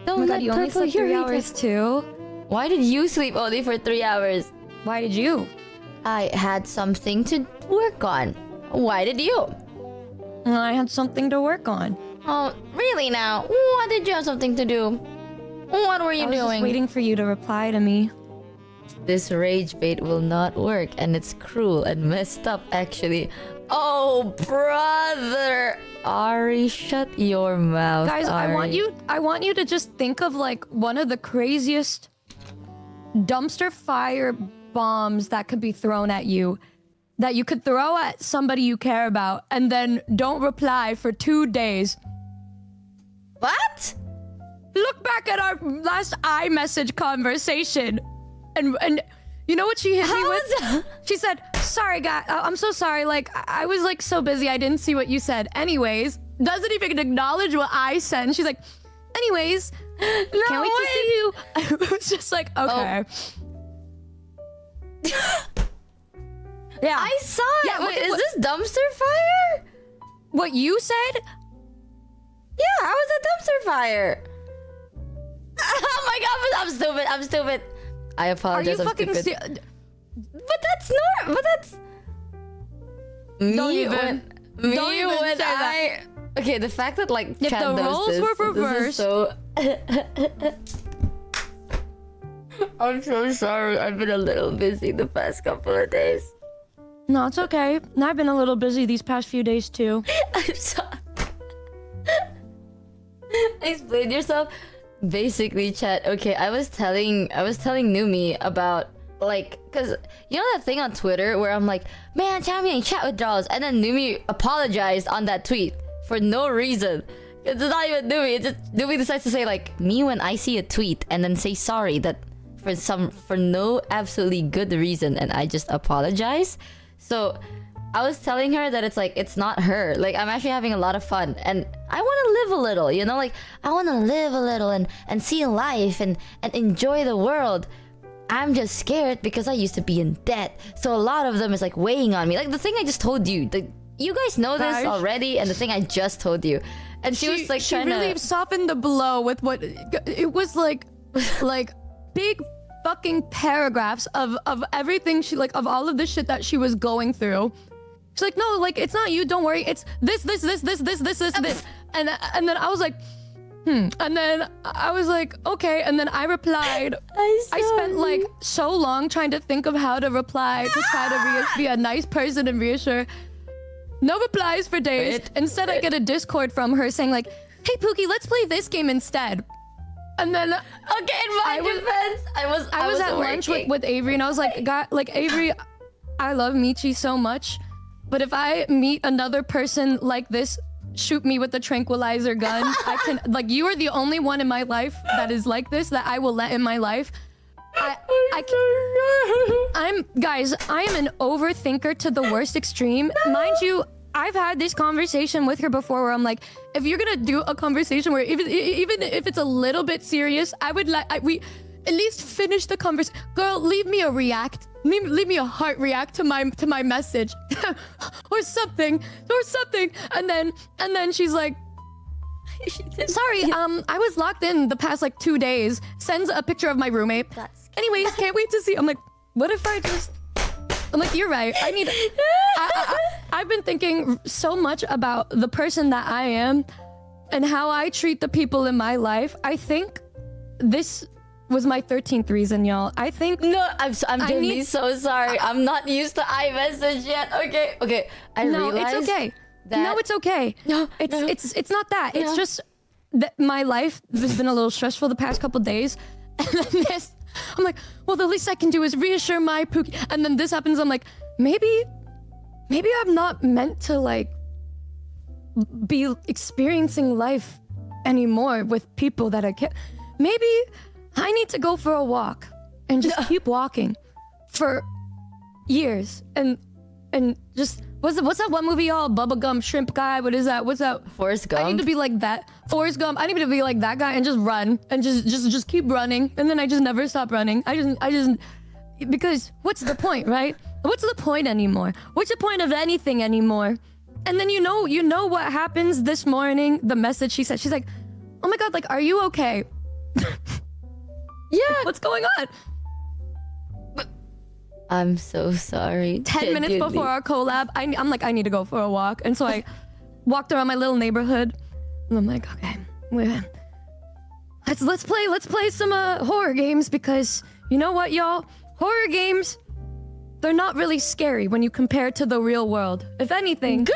Don't Oh my let god, you only Purple slept 3 Yuri hours too? Why did you sleep only for 3 hours? Why did you? I had something to work on. Why did you? I had something to work on. Oh, really now? What did you have something to do? What were you I was doing? just waiting for you to reply to me. This rage bait will not work, and it's cruel and messed up, actually. Oh, brother! Ari, shut your mouth, Guys, Ari. I want you to just think of like one of the craziest dumpster fire bombs that could be thrown at you. That you could throw at somebody you care about and then don't reply for 2 days. What? Look back at our last iMessage conversation. And you know what she hit me with? She said, sorry, guy, I'm so sorry. Like, I was like so busy. I didn't see what you said. Anyways, doesn't even acknowledge what I sent. She's like, anyways, No, can't wait to see you. I was just like, okay. Yeah. I saw it. Yeah, Wait, is this dumpster fire? What you said? Yeah, how was it dumpster fire? Oh my god, I'm stupid. I'm stupid. I Are apologize. you I'm fucking stupid. But that's not. But that's. Don't Me even when say that. Okay, the fact that like If Chat the does roles this, were this is reversed- so. I'm so sorry. I've been a little busy the past couple of days. No, it's okay. I've been a little busy these past few days too. I'm sorry. Explain yourself. Basically, chat. Okay, I was telling Numi about like, cause you know that thing on Twitter where I'm like, man, champion chat withdrawals, and then Numi apologized on that tweet for no reason. It's not even Numi. It's just Numi decides to say like, me when I see a tweet and then say sorry that for no absolutely good reason, and I just apologize. So I was telling her that it's like, it's not her. Like, I'm actually having a lot of fun and I want to live a little, you know? Like, I want to live a little and see life and enjoy the world. I'm just scared because I used to be in debt. So a lot of them is like weighing on me. Like the thing I just told you, you guys know this Gosh. already, and the thing I just told you. And she was like trying she really to... softened the blow with what it was like big fucking paragraphs of everything she like, of all of the shit that she was going through. She's like, no, like, it's not you, don't worry, it's this. And then I was like, and then I was like, okay. And then I replied. I spent like so long trying to think of how to reply to try to be a nice person and reassure. No replies for days. Instead, I get a Discord from her saying like, hey Pookie, let's play this game instead. And then Okay, in my defense, I was at lunch with Avery, and I was like, God, like, Avery, I love Michi so much, but if I meet another person like this, shoot me with a tranquilizer gun. I can, like, you are the only one in my life that is like this, that I will let in my life. Guys, I am an overthinker to the worst extreme. Mind you, I've had this conversation with her before where I'm like, if you're gonna do a conversation where even if it's a little bit serious, I would we at least finish the conversation. Girl, leave me a react. Leave me a heart react to my message. or something. And then she's like, sorry, I was locked in the past like 2 days. Sends a picture of my roommate. Anyways, can't wait to see. I'm like, what if I just... I'm like, you're right. I've been thinking so much about the person that I am and how I treat the people in my life. I think this was my 13th reason, y'all. I think... No, I'm genuinely so sorry. I'm not used to iMessage yet. Okay. I realize it's okay. that... No, it's okay. No, it's not that. It's just that my life has been a little stressful the past couple days. And then this... I'm like, well, the least I can do is reassure my Pookie. And then this happens. I'm like, maybe I'm not meant to like be experiencing life anymore with people that I can't. Maybe I need to go for a walk and just keep walking for years and just what's that one movie y'all? Bubblegum Shrimp Guy? What is that? What's that? Forrest Gump? I need to be like that. Forrest Gump. I need to be like that guy and just run and just keep running, and then I just never stop running. I just because what's the point, right? What's the point anymore? What's the point of anything anymore? And then you know what happens this morning? The message she said. She's like, "Oh my god, like, are you okay?" Yeah. What's going on? I'm so sorry. 10 minutes before our collab, I'm like, I need to go for a walk. And so I walked around my little neighborhood. And I'm like, okay, let's play some horror games, because you know what, y'all? Horror games, they're not really scary when you compare it to the real world. If anything, Girl!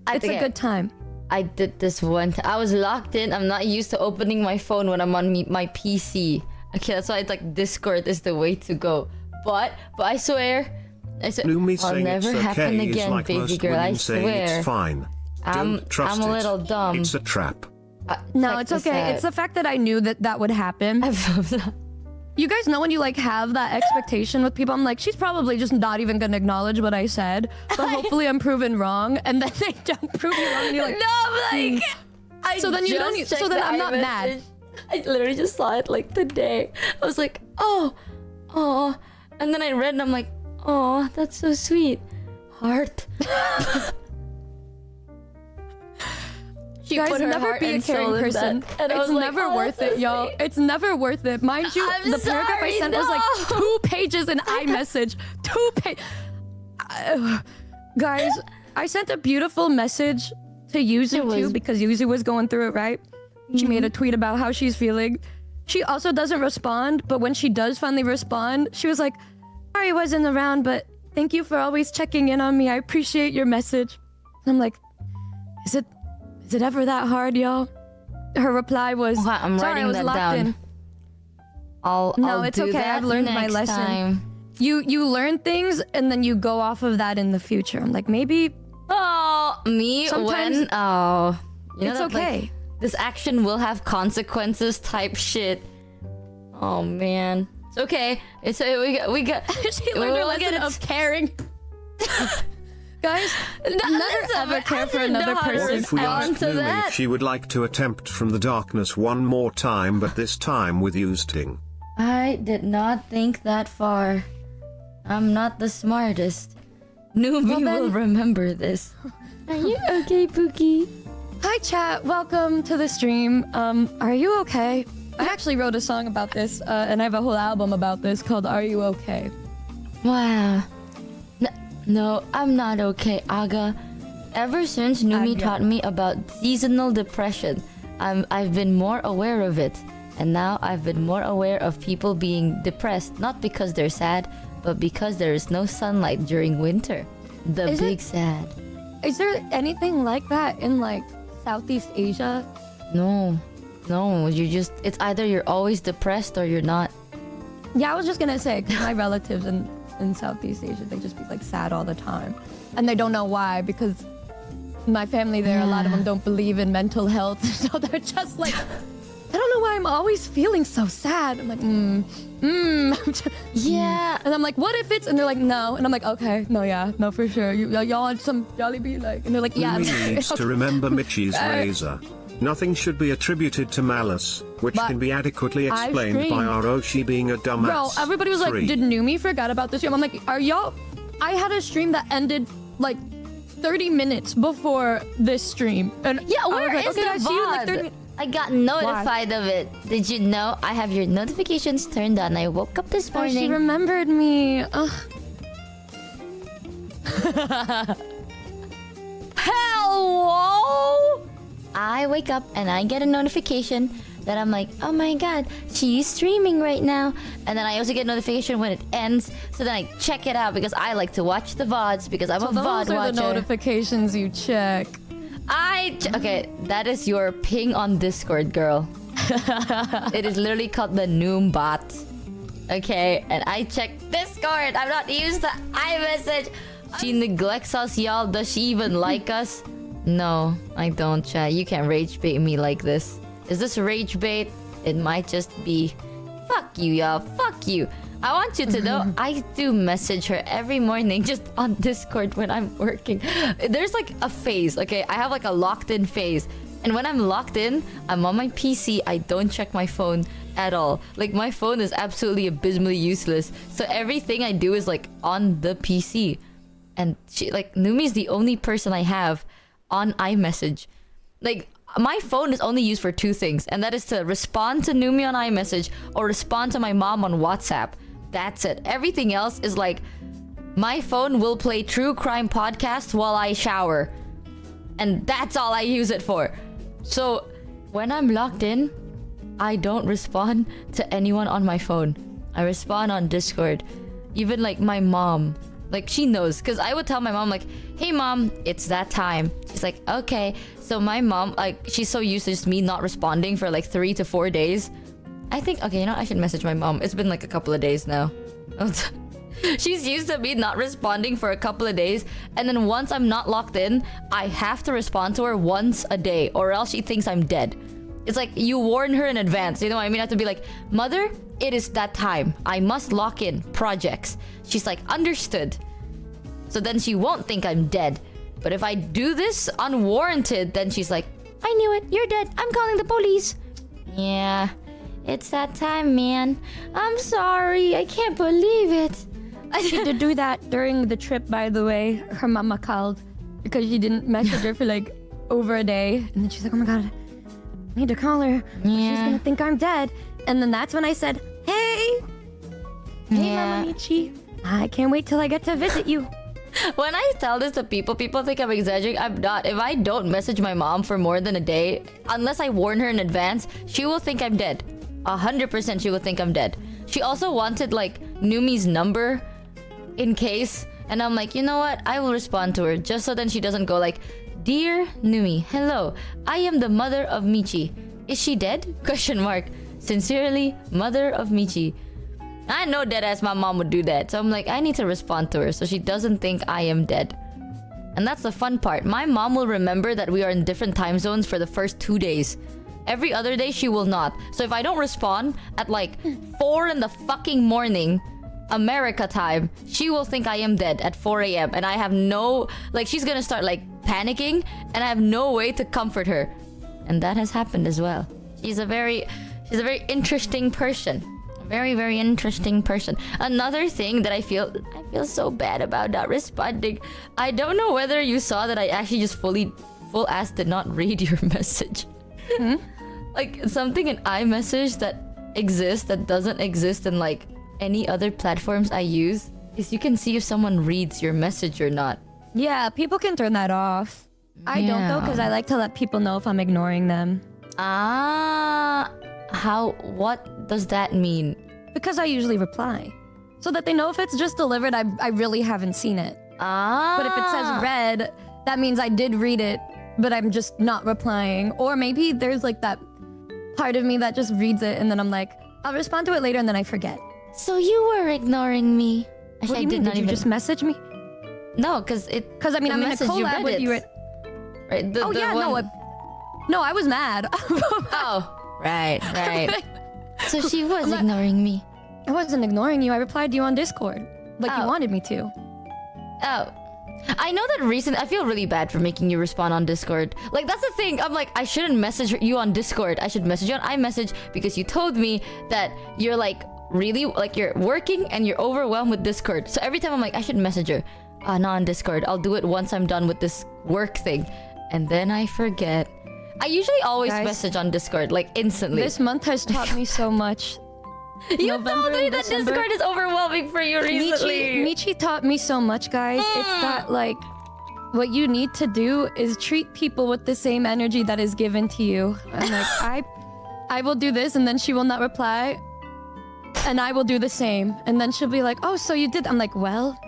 it's a good time. I did this one. I was locked in. I'm not used to opening my phone when I'm on my PC. Okay, that's why it's like Discord is the way to go. But I swear, Numi I'll saying never it's happen okay again, is like baby most girl. I women saying swear. it's fine. Don't trust I'm a little dumb. It's a trap. No, Check it's this okay. out. It's the fact that I knew that would happen. You guys know when you like have that expectation with people, I'm like, she's probably just not even gonna acknowledge what I said, but hopefully I'm proven wrong, and then they don't prove you wrong, and you're like, No, I'm like, So then you don't. So then I'm not mad. I literally just saw it like today. I was like, oh, and then I read and I'm like, oh, that's so sweet. Heart. She Guys, put her never heart be a and soul caring in person. that. And I It's was like, never oh, worth that's it, so y'all. sweet. It's never worth it. Mind you, I'm the paragraph I sorry, sent was like no. 2 pages in iMessage. 2 pages. Guys, I sent a beautiful message to Yuzu It was- too, because Yuzu was going through it, right? She made a tweet about how she's feeling. She also doesn't respond, but when she does finally respond, she was like, sorry I wasn't around, but thank you for always checking in on me. I appreciate your message. And I'm like, is it ever that hard, y'all? Her reply was, Okay, I'm sorry, I writing was that locked down. in. No, No, it's okay. I've learned my lesson. Time. You learn things and then you go off of that in the future. I'm like, maybe Oh, me Sometimes- when you know it's that, like, okay. this action will have consequences type shit. Oh man, it's okay. It's we got. She learned her we'll get lesson it. of caring. Guys, never ever care for another person. If we asked Onto Numi that. if she would like to attempt from the darkness one more time, but this time with using. I did not think that far. I'm not the smartest. Numi Well, then- will remember this. Are you okay, Pookie? Hi chat, welcome to the stream. Are you okay? I actually wrote a song about this, and I have a whole album about this called Are You Okay? Wow. No, I'm not okay, Aga. Ever since Numi Aga. taught me about seasonal depression, I've been more aware of it. And now I've been more aware of people being depressed, not because they're sad, but because there is no sunlight during winter. The Is big it- sad. Is there anything like that in like Southeast Asia? No, it's either you're always depressed or you're not. Yeah, I was just gonna say, 'cause my relatives in Southeast Asia, they just be like sad all the time. And they don't know why, because my family there, a lot of them don't believe in mental health. So they're just like, I don't know why I'm always feeling so sad. I'm like, Yeah. And I'm like, what if it's, and they're like, no. And I'm like, okay, no, yeah, no, for sure. Y'all want some Jollibee? Like, and they're like, yeah. Numi needs to remember Michi's razor. Nothing should be attributed to malice, which But can be adequately I explained by streamed. our Oshi being a dumbass. Bro, everybody was like, 3. did Numi forget about this stream? I'm like, are y'all? I had a stream that ended like 30 minutes before this stream. And Yeah, I where was like, is okay, the I see you in like VOD? 30 minutes. I got notified of it. Did you know I have your notifications turned on? I woke up this Oh, she morning. remembered me. Ugh. Hello! I wake up and I get a notification that I'm like, oh my god, she's streaming right now. And then I also get a notification when it ends. So then I check it out because I like to watch the VODs because I'm So a those VOD are watcher. the notifications you check. Okay, that is your ping on Discord, girl. It is literally called the Noom bot. Okay, and I check Discord. I'm not used to iMessage. She neglects us, y'all. Does she even like us? No, I don't, chat. You can't rage bait me like this. Is this rage bait? It might just be. Fuck you, y'all. Fuck you. I want you to know I do message her every morning just on Discord when I'm working. There's like a phase, okay? I have like a locked in phase. And when I'm locked in, I'm on my PC. I don't check my phone at all. Like my phone is absolutely abysmally useless. So everything I do is like on the PC. And she, like, Numi's the only person I have on iMessage. Like, my phone is only used for two things, and that is to respond to Numi on iMessage or respond to my mom on WhatsApp. That's it. Everything else is like, my phone will play true crime podcasts while I shower. And that's all I use it for. So when I'm locked in, I don't respond to anyone on my phone. I respond on Discord. Even like my mom. Like she knows. Because I would tell my mom like, hey mom, it's that time. She's like, okay. So my mom, like, she's so used to just me not responding for like 3 to 4 days. I think, okay, you know, I should message my mom. It's been like a couple of days now. She's used to me not responding for a couple of days, and then once I'm not locked in, I have to respond to her once a day, or else she thinks I'm dead. It's like you warn her in advance, you know what I mean? I have to be like, mother, it is that time. I must lock in projects. She's like, understood. So then she won't think I'm dead. But if I do this unwarranted, then she's like, I knew it. You're dead. I'm calling the police. Yeah, it's that time, man. I'm sorry. I can't believe it. She did do that during the trip, by the way. Her mama called because she didn't message her for like over a day. And then she's like, oh my god, I need to call her. Yeah. She's gonna think I'm dead. And then that's when I said, hey Mama Michi, I can't wait till I get to visit you. When I tell this to people think I'm exaggerating. I'm not. If I don't message my mom for more than a day, unless I warn her in advance, she will think I'm dead. 100% she will think I'm dead. She also wanted like Numi's number in case, and I'm like, you know what, I will respond to her just so then she doesn't go like, dear Numi, hello, I am the mother of Michi. Is she dead? Question mark. Sincerely, mother of Michi. I know deadass my mom would do that, so I'm like, I need to respond to her so she doesn't think I am dead. And that's the fun part. My mom will remember that we are in different time zones for the first 2 days. Every other day she will not. So if I don't respond at like 4 in the fucking morning America time, she will think I am dead at 4 a.m. and I have no, like, she's gonna start like panicking and I have no way to comfort her. And that has happened as well. She's a very interesting person. A very, very interesting person. Another thing that I feel so bad about not responding. I don't know whether you saw that I actually just full ass did not read your message. Like something in iMessage that exists that doesn't exist in like any other platforms I use is you can see if someone reads your message or not. Yeah, people can turn that off. I don't though, because I like to let people know if I'm ignoring them. What does that mean? Because I usually reply. So that they know if it's just delivered, I really haven't seen it. But if it says read, that means I did read it, but I'm just not replying. Or maybe there's like that part of me that just reads it and then I'm like, I'll respond to it later and then I forget. So you were ignoring me. What do you mean? Did you just message me? No, because I mean, I'm in a collab with you. Right? No, I was mad. Oh, right. So she was ignoring me. I wasn't ignoring you. I replied to you on Discord, like you wanted me to. Oh. I know that recently, I feel really bad for making you respond on Discord. Like, that's the thing. I'm like, I shouldn't message you on Discord. I should message you on iMessage because you told me that you're like, really, like you're working and you're overwhelmed with Discord. So every time I'm like, I should message her. Not on Discord. I'll do it once I'm done with this work thing. And then I forget. I usually always message on Discord, like instantly. This month has taught me so much. You told me that Discord is overwhelming for you recently. Michi taught me so much, guys. It's that, like, what you need to do is treat people with the same energy that is given to you. I'm like, I will do this, and then she will not reply. And I will do the same. And then she'll be like, oh, so you did. I'm like, well,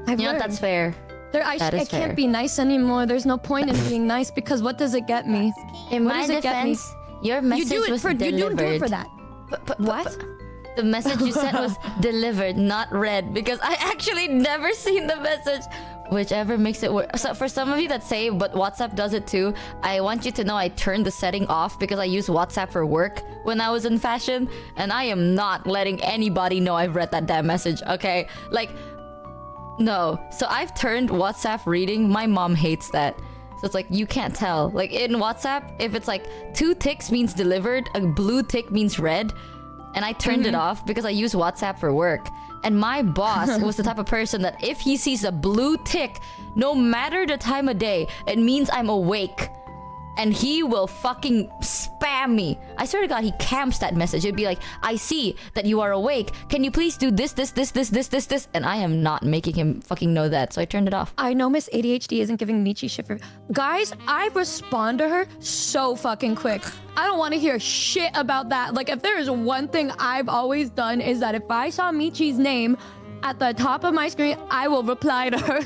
I've learned. That's fair. I can't be nice anymore. There's no point in being nice because what does it get me? In my defense, your message was delivered. You do it for that. What? The message you sent was delivered, not read, because I actually never seen the message. Whichever makes it work. So for some of you that say, but WhatsApp does it too, I want you to know I turned the setting off because I use WhatsApp for work when I was in fashion, and I am not letting anybody know I've read that damn message, okay? Like, no. So I've turned WhatsApp reading. My mom hates that. So it's like, you can't tell. Like in WhatsApp, if it's like 2 ticks means delivered, a blue tick means read. And I turned it off because I use WhatsApp for work. And my boss was the type of person that if he sees a blue tick, no matter the time of day, it means I'm awake. and he will fucking spam me. I swear to God, he camps that message. It'd be like, I see that you are awake. Can you please do this? And I am not making him fucking know that, so I turned it off. I know Miss ADHD isn't giving Michi shit for... Guys, I respond to her so fucking quick. I don't want to hear shit about that. Like, if there is one thing I've always done is that if I saw Michi's name at the top of my screen, I will reply to her.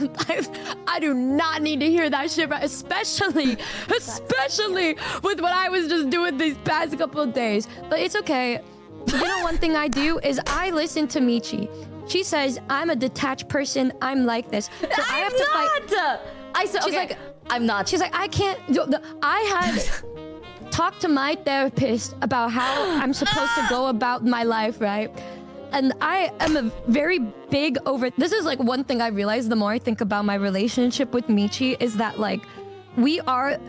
I do not need to hear that shit, especially with what I was just doing these past couple of days. But it's okay. You know, one thing I do is I listen to Michi. She says, I'm a detached person. I'm like this. So I have to fight. She's like, I'm not. She's like, I can't. I had talked to my therapist about how I'm supposed to go about my life, right? And I am a very big this is like one thing I realized the more I think about my relationship with Michi is that like we are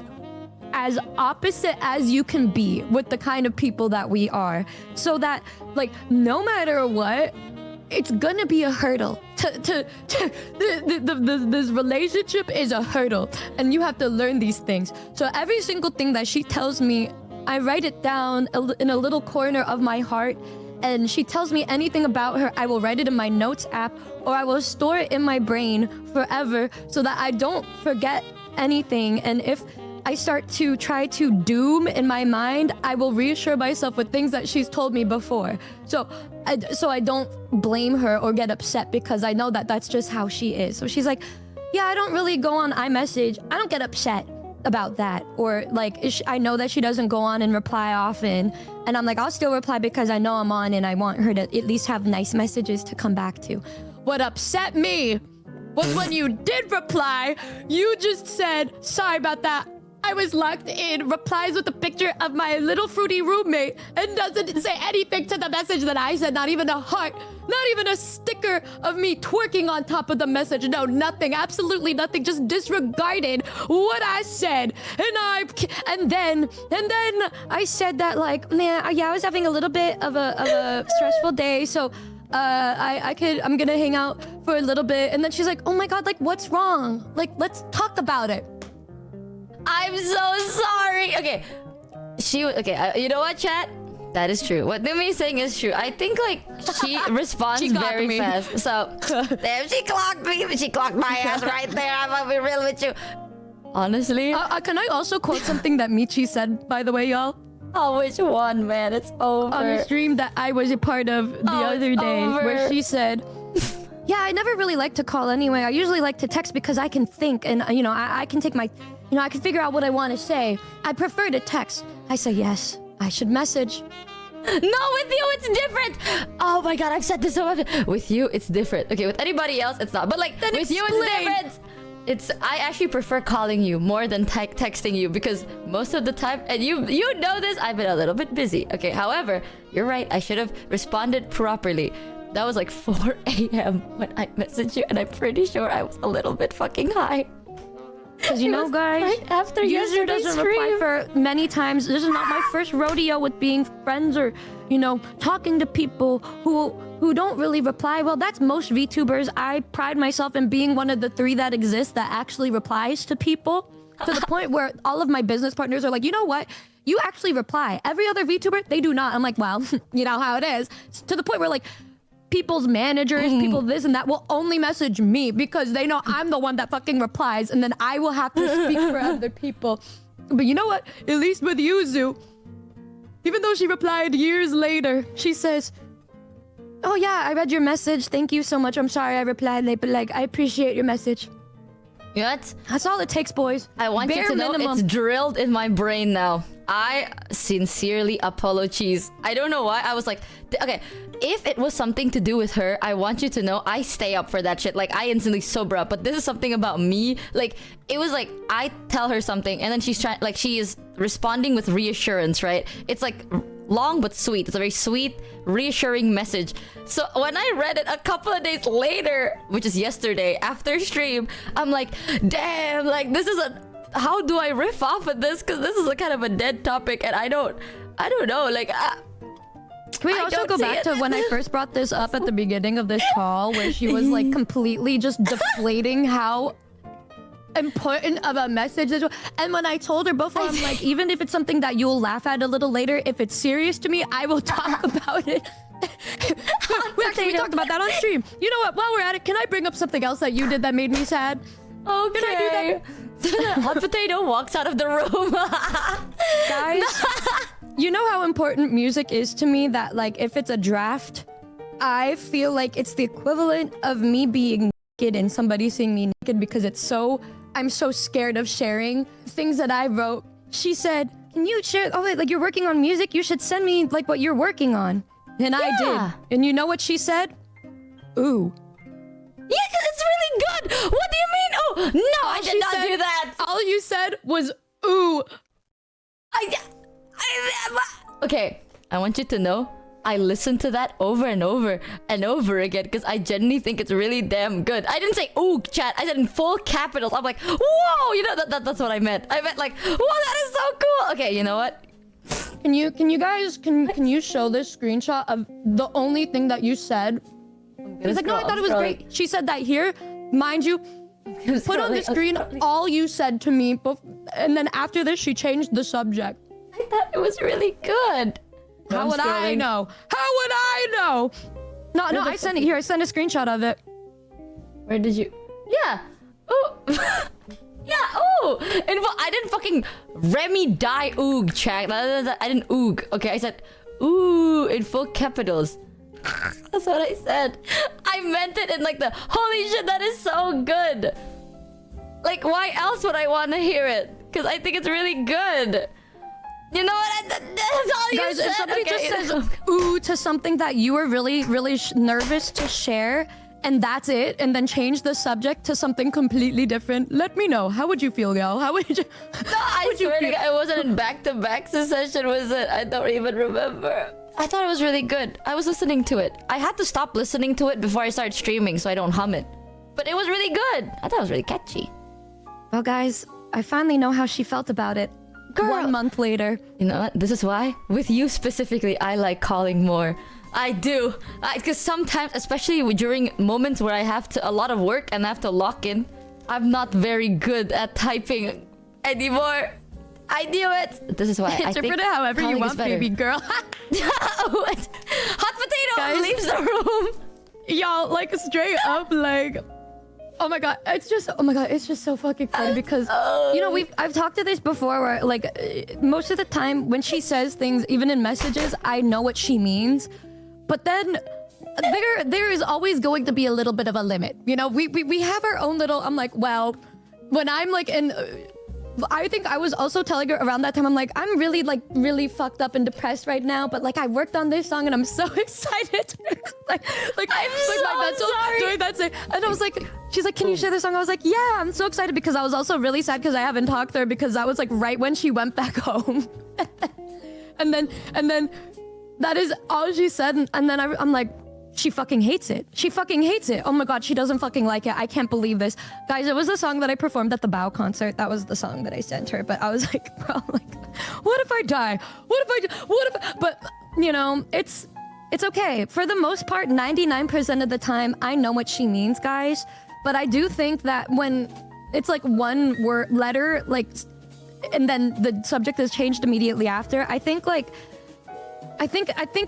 as opposite as you can be with the kind of people that we are. So that like no matter what, it's gonna be a hurdle. This relationship is a hurdle and you have to learn these things. So every single thing that she tells me, I write it down in a little corner of my heart. And she tells me anything about her, I will write it in my notes app or I will store it in my brain forever so that I don't forget anything. And if I start to try to doom in my mind, I will reassure myself with things that she's told me before. So I don't blame her or get upset because I know that that's just how she is. So she's like, yeah, I don't really go on iMessage. I don't get upset about that. Or like, I know that she doesn't go on and reply often. And I'm like, I'll still reply because I know I'm on and I want her to at least have nice messages to come back to. What upset me was when you did reply, you just said, sorry about that. I was locked in, replies with a picture of my little fruity roommate and doesn't say anything to the message that I said, not even a heart, not even a sticker of me twerking on top of the message. No, nothing, absolutely nothing, just disregarded what I said. And then I said that like, man, yeah, I was having a little bit of a stressful day, so I'm gonna hang out for a little bit. And then she's like, oh my God, like what's wrong? Like, let's talk about it. I'm so sorry. Okay, you know what, chat? That is true. What Numi is saying is true. I think like she responds very fast. So there, she clocked me. She clocked my ass right there. I'm gonna be real with you. Honestly, can I also quote something that Michi said, by the way, y'all? Oh, which one, man? It's over. On a stream that I was a part of the other day, where she said, yeah, I never really like to call anyway. I usually like to text because I can think and, you know, I can take my, you know, I can figure out what I want to say. I prefer to text. I say, yes, I should message. No, with you, it's different. Oh my God, I've said this so much. With you, it's different. Okay, with anybody else, it's not. But like, then with you, it's different. I actually prefer calling you more than texting you because most of the time, and you know this, I've been a little bit busy. Okay, however, you're right. I should have responded properly. That was like 4 a.m. when I messaged you, and I'm pretty sure I was a little bit fucking high. Because you know, guys, right after user doesn't reply for many times. This is not my first rodeo with being friends or, you know, talking to people who don't really reply. Well, that's most VTubers. I pride myself in being one of the 3 that exist that actually replies to people. To the point where all of my business partners are like, you know what? You actually reply. Every other VTuber, they do not. I'm like, well, you know how it is. To the point where like, people's managers, people this and that will only message me because they know I'm the one that fucking replies, and then I will have to speak for other people. But you know what? At least with Yuzu, even though she replied years later, she says, oh yeah, I read your message. Thank you so much. I'm sorry I replied late, but like, I appreciate your message. What? That's all it takes, boys. I want you to know it's drilled in my brain now. I sincerely apologize. I don't know why. I was like, okay, if it was something to do with her, I want you to know I stay up for that shit. Like, I instantly sober up. But this is something about me. Like, it was like, I tell her something and then she's trying, like, she is responding with reassurance, right? It's like long but sweet. It's a very sweet, reassuring message. So when I read it a couple of days later, which is yesterday after stream, I'm like, damn, like, this is a, how do I riff off of this? Because this is a kind of a dead topic and I don't know, like, can we also go back to when I first brought this up at the beginning of this call, where she was like completely just deflating how important of a message. And when I told her before, I'm like, even if it's something that you'll laugh at a little later, if it's serious to me, I will talk about it. we talked about that on stream. You know what? While we're at it, can I bring up something else that you did that made me sad? Okay. Can I do that? Hot potato walks out of the room. Guys, you know how important music is to me, that like if it's a draft, I feel like it's the equivalent of me being naked and somebody seeing me naked, because I'm so scared of sharing things that I wrote. She said, can you share, oh wait, like you're working on music, you should send me like what you're working on. And I did. And you know what she said? Ooh. Yeah, 'cause it's really good. What do you mean? Oh, no, I did not do that. All you said was, ooh. Okay, I want you to know, I listened to that over and over and over again because I genuinely think it's really damn good. I didn't say ooh, chat. I said in full capitals. I'm like, whoa, you know, that's what I meant. I meant like, whoa, that is so cool. Okay, you know what? Can you guys show this screenshot of the only thing that you said? He's like, no, I thought it was great. She said that here, mind you. Put on the screen all you said to me, and then after this, she changed the subject. I thought it was really good. How would I know? How would I know? No, I sent it here. I sent a screenshot of it. Where did you? Yeah. Oh. Yeah. Oh. I didn't fucking Remy die oog chat. I didn't oog. Okay, I said ooh in full capitals. That's what I said. I meant it in like the holy shit. That is so good. Like, why else would I want to hear it? Because I think it's really good. You know what? That's all you guys, said. If somebody okay. just says ooh to something that you were really, really nervous to share, and that's it, and then change the subject to something completely different, let me know. How would you feel, y'all? How would you? No, I swear to God, I wasn't in back-to-back session, was it? I don't even remember. I thought it was really good. I was listening to it. I had to stop listening to it before I start streaming so I don't hum it. But it was really good. I thought it was really catchy. Well, guys, I finally know how she felt about it. Girl. 1 month later. You know what? This is why, with you specifically, I like calling more. I do. Because sometimes, especially during moments where I have a lot of work and I have to lock in, I'm not very good at typing anymore. I knew it. This is why I think interpret it however you want, baby girl. Hot potato guys, leaves the room. Y'all, like straight up, like, oh my god, it's just so fucking funny because you know I've talked to this before where like most of the time when she says things, even in messages, I know what she means, but then there is always going to be a little bit of a limit. You know, we have our own little. I'm like, well, when I'm like in. I think I was also telling her around that time, I'm like, I'm really fucked up and depressed right now, but like I worked on this song and I'm so excited. like I'm so my mental sorry. doing that thing. And I was like, she's like, can you share this song? I was like, yeah, I'm so excited because I was also really sad because I haven't talked to her because that was like right when she went back home. and then that is all she said. And then I'm like, she fucking hates it. She fucking hates it. Oh my god, she doesn't fucking like it. I can't believe this. Guys, it was the song that I performed at the Bow concert. That was the song that I sent her. But I was like, bro, like, what if I die? But, you know, it's okay. For the most part, 99% of the time, I know what she means, guys. But I do think that when it's like one word, letter, like, and then the subject is changed immediately after, I think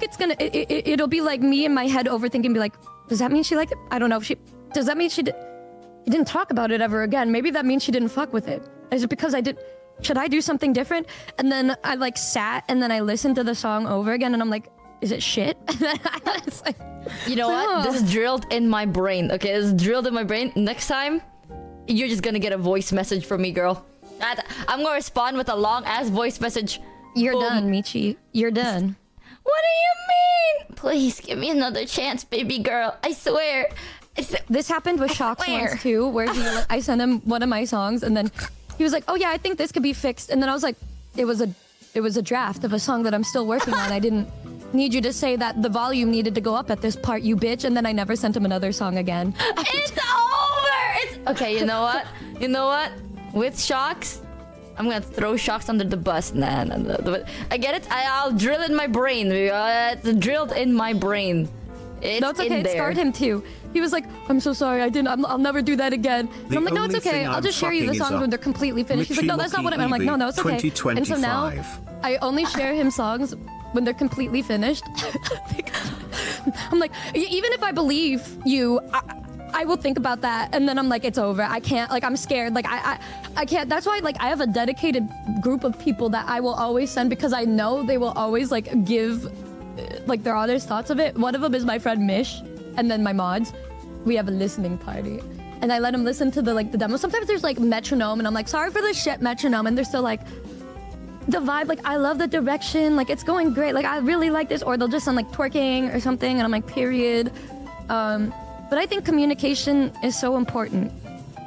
it's gonna it'll be like me in my head overthinking, be like, does that mean she liked it? I don't know if does that mean she didn't talk about it ever again? Maybe that means she didn't fuck with it. Is it because should I do something different? And then I like sat and then I listened to the song over again and I'm like, is it shit? And then I was like, you know what? This is drilled in my brain. Okay, this is drilled in my brain. Next time, you're just gonna get a voice message from me, girl. I'm gonna respond with a long ass voice message. You're done, Michi. You're done. What do you mean? Please give me another chance, baby girl. I swear. This happened with Shox once too, where I sent him one of my songs and then he was like, oh yeah, I think this could be fixed. And then I was like, it was a draft of a song that I'm still working on. I didn't need you to say that the volume needed to go up at this part, you bitch. And then I never sent him another song again. It's over! Okay, you know what? You know what? With Shox, I'm gonna throw Shox under the bus. Nah. I get it. I'll drill in my brain. It's drilled in my brain. It's no, it's okay. in It there. scarred him too. He was like, "I'm so sorry. I didn't. I'll never do that again." And I'm like, "No, it's okay. I'll just share you the songs when they're completely finished." He's like, "No, that's not what I meant." I'm like, "No, it's okay." And so now I only share him songs when they're completely finished. I'm like, even if I believe you, I will think about that, and then I'm like, it's over. I can't. Like, I'm scared. Like, I can't. That's why, like, I have a dedicated group of people that I will always send because I know they will always like give, like, their honest thoughts of it. One of them is my friend Mish, and then my mods. We have a listening party, and I let them listen to the demo. Sometimes there's like metronome, and I'm like, sorry for the shit metronome, and they're still like, the vibe, like, I love the direction, like, it's going great, like, I really like this, or they'll just sound like twerking or something, and I'm like, period. But I think communication is so important,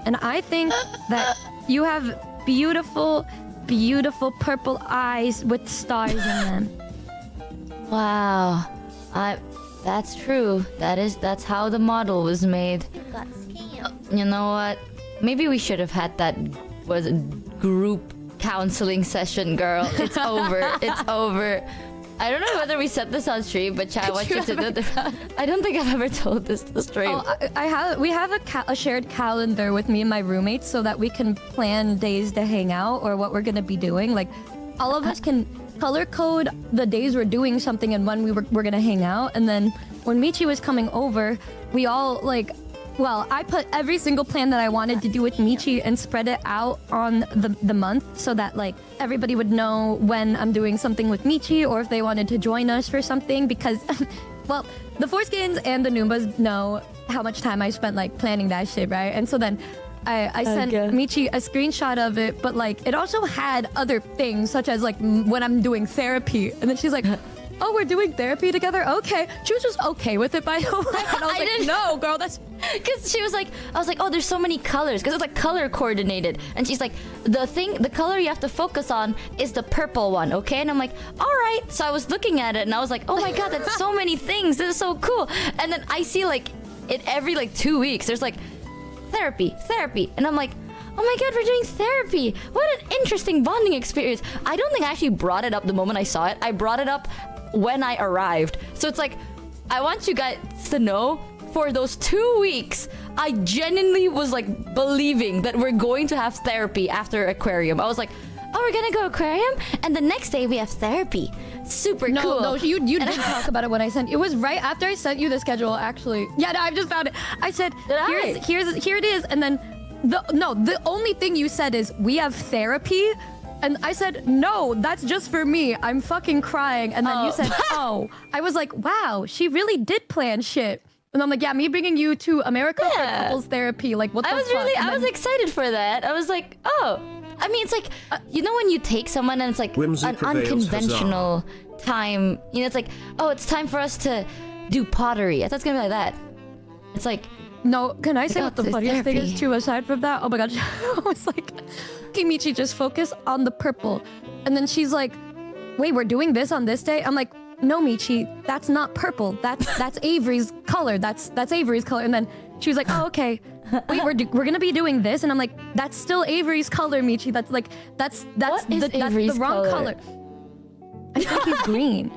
and I think that you have beautiful, beautiful purple eyes with stars in them. Wow, that's true. That's how the model was made. You got scammed. You know what? Maybe we should have had that group counseling session, girl. It's over. It's over. I don't know whether we said this on stream, but Chad, I want you to do this. I don't think I've ever told this to stream. Oh, we have a shared calendar with me and my roommates so that we can plan days to hang out or what we're gonna be doing. Like, all of us can color code the days we're doing something and when we're gonna hang out. And then when Michi was coming over, we all like. Well, I put every single plan that I wanted to do with Michi and spread it out on the month so that, like, everybody would know when I'm doing something with Michi or if they wanted to join us for something because, well, the Foreskins and the Noombas know how much time I spent, like, planning that shit, right? And so then I sent Michi a screenshot of it, but, like, it also had other things such as, like, when I'm doing therapy. And then she's like... Oh, we're doing therapy together? Okay. She was just okay with it, by the way. And I was like, no, girl, that's... Because she was like, I was like, oh, there's so many colors. Because it's like color coordinated. And she's like, the color you have to focus on is the purple one, okay? And I'm like, all right. So I was looking at it and I was like, oh my God, that's so many things. This is so cool. And then I see like, every like 2 weeks, there's like, therapy. And I'm like, oh my God, we're doing therapy. What an interesting bonding experience. I don't think I actually brought it up the moment I saw it. I brought it up when I arrived. So it's like, I want you guys to know, for those 2 weeks, I genuinely was like believing that we're going to have therapy after aquarium. I was like, oh, we're gonna go aquarium? And the next day we have therapy. Super cool. No, you did talk about it when I sent you. It was right after I sent you the schedule, actually. Yeah, no, I just found it. I said, here it is. And then, the only thing you said is, we have therapy? And I said, no, that's just for me. I'm fucking crying. And then you said, oh. I was like, wow, she really did plan shit. And I'm like, yeah, me bringing you to America for couples therapy. Like, what the fuck? I was excited for that. I was like, oh. I mean, it's like, you know when you take someone and it's like Whimsy an prevails, unconventional time. You know, it's like, oh, it's time for us to do pottery. I thought it's going to be like that. It's like... No, can I say what the funniest thing therapy. is too, aside from that? Oh my God, I was like, okay, Michi, just focus on the purple. And then she's like, wait, we're doing this on this day? I'm like, no, Michi, that's not purple. That's Avery's color. That's Avery's color. And then she was like, oh, okay. Wait, we're gonna be doing this? And I'm like, that's still Avery's color, Michi. That's the wrong color. I think he's green.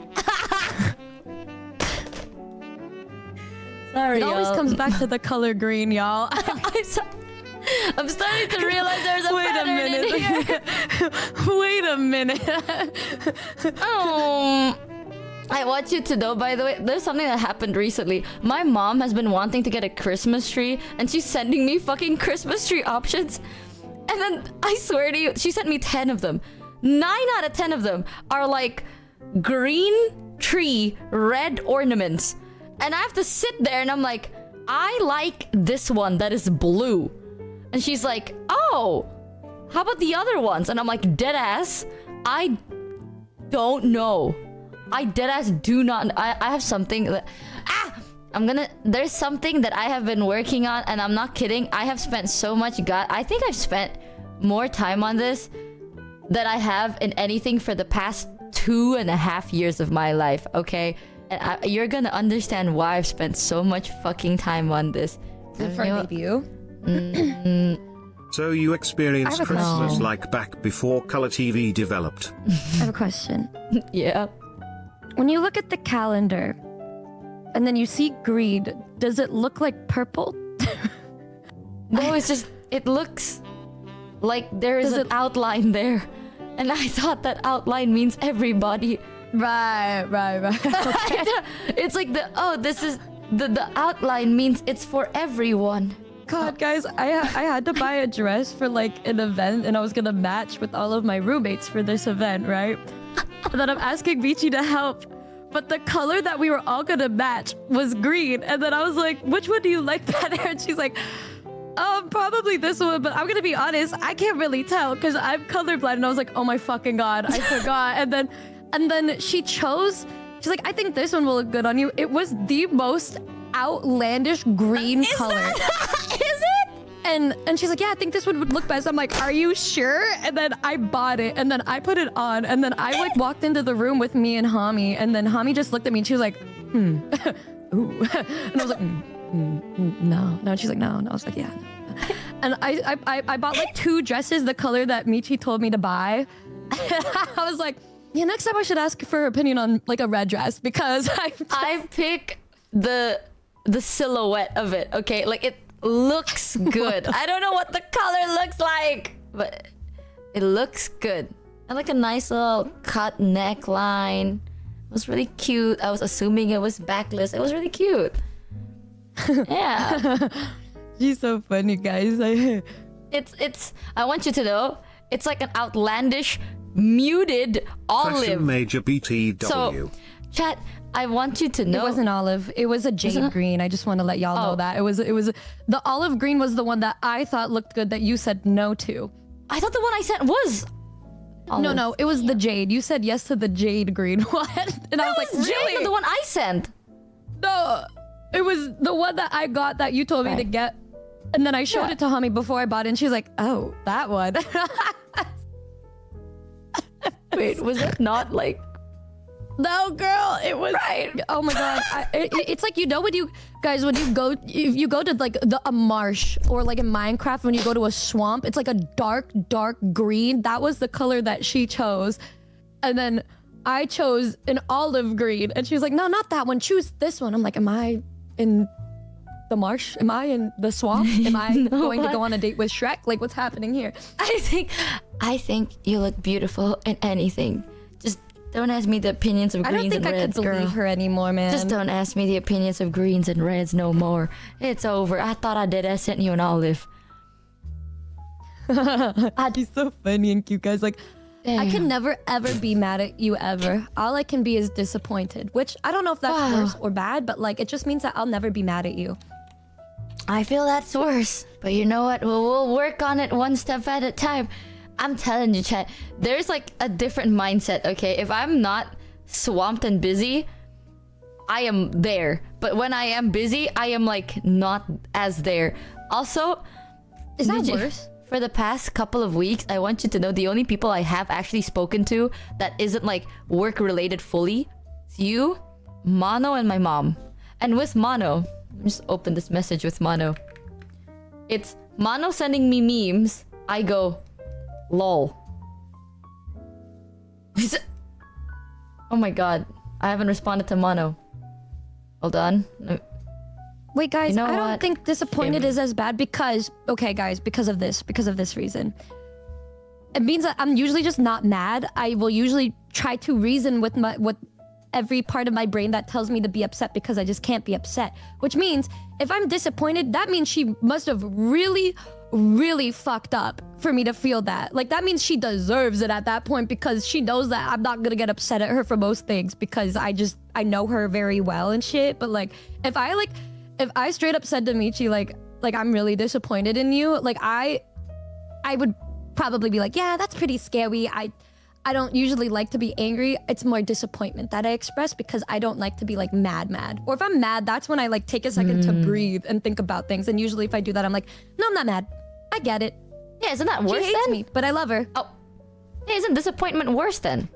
Sorry, it always comes back to the color green, y'all. I'm starting to realize there's a pattern in here. Wait a minute. I want you to know, by the way, there's something that happened recently. My mom has been wanting to get a Christmas tree, and she's sending me fucking Christmas tree options. And then, I swear to you, she sent me 10 of them. 9 out of 10 of them are like green tree, red ornaments. And I have to sit there and I'm like, I like this one that is blue. And she's like, oh, how about the other ones? And I'm like, deadass, I don't know. I deadass do not. I have something that... there's something that I have been working on, and I'm not kidding. I have spent so much... I think I've spent more time on this than I have in anything for the past 2.5 years of my life, okay? And you're gonna understand why I've spent so much fucking time on this. Is it for a debut? So you experienced Christmas like back before color TV developed? I have a question. Yeah. When you look at the calendar, and then you see green. Does it look like purple? No, it's just, it looks like there is an outline there. And I thought that outline means everybody. Right. Okay. It's like this is, the outline means it's for everyone. God, guys, I had to buy a dress for like an event, and I was gonna match with all of my roommates for this event, right? And then I'm asking Michi to help, but the color that we were all gonna match was green. And then I was like, which one do you like better? And she's like, probably this one, but I'm gonna be honest, I can't really tell because I'm colorblind. And I was like, oh my fucking God, I forgot. And then she chose, she's like, I think this one will look good on you. It was the most outlandish green color. Is it? And she's like, yeah, I think this one would look best. I'm like, are you sure? And then I bought it, and then I put it on, and then I like walked into the room with me and Hami, and then Hami just looked at me and she was like, ooh. And I was like, no. And she's like, no. And I was like, yeah. No. And I bought like 2 dresses, the color that Michi told me to buy. I was like, yeah, next time I should ask for her opinion on like a red dress, because I pick the silhouette of it, okay? Like, it looks good. I don't know what the color looks like, but it looks good. I like a nice little cut neckline. It was really cute. I was assuming it was backless. It was really cute. Yeah. She's so funny, guys. It's I want you to know, it's like an outlandish muted olive. Fashion major BTW. So, chat, I want you to know. It wasn't olive. It was a jade green. I just want to let y'all know that. It was the olive green was the one that I thought looked good that you said no to. I thought the one I sent was olive. No, it was the jade. You said yes to the jade green one. And I was like, really? Jade, the one I sent. No, it was the one that I got that you told me to get. And then I showed it to Hami before I bought it, and she's like, oh, that one. Wait, was it not like... No, girl, it was right. Oh my God, it's like, you know, when you guys, when you go to like a marsh, or like in Minecraft when you go to a swamp, it's like a dark green. That was the color that she chose, and then I chose an olive green, and she was like, no, not that one. Choose this one. I'm like, am I in the marsh? Am I in the swamp? Am I going to go on a date with Shrek? Like, what's happening here? I think you look beautiful in anything. Just don't ask me the opinions of greens and reds, I don't think I could believe her anymore, man. Just don't ask me the opinions of greens and reds no more. It's over. I thought I did. I sent you an olive. She's so funny and cute, guys. Like, damn. I can never ever be mad at you ever. All I can be is disappointed, which I don't know if that's worse or bad, but like, it just means that I'll never be mad at you. I feel that's worse, but you know what? We'll work on it one step at a time. I'm telling you, chat, there's like a different mindset, okay? If I'm not swamped and busy, I am there. But when I am busy, I am like not as there. Also, is that worse? For the past couple of weeks, I want you to know the only people I have actually spoken to that isn't like work related fully, it's you, Mono, and my mom. And with Mono, let me just open this message with Mono. It's Mono sending me memes. I go, lol. Oh my God, I haven't responded to Mono. Hold on. Wait, guys, I don't think disappointed is as bad because, okay, guys, because of this reason. It means that I'm usually just not mad. I will usually try to reason with every part of my brain that tells me to be upset because I just can't be upset. Which means if I'm disappointed, that means she must have really fucked up for me to feel that. Like, that means she deserves it at that point because she knows that I'm not gonna get upset at her for most things because I know her very well and shit. But like, if I straight up said to Michi, like I'm really disappointed in you, like I would probably be like, yeah, that's pretty scary. I don't usually like to be angry. It's more disappointment that I express because I don't like to be like mad. Or if I'm mad, that's when I like take a second to breathe and think about things. And usually if I do that, I'm like, no, I'm not mad. I get it. Yeah, isn't that worse then? She hates me, but I love her. Oh, yeah, isn't disappointment worse then?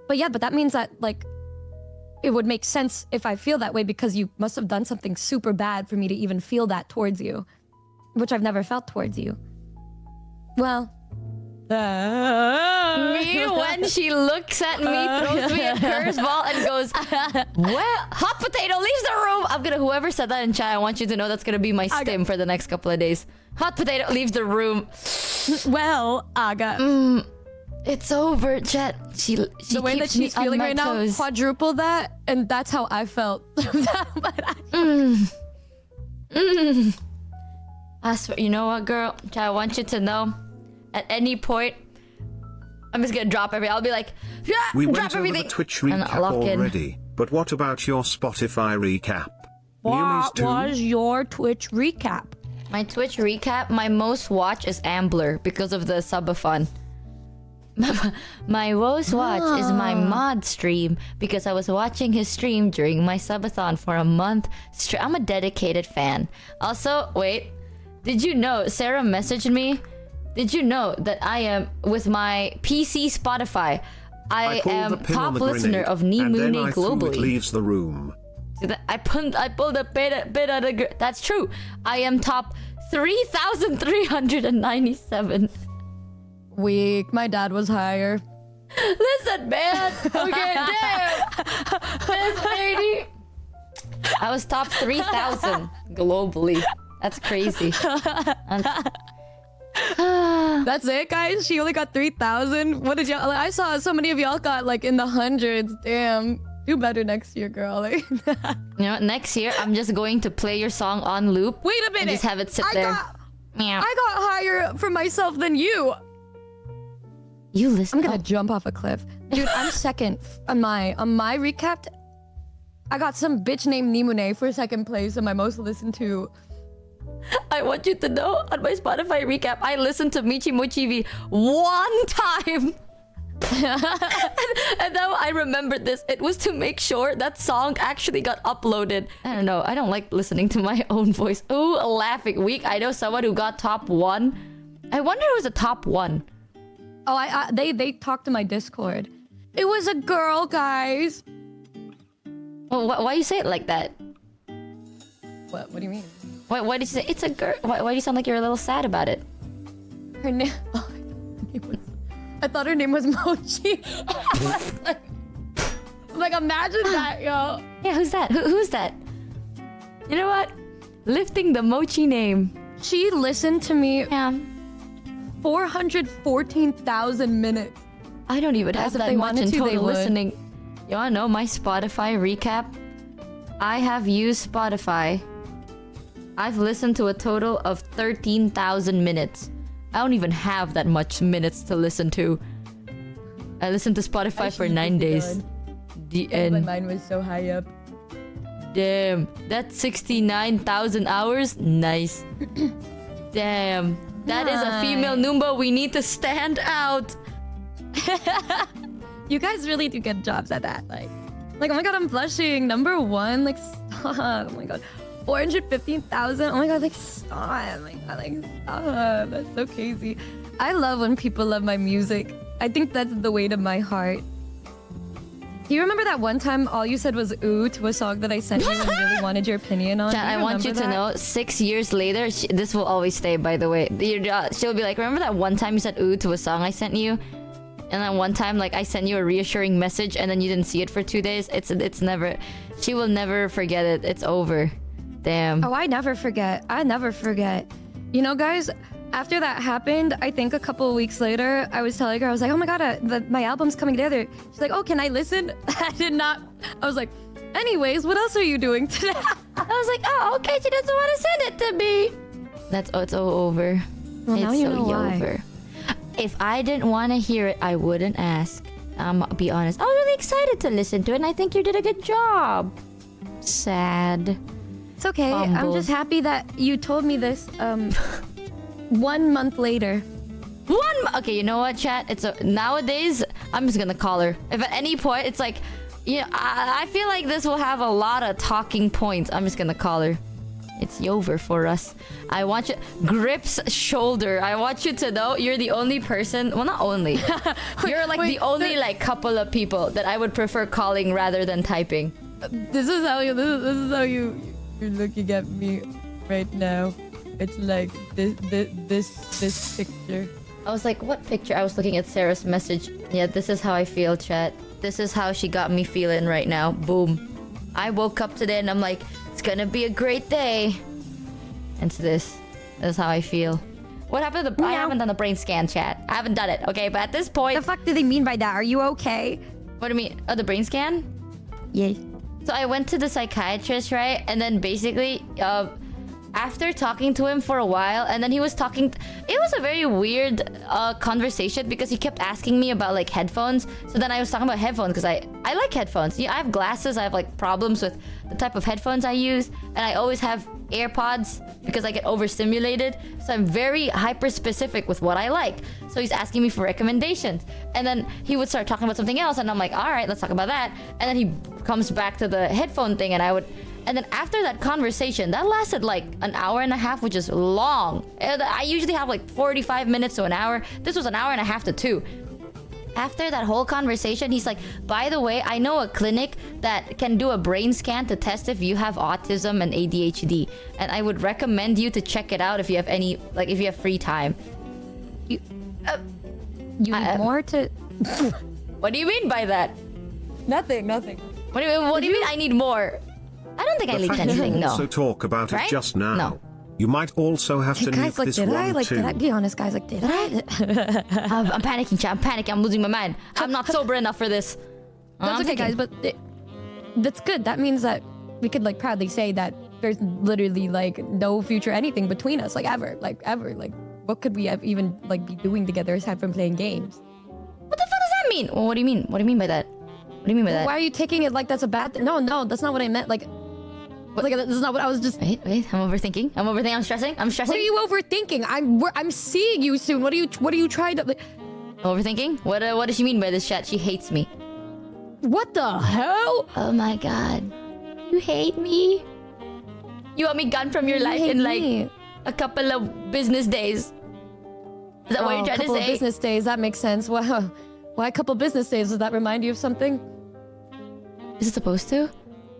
But yeah, but that means that like, it would make sense if I feel that way because you must have done something super bad for me to even feel that towards you, which I've never felt towards you. Well, Me when she looks at me, throws me a curveball, and goes, "Well, hot potato leaves the room." I'm gonna whoever said that in chat. I want you to know that's gonna be my stim for the next couple of days. Hot potato leaves the room. Well, Aga. It's over, chat. She The way that keeps me she's on feeling my right now, toes. quadruple that, and that's how I felt. I swear, you know what, girl? Chat, I want you to know. At any point, I'm just gonna drop everything. I'll be like, yeah, We drop went over everything. the Twitch And recap lock in. already, but what about your Spotify recap? Numi's What too? was your Twitch recap? My Twitch recap, my most watch is Ambler because of the subathon. My most watch is my mod stream because I was watching his stream during my subathon for a month straight. I'm a dedicated fan. Also, wait, did you know, Sarah messaged me? Did you know that I am, with my PC Spotify, I pulled the am pin on top the listener grenade, of and then Nihmune I threw it globally? leaves the room. I pulled a bit of the. That's true. I am top 3,397. Weak. My dad was higher. Listen, man. Okay, damn. This lady. I was top 3,000 globally. That's crazy. That's it, guys. She only got 3,000. What did y'all? Like, I saw so many of y'all got like in the hundreds. Damn. Do better next year, girl. Like, You know what? Next year, I'm just going to play your song on loop. wait a minute. And just have it sit there. Meow. I got higher for myself than you. You listen. I'm gonna jump off a cliff, dude. I'm second on my recap. I got some bitch named Nihmune for second place in my most listened to. I want you to know, on my Spotify recap, I listened to Michi Mochievee one time. and now I remembered this. It was to make sure that song actually got uploaded. I don't know. I don't like listening to my own voice. Ooh, a laughing week. I know someone who got top 1. I wonder who was the top 1. Oh, they talked to my Discord. It was a girl, guys. Well, why you say it like that? What do you mean? Why did you say it's a girl? Why do you sound like you're a little sad about it? Her name. Oh, I thought her name was Mochi. like, imagine that, yo. Yeah, who's that? Who's that? You know what? Lifting the Mochi name. She listened to me Yeah. 414,000 minutes. I don't even Guys, have if that they much wanted in to, they total would. listening. You wanna know my Spotify recap? I have used Spotify. I've listened to a total of 13,000 minutes. I don't even have that much minutes to listen to. I listened to Spotify for 9 days. The My end. mind was so high up. Damn. That's 69,000 hours? Nice. Damn. That is a female Numba. We need to stand out. You guys really do good jobs at that. Like, oh my god, I'm blushing. Number 1, like, stop. Oh my god. 415,000. Oh my god, like, stop. Oh my god, like, stop. That's so crazy. I love when people love my music. I think that's the way to my heart. Do you remember that one time all you said was ooh to a song that I sent you and really wanted your opinion on? Chat, Do I want you to remember know, 6 years later, this will always stay, by the way. She'll be like, remember that one time you said ooh to a song I sent you? And then one time, like, I sent you a reassuring message and then you didn't see it for 2 days? It's never... She will never forget it. It's over. Damn. Oh, I never forget. I never forget. You know, guys, after that happened, I think a couple of weeks later, I was telling her, I was like, oh my god, my album's coming together. She's like, oh, can I listen? I did not. I was like, anyways, what else are you doing today? I was like, oh, okay, she doesn't want to send it to me. It's all over. Well, now it's you know why. over. If I didn't want to hear it, I wouldn't ask. I'll be honest. I was really excited to listen to it, and I think you did a good job. Sad. It's okay. I'm Humbled. just happy that you told me this 1 month later. Okay, you know what, chat? Nowadays, I'm just gonna call her. If at any point it's like, yeah, I feel like this will have a lot of talking points. I'm just gonna call her. It's over for us. I want you... Grips shoulder. I want you to know you're the only person... Well, not only. You're like the only like couple of people that I would prefer calling rather than typing. This is how you're looking at me right now. It's like this picture. I was like, what picture? I was looking at Sarah's message. Yeah, this is how I feel, chat. This is how she got me feeling right now. Boom. I woke up today and I'm like, it's gonna be a great day. And it's this. That's how I feel. What happened to the... I haven't done the brain scan, chat. I haven't done it, okay? But at this point... The fuck do they mean by that? Are you okay? What do you mean? Oh, the brain scan? Yes. So I went to the psychiatrist, right? And then basically, after talking to him for a while, and then he was talking... It was a very weird conversation because he kept asking me about like headphones. So then I was talking about headphones because I like headphones. Yeah, I have glasses. I have like problems with the type of headphones I use. And I always have AirPods because I get overstimulated. So I'm very hyper specific with what I like. So he's asking me for recommendations. And then he would start talking about something else. And I'm like, all right, let's talk about that. And then he comes back to the headphone thing and I would... And then after that conversation, that lasted like an hour and a half, which is long. I usually have like 45 minutes to an hour. This was an hour and a half to 2. After that whole conversation, he's like, by the way, I know a clinic that can do a brain scan to test if you have autism and ADHD. And I would recommend you to check it out if you have any, like if you have free time. You need more to... What do you mean by that? Nothing. What do you mean I need more? I don't think I leaked anything, no. Also talk about Right? it just now. No. You might also have to Guys, nuke like, this did I? one Like, too. did I? Be honest, guys. Like, did I? I'm panicking, chat. I'm panicking. I'm losing my mind. I'm not sober enough for this. That's okay, guys, but that's good. That means that we could like proudly say that there's literally like no future anything between us, like ever. Like, what could we have even like be doing together aside from playing games? What the fuck does that mean? Well, what do you mean? What do you mean by that? What do you mean by that? Why are you taking it like that's a bad thing? No, that's not what I meant. Like that's not what I was just... Wait, I'm overthinking. I'm stressing. I'm stressing. What are you overthinking? I'm seeing you soon. What are you trying to... Overthinking? What does she mean by this, chat? She hates me. What the hell? Oh my god. You hate me? You want me gone from your life in like a couple of business days? Is that what you're trying to couple say? of business days, that makes sense. Wow. Why a couple business days? Does that remind you of something? Is it supposed to?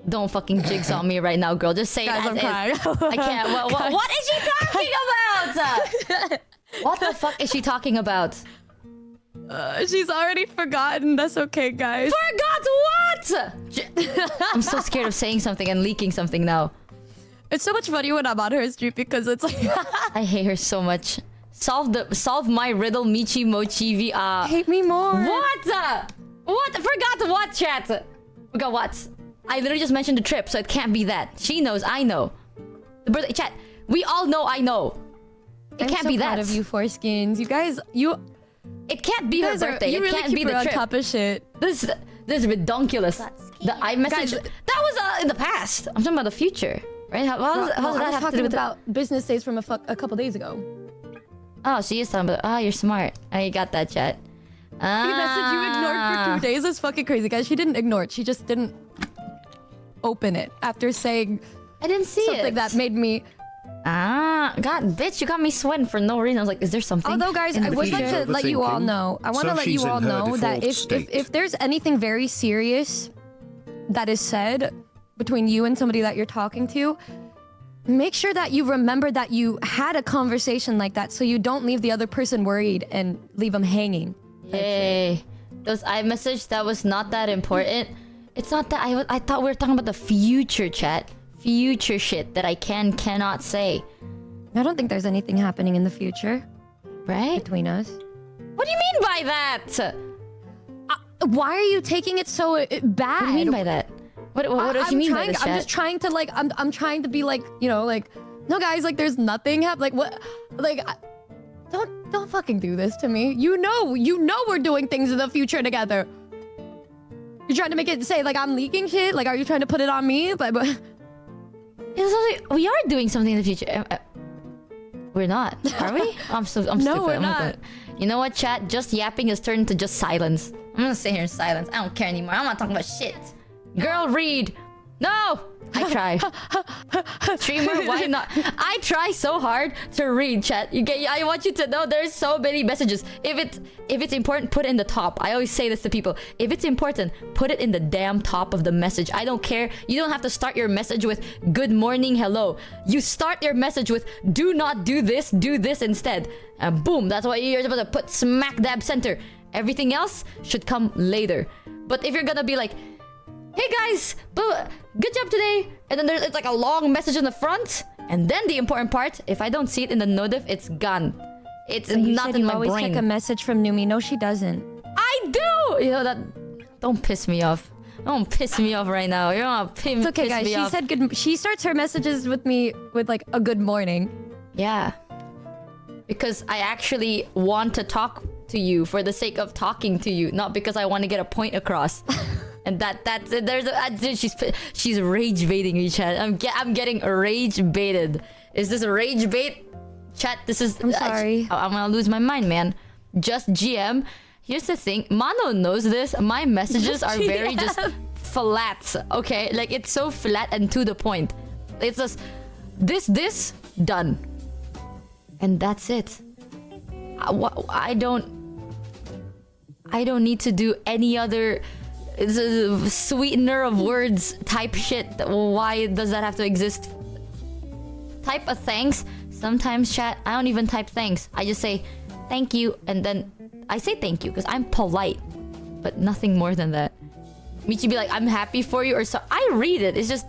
Don't fucking jigsaw me right now, girl. Just say Guys, it I'm as crying. is. I can't. What is she talking about? What the fuck is she talking about? She's already forgotten. That's okay, guys. Forgot what? I'm so scared of saying something and leaking something now. It's so much funny when I'm on her street because it's like... I hate her so much. Solve my riddle, Michi Mochievee. Hate me more. What? What? Forgot what, chat? Forgot what? I literally just mentioned the trip, so it can't be that. She knows, I know. The birthday chat. We all know, I know. It can't be that. I'm so proud of you, Foreskins. You guys, It can't be her birthday. You It really can't be keep her the on trip. top of shit. This is redonkulous. The iMessage. Guys, that was in the past. I'm talking about the future, right? How does that I was have to do talking with about business days from a couple days ago. Oh, she is talking about. Oh, you're smart. Oh, you got that, chat. The message you ignored for 2 days is fucking crazy, guys. She didn't ignore it. She just didn't open it after saying I didn't see something it. that made me... God, bitch, you got me sweating for no reason. I was like, is there something? Although, guys, in I the would like future? to let you all know. I want to So let she's you all in her know that default state. if there's anything very serious that is said between you and somebody that you're talking to, make sure that you remember that you had a conversation like that so you don't leave the other person worried and leave them hanging. Yay. Those iMessage, that was not that important. It's not that I thought we were talking about the future, chat. Future shit that I cannot say. I don't think there's anything happening in the future Right? between us. What do you mean by that? Why are you taking it so bad? What do you mean by that? What does she mean by this, I'm chat? just trying to like I'm trying to be like, you know, like, no guys, like there's nothing like what, like don't fucking do this to me. You know we're doing things in the future together. You're trying to make it say like I'm leaking shit. Like, are you trying to put it on me? But We are doing something in the future. We're not, are we? I'm stupid. we're I'm not. You know what, chat? Just yapping has turned into just silence. I'm gonna stay here in silence. I don't care anymore. I'm not talking about shit. Girl, read. No! I try. Streamer, why not? I try so hard to read chat. I want you to know there's so many messages. If it's important, put it in the top. I always say this to people. If it's important, put it in the damn top of the message. I don't care. You don't have to start your message with good morning, hello. You start your message with do not do this instead. And boom, that's what you're supposed to put smack dab center. Everything else should come later. But if you're gonna be like, hey guys, good job today, and then it's like a long message in the front, and then the important part, if I don't see it in the notif, it's gone. It's not in my brain. You always take a message from Numi. No, she doesn't. I do! You know that. Don't piss me off. Don't piss me off right now. You're not piss me off. It's okay, guys. She said good. She starts her messages with me with like a good morning. Yeah. Because I actually want to talk to you for the sake of talking to you, not because I want to get a point across. And she's rage baiting me, chat. I'm getting rage baited. Is this a rage bait? Chat, this is... I'm sorry. I'm gonna lose my mind, man. Just GM. Here's the thing. Mano knows this. My messages are very just flat. Okay? Like, it's so flat and to the point. It's just... This, done. And that's it. I don't need to do any other sweetener of words type shit. Why does that have to exist? Type a thanks. Sometimes, chat, I don't even type thanks. I just say thank you, and then I say thank you because I'm polite, but nothing more than that. Michi be like, I'm happy for you, or so. I read it. It's just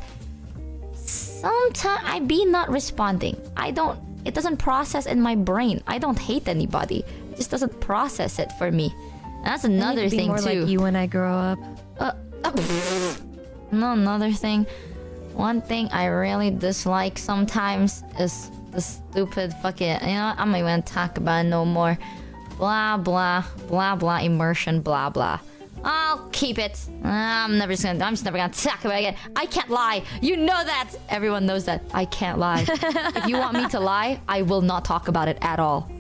sometimes I be not responding. It doesn't process in my brain. I don't hate anybody. It just doesn't process it for me. And that's another thing more too. Like you when I grow up. No, another thing. One thing I really dislike sometimes is the stupid fucking. You know what? I'm not even gonna talk about it no more. Blah blah blah blah immersion blah blah. I'll keep it. I'm just never gonna talk about it again. I can't lie. You know that. Everyone knows that. I can't lie. If you want me to lie, I will not talk about it at all.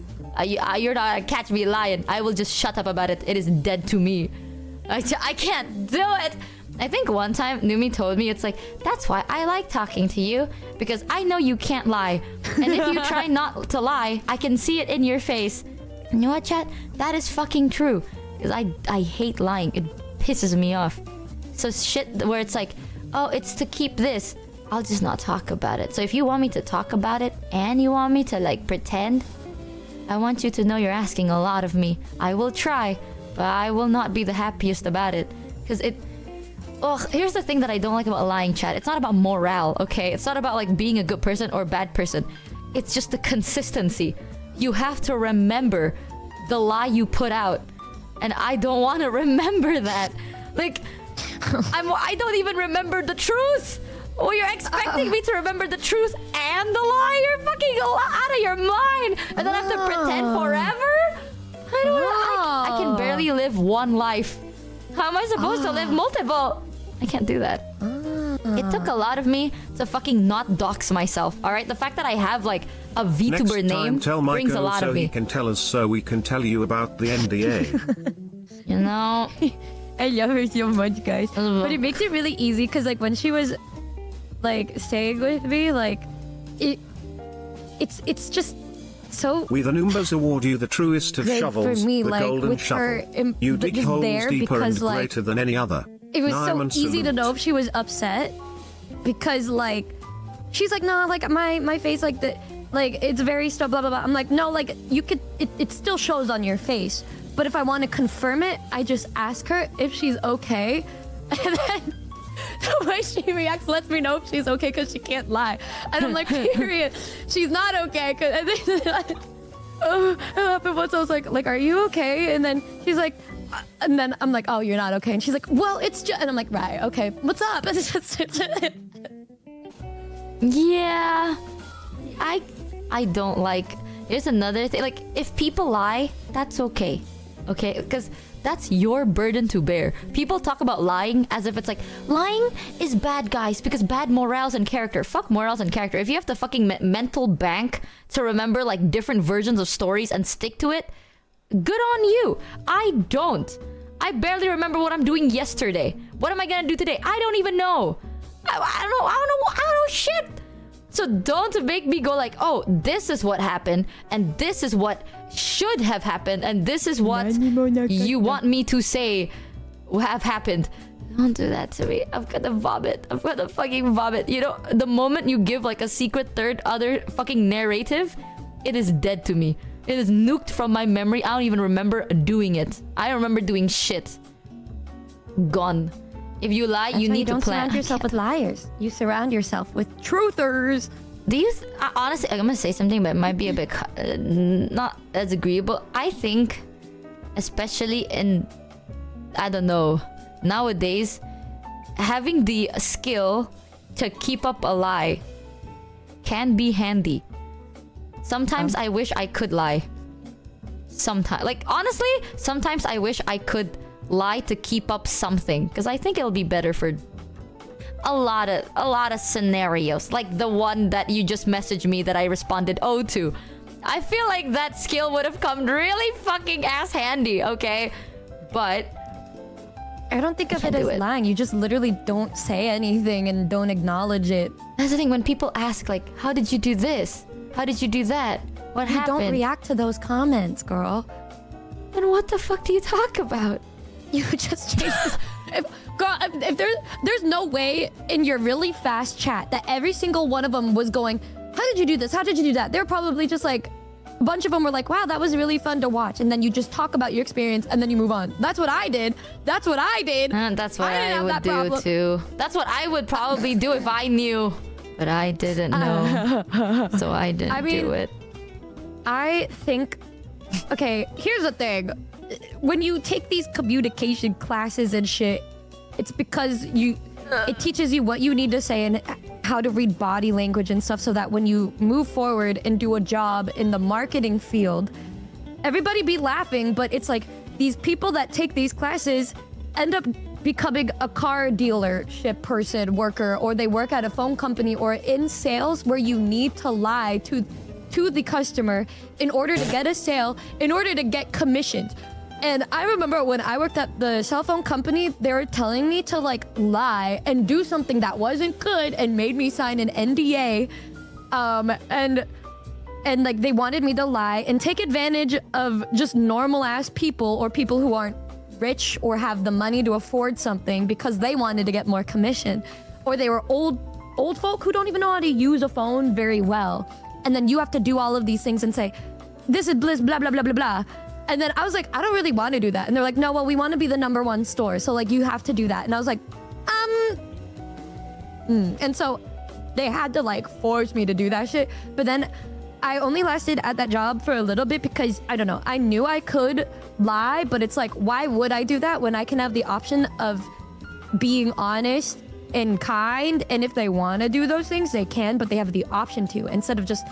You're not gonna catch me lying. I will just shut up about it. It is dead to me. I can't do it. I think one time Numi told me, it's like, that's why I like talking to you, because I know you can't lie. And if you try not to lie, I can see it in your face. You know what, chat? That is fucking true. Because I hate lying. It pisses me off. So shit where it's like, oh, it's to keep this. I'll just not talk about it. So if you want me to talk about it and you want me to like pretend, I want you to know you're asking a lot of me. I will try, but I will not be the happiest about it. Because here's the thing that I don't like about lying, chat. It's not about morale, okay? It's not about like being a good person or a bad person. It's just the consistency. You have to remember the lie you put out. And I don't want to remember that. Like, I don't even remember the truth. Oh, you're expecting me to remember the truth and the lie? You're fucking out of your mind. And then I have to pretend forever? I don't know. I can barely live one life. How am I supposed to live multiple? I can't do that. It took a lot of me to fucking not dox myself. All right, the fact that I have like a VTuber name brings a lot of me. He can tell us so we can tell you about the NDA. You know, I love her so much, guys. But it makes it really easy because like when she was like staying with me, like it's just so. We the Noombas award you the truest of shovels, for me, the like, golden with shovel. Her, you dig holes deeper because, and greater than any other. It was so Diamond easy to salute. know if she was upset because like she's like, no, like my face like the like it's very still blah blah blah. I'm like, no, like you could it still shows on your face. But if I want to confirm it, I just ask her if she's okay. And then the way she reacts lets me know if she's okay because she can't lie. And I'm like, period. She's not okay. Cause and then, it happened once. I was like, are you okay? And then she's like, and then I'm like, oh, you're not okay. And she's like, well, it's just, and I'm like, right, okay, what's up? yeah, I don't like. Here's another thing. Like, if people lie, that's okay. Okay, because that's your burden to bear. People talk about lying as if it's like, lying is bad, guys, because bad morals and character. Fuck morals and character. If you have the fucking mental bank to remember like different versions of stories and stick to it, good on you. I don't. I barely remember what I'm doing yesterday. What am I gonna do today? I don't even know. I don't know shit. So don't make me go like, oh, this is what happened, and this is what should have happened, and this is what you want me to say have happened. Don't do that to me. I'm gonna vomit. I'm gonna fucking vomit. You know, the moment you give like a secret third other fucking narrative, it is dead to me. It is nuked from my memory. I don't even remember doing it. I don't remember doing shit. Gone. If you lie, you need to plan. You don't surround yourself with liars. You surround yourself with truthers. Do you honestly, I'm gonna say something, but it might be a bit not as agreeable. I think, especially in, I don't know, nowadays, having the skill to keep up a lie can be handy. Sometimes I wish I could lie. Sometimes, like honestly, sometimes I wish I could lie to keep up something, because I think it'll be better for a lot of scenarios, like the one that you just messaged me that I responded oh to. I feel like that skill would have come really fucking ass handy, okay? But I don't think of it as lying. You just literally don't say anything and don't acknowledge it. That's the thing, when people ask like, how did you do this? How did you do that? What happened? You don't react to those comments, girl. Then what the fuck do you talk about? You just change this. If there's no way in your really fast chat that every single one of them was going, how did you do this? How did you do that? They're probably just like, a bunch of them were like, wow, that was really fun to watch. And then you just talk about your experience and then you move on. That's what I did. That's what I did. That's what I would do too. That's what I would probably do if I knew. But I didn't know. So I didn't do it. I think, okay, here's the thing. When you take these communication classes and shit, it's because it teaches you what you need to say and how to read body language and stuff, so that when you move forward and do a job in the marketing field, everybody be laughing, but it's like these people that take these classes end up becoming a car dealership person, worker, or they work at a phone company or in sales, where you need to lie to the customer in order to get a sale, in order to get commissions. And I remember when I worked at the cell phone company, they were telling me to like lie and do something that wasn't good and made me sign an NDA. And like they wanted me to lie and take advantage of just normal ass people or people who aren't rich or have the money to afford something because they wanted to get more commission. Or they were old folk who don't even know how to use a phone very well. And then you have to do all of these things and say, this is bliss, blah, blah, blah, blah, blah. And then I was like, I don't really want to do that. And they're like, no, well, we want to be the #1 store. So like, you have to do that. And I was like, And so they had to like force me to do that shit. But then I only lasted at that job for a little bit because, I don't know, I knew I could lie, but it's like, why would I do that when I can have the option of being honest and kind? And if they want to do those things, they can, but they have the option to, instead of just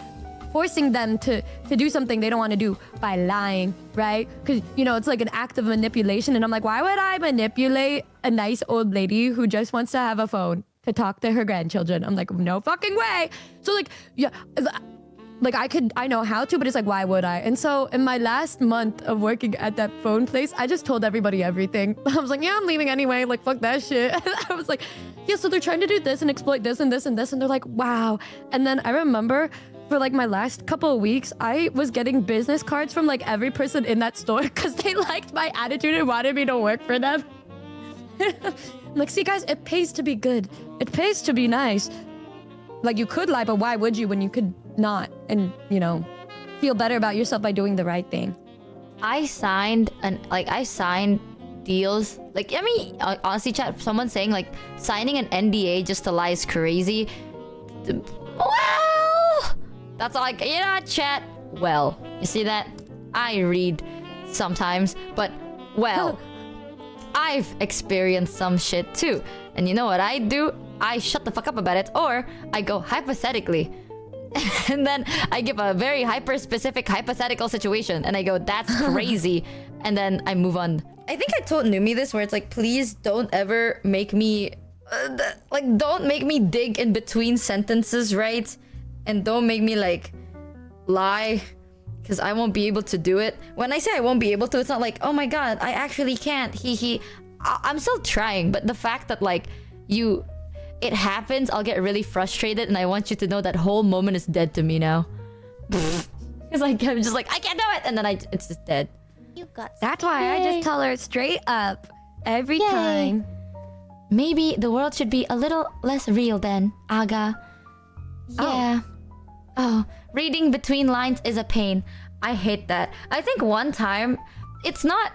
forcing them to do something they don't want to do by lying, right? Because, you know, it's like an act of manipulation. And I'm like, why would I manipulate a nice old lady who just wants to have a phone to talk to her grandchildren? I'm like, no fucking way. So like, yeah, like I know how to, but it's like, why would I? And so in my last month of working at that phone place, I just told everybody everything. I was like, yeah, I'm leaving anyway. Like, fuck that shit. I was like, yeah, so they're trying to do this and exploit this and this and this. And they're like, wow. And then I remember for like my last couple of weeks, I was getting business cards from like every person in that store because they liked my attitude and wanted me to work for them. I'm like, see guys, it pays to be good. It pays to be nice. Like, you could lie, but why would you when you could not? And, you know, feel better about yourself by doing the right thing. I signed deals. Like, I mean, honestly, chat, someone saying like signing an NDA just to lie is crazy. Well, that's all like, you know, chat. Well, you see that? I read sometimes, but well, I've experienced some shit too. And you know what I do? I shut the fuck up about it, or I go hypothetically. And then I give a very hyper-specific hypothetical situation, and I go, that's crazy. And then I move on. I think I told Numi this, where it's like, please don't ever make me... don't make me dig in between sentences, right? And don't make me, like, lie. Because I won't be able to do it. When I say I won't be able to, it's not like, oh my god, I actually can't. I'm still trying, but the fact that, like, you... it happens, I'll get really frustrated, and I want you to know that whole moment is dead to me now. Because like I'm just like I can't do it, and then it's just dead. You got. That's why I just tell her straight up every Yay. time. Maybe the world should be a little less real then, Aga. Yeah. Oh, reading between lines is a pain. I hate that. I think one time, it's not.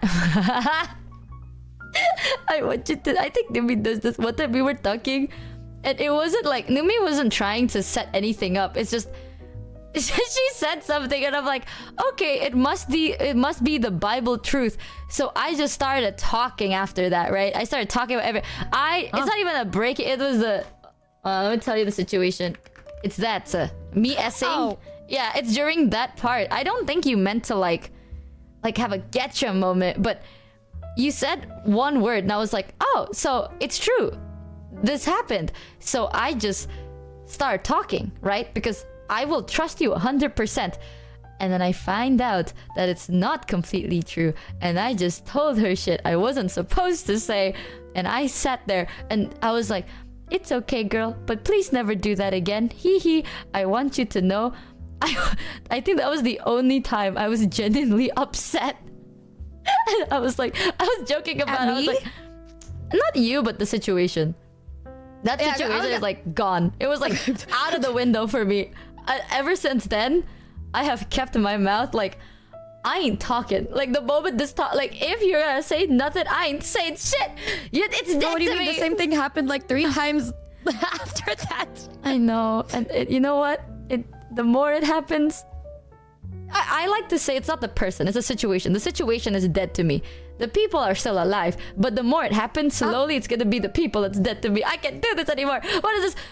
I think Numi does this. One time we were talking, and it wasn't like Numi wasn't trying to set anything up. It's just she said something, and I'm like, okay, it must be the Bible truth. So I just started talking after that, right? I started talking about it's not even a break. It was let me tell you the situation. It's that me essaying. Oh. Yeah, it's during that part. I don't think you meant to like have a getcha moment, but you said one word, and I was like, oh, so it's true. This happened. So I just start talking, right? Because I will trust you 100%. And then I find out that it's not completely true. And I just told her shit I wasn't supposed to say. And I sat there and I was like, it's okay, girl, but please never do that again. Hee hee. I want you to know. I think that was the only time I was genuinely upset. And I was joking about it. I was like, not you, but the situation. That situation is like gone. It was like out of the window for me. Ever since then, I have kept my mouth like, I ain't talking. Like the moment this talk, like if you're gonna say nothing, I ain't saying shit. It's dead What do you to mean? me. The same thing happened like 3 times after that. I know, and you know what? The more it happens, I like to say it's not the person, it's a situation. The situation is dead to me. The people are still alive, but the more it happens, slowly it's gonna be the people that's dead to me. I can't do this anymore. What is this?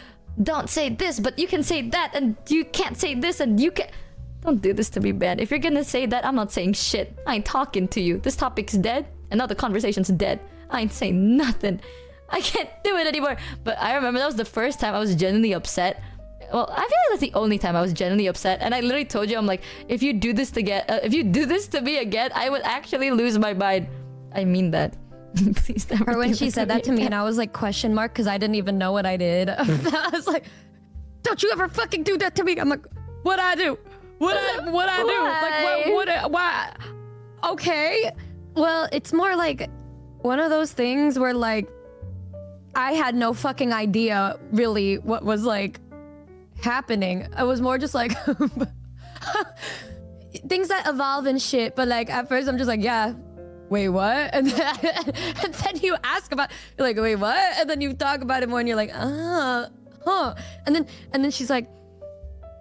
Don't say this, but you can say that, and you can't say this, and you can. Don't do this to me, man. If you're gonna say that, I'm not saying shit. I ain't talking to you. This topic's dead, and now the conversation's dead. I ain't saying nothing. I can't do it anymore. But I remember that was the first time I was genuinely upset. Well, I feel like that's the only time I was genuinely upset, and I literally told you, I'm like, if you do this to me again, I would actually lose my mind. I mean that. Please never. Or when do she that said to that to me, again. and I was like question mark because I didn't even know what I did. I was like, "Don't you ever fucking do that to me!" I'm like, "What I do? What I do? Like why? Okay. Well, it's more like one of those things where like I had no fucking idea really what was like happening. I was more just like things that evolve and shit. But like at first I'm just like, yeah, wait, what? And then you ask about, you're like, wait, what? And then you talk about it more and you're like, huh. And then she's like,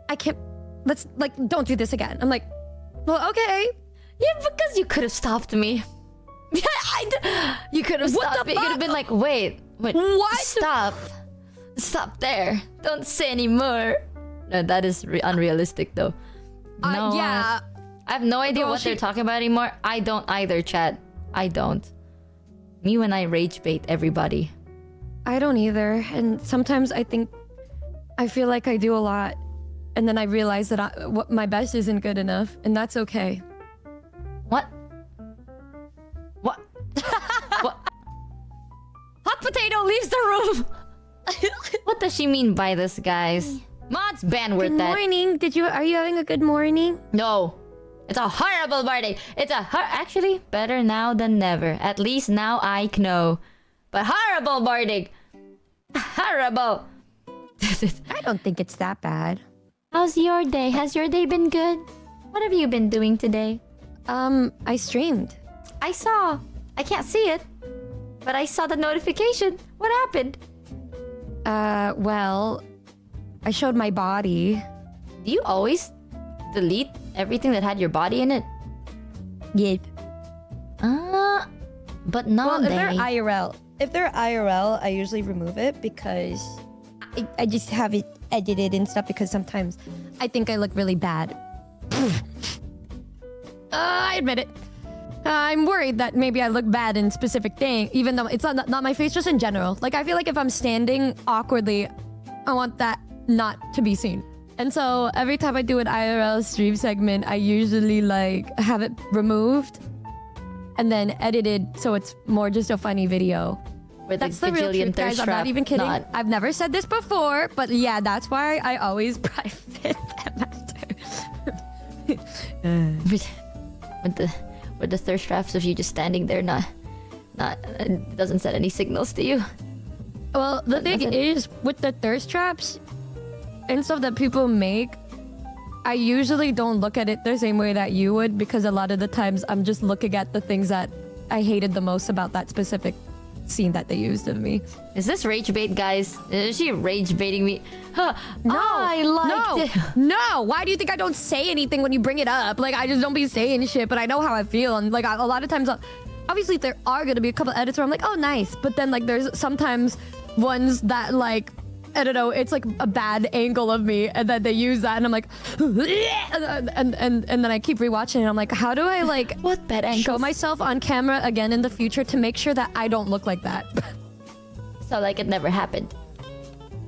I can't, let's like, don't do this again. I'm like, well, okay. Yeah, because you could have stopped me. You could have stopped me. You could have been like, wait, What? Stop there. Don't say anymore. No, that is unrealistic though. No, yeah. I have no idea Well, what they're talking about anymore. I don't either, Chad. I don't. Me when I rage bait everybody. I don't either. And sometimes I feel like I do a lot. And then I realize that what my best isn't good enough. And that's okay. What? What? What? Hot potato leaves the room. What does she mean by this, guys? Mods ban word Good that. morning. Are you having a good morning? No. It's a horrible birthday. Actually, better now than never. At least now I know. But horrible morning. Horrible. I don't think it's that bad. How's your day? Has your day been good? What have you been doing today? I streamed. I saw. I can't see it. But I saw the notification. What happened? Well, I showed my body. Do you always delete everything that had your body in it? Yeah. But not Well, if they're IRL, I usually remove it because I just have it edited and stuff because sometimes I think I look really bad. I admit it. I'm worried that maybe I look bad in specific thing, even though it's not my face, just in general. Like I feel like if I'm standing awkwardly, I want that not to be seen. And so every time I do an IRL stream segment, I usually like have it removed and then edited so it's more just a funny video Where That's the real gajillion truth, guys. thirst I'm not trap even kidding. not. I've never said this before, but yeah, that's why I always private them after. With the thirst traps of you just standing there, not it doesn't send any signals to you. Well, the thing is, with the thirst traps and stuff that people make, I usually don't look at it the same way that you would, because a lot of the times I'm just looking at the things that I hated the most about that specific scene that they used of me. Is this rage bait, guys? Is she rage baiting me? Huh. No, I liked it. No. Why do you think I don't say anything when you bring it up? Like, I just don't be saying shit, but I know how I feel. And like, a lot of times, obviously there are gonna be a couple edits where I'm like, oh, nice. But then like, there's sometimes ones that like, I don't know, it's like a bad angle of me, and then they use that, and I'm like, and then I keep rewatching it, and I'm like, how do I like What bad angles? show myself on camera again in the future to make sure that I don't look like that? So like it never happened.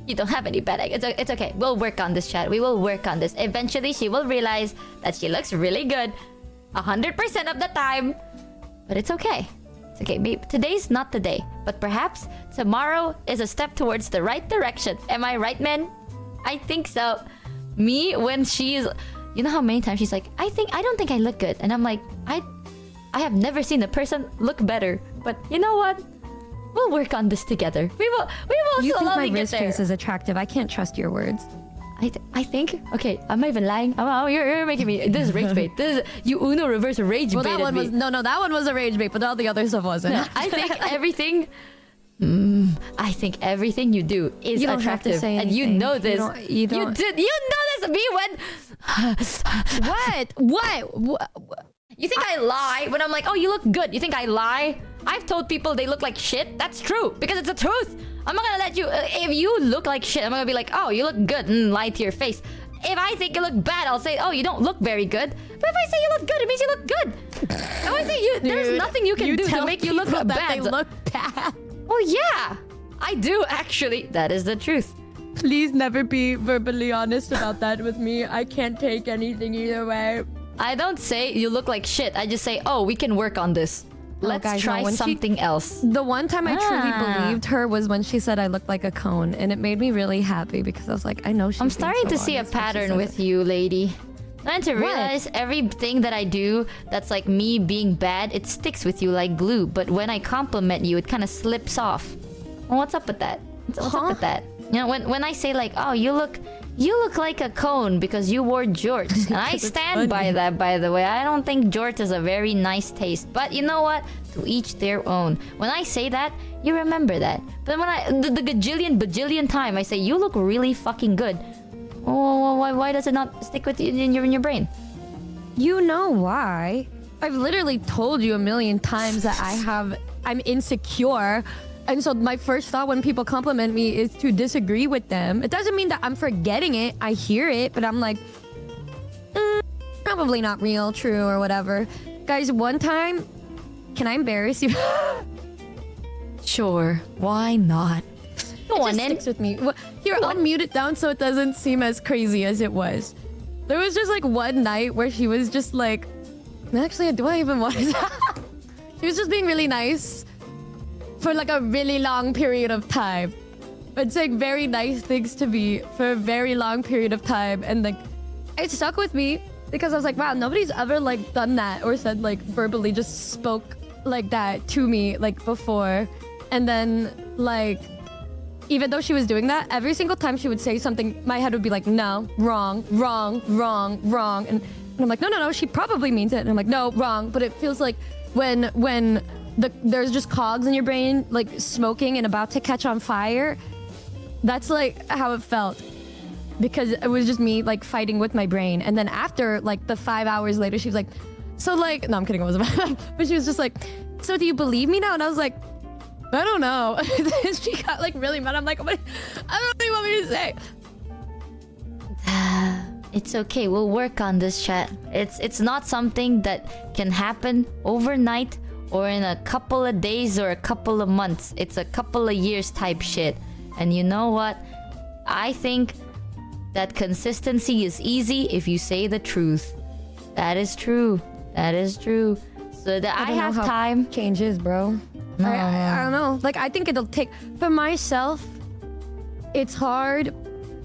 You don't have any bad angles. It's okay. We'll work on this, chat. We will work on this. Eventually, she will realize that she looks really good 100% of the time. But it's okay. It's okay. Maybe today's not the day, but perhaps tomorrow is a step towards the right direction. Am I right, men? I think so. Me, when she's, you know how many times she's like, I don't think I look good, and I'm like, I have never seen a person look better. But you know what? We'll work on this together. We will You think my slowly get wrist there. face is attractive? I can't trust your words. I think. Okay, I'm not even lying. You're making me. This is rage bait. This is you Uno reverse rage Well, baited that one me. was that one was a rage bait, but all the other stuff wasn't. No, I think everything. I think everything you do is You don't have to attractive, say and you anything. know this. You don't. You know this. Me when. What? You think I lie when I'm like, oh, you look good? You think I lie? I've told people they look like shit. That's true because it's the truth. I'm not gonna let you. If you look like shit, I'm gonna be like, oh, you look good, and lie to your face. If I think you look bad, I'll say, oh, you don't look very good. But if I say you look good, it means you look good. If I say you, there's nothing you can do to make you look people bad. that they look bad. Well, yeah, I do actually. That is the truth. Please never be verbally honest about that with me. I can't take anything either way. I don't say you look like shit. I just say, oh, we can work on this. Let's guys, no, try when something else. The one time I truly believed her was when she said I looked like a cone, and it made me really happy because I was like, I know she's I'm being starting so to see a honest when she pattern said with it. you, lady. And to realize everything that I do that's like me being bad, it sticks with you like glue. But when I compliment you, it kind of slips off. Well, what's up with that? What's up with that? You know, when I say like, oh, you look like a cone because you wore jorts. And I stand by that, by the way. I don't think jorts is a very nice taste. But you know what? To each their own. When I say that, you remember that. But when the bajillion time I say, you look really fucking good. Oh, why does it not stick with you in your brain? You know why? I've literally told you a million times that I'm insecure. And so my first thought when people compliment me is to disagree with them. It doesn't mean that I'm forgetting it. I hear it, but I'm like, probably not real, true, or whatever. Guys, one time, can I embarrass you? Sure, why not? Go It on just then. sticks with me. Here, I'll mute it down so it doesn't seem as crazy as it was. There was just like one night where she was just like, actually, do I even want to? She was just being really nice for like a really long period of time. But saying very nice things to me for a very long period of time, and like it stuck with me because I was like, wow, nobody's ever like done that or said like verbally just spoke like that to me like before. And then like, even though she was doing that, every single time she would say something, my head would be like, no, wrong. And I'm like, no, she probably means it. And I'm like, no, wrong. But it feels like when there's just cogs in your brain, like smoking and about to catch on fire. That's like how it felt. Because it was just me like fighting with my brain. And then after like the 5 hours later, she was like, so like, no, I'm kidding, it wasn't bad. But she was just like, so do you believe me now? And I was like, I don't know. Then she got like really mad. I'm like, I don't know what you want me to say. It's okay. We'll work on this, chat. It's not something that can happen overnight or in a couple of days or a couple of months. It's a couple of years type shit. And you know what? I think that consistency is easy if you say the truth. That is true. That is true. So that I don't know have how time. Changes, bro. I don't know. Like, I think it'll take... For myself, it's hard.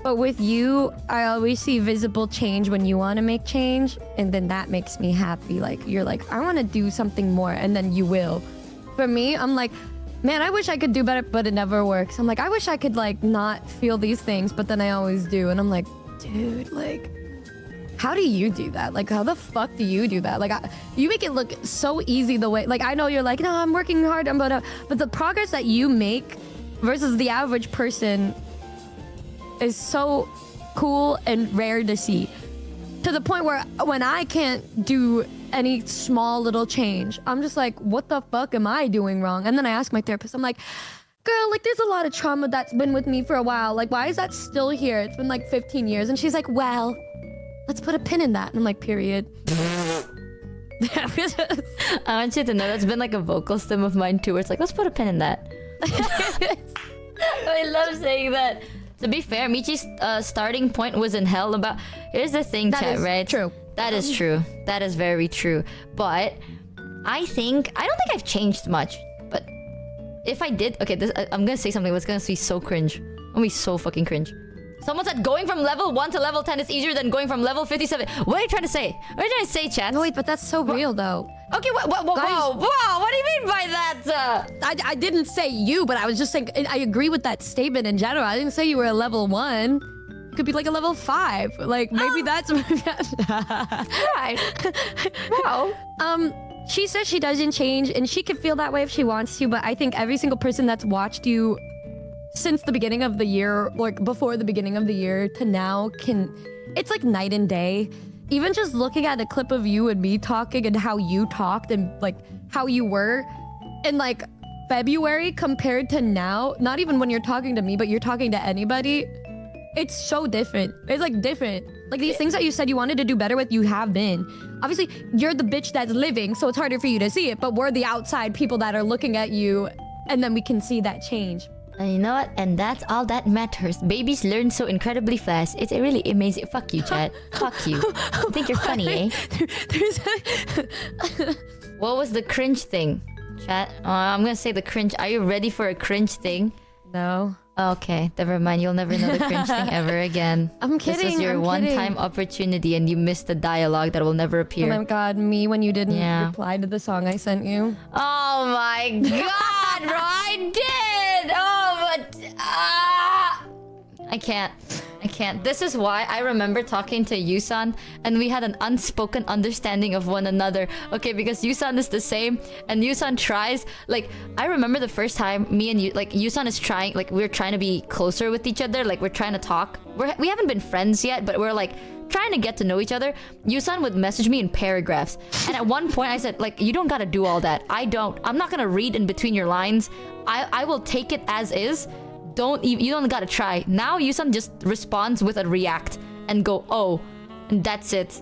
But with you, I always see visible change when you want to make change. And then that makes me happy. Like, you're like, I want to do something more. And then you will. For me, I'm like, man, I wish I could do better, but it never works. I'm like, I wish I could, like, not feel these things, but then I always do. And I'm like, dude, like... How do you do that? Like, how the fuck do you do that? Like, you make it look so easy the way... Like, I know you're like, no, I'm working hard, but the progress that you make versus the average person is so cool and rare to see. To the point where when I can't do any small little change, I'm just like, what the fuck am I doing wrong? And then I ask my therapist, I'm like, girl, like, there's a lot of trauma that's been with me for a while. Like, why is that still here? It's been like 15 years. And she's like, well... Let's put a pin in that. And I'm like, period. I want you to know that's been like a vocal stem of mine too, where it's like, let's put a pin in that. I love saying that. To be fair, Michi's starting point was in hell about... Here's the thing, that chat, right? True. That is true. That is very true. But I don't think I've changed much. But if I did... Okay, I'm gonna say something that's gonna be so cringe. I'm gonna be so fucking cringe. Someone said going from level 1 to level 10 is easier than going from level 57. What are you trying to say? What are you trying to say, chat? No, wait, but that's so real, though. Okay, whoa, what do you mean by that? I didn't say you, but I was just saying, I agree with that statement in general. I didn't say you were a level 1. It could be like a level 5. Like, maybe that's... Right. Wow. She says she doesn't change, and she can feel that way if she wants to, but I think every single person that's watched you since the beginning of the year, like before the beginning of the year to now, it's like night and day. Even just looking at a clip of you and me talking and how you talked and like how you were in like February compared to now, not even when you're talking to me, but you're talking to anybody, it's so different. It's like different. Like these things that you said you wanted to do better with, you have been. Obviously, you're the bitch that's living, so it's harder for you to see it, but we're the outside people that are looking at you, and then we can see that change. And you know what? And that's all that matters. Babies learn so incredibly fast. It's really amazing. Fuck you, chat. Fuck you. You think you're funny, eh? What was the cringe thing? Chat? I'm gonna say the cringe. Are you ready for a cringe thing? No. Okay, never mind. You'll never know the cringe thing ever again. I'm kidding. This was your one-time opportunity and you missed the dialogue that will never appear. Oh my god, me when you didn't reply to the song I sent you. Oh my god, bro, I did! Oh, but... I can't. This is why I remember talking to Yusan and we had an unspoken understanding of one another. Okay, because Yusan is the same and Yusan tries. Like, I remember the first time me and you, like, Yusan is trying, like, we're trying to be closer with each other. Like, we're trying to talk. We haven't been friends yet, but we're like trying to get to know each other. Yusan would message me in paragraphs. And at one point I said, like, you don't gotta do all that. I'm not gonna read in between your lines. I will take it as is. You don't gotta try. Now Yusan just responds with a react and go, oh, and that's it.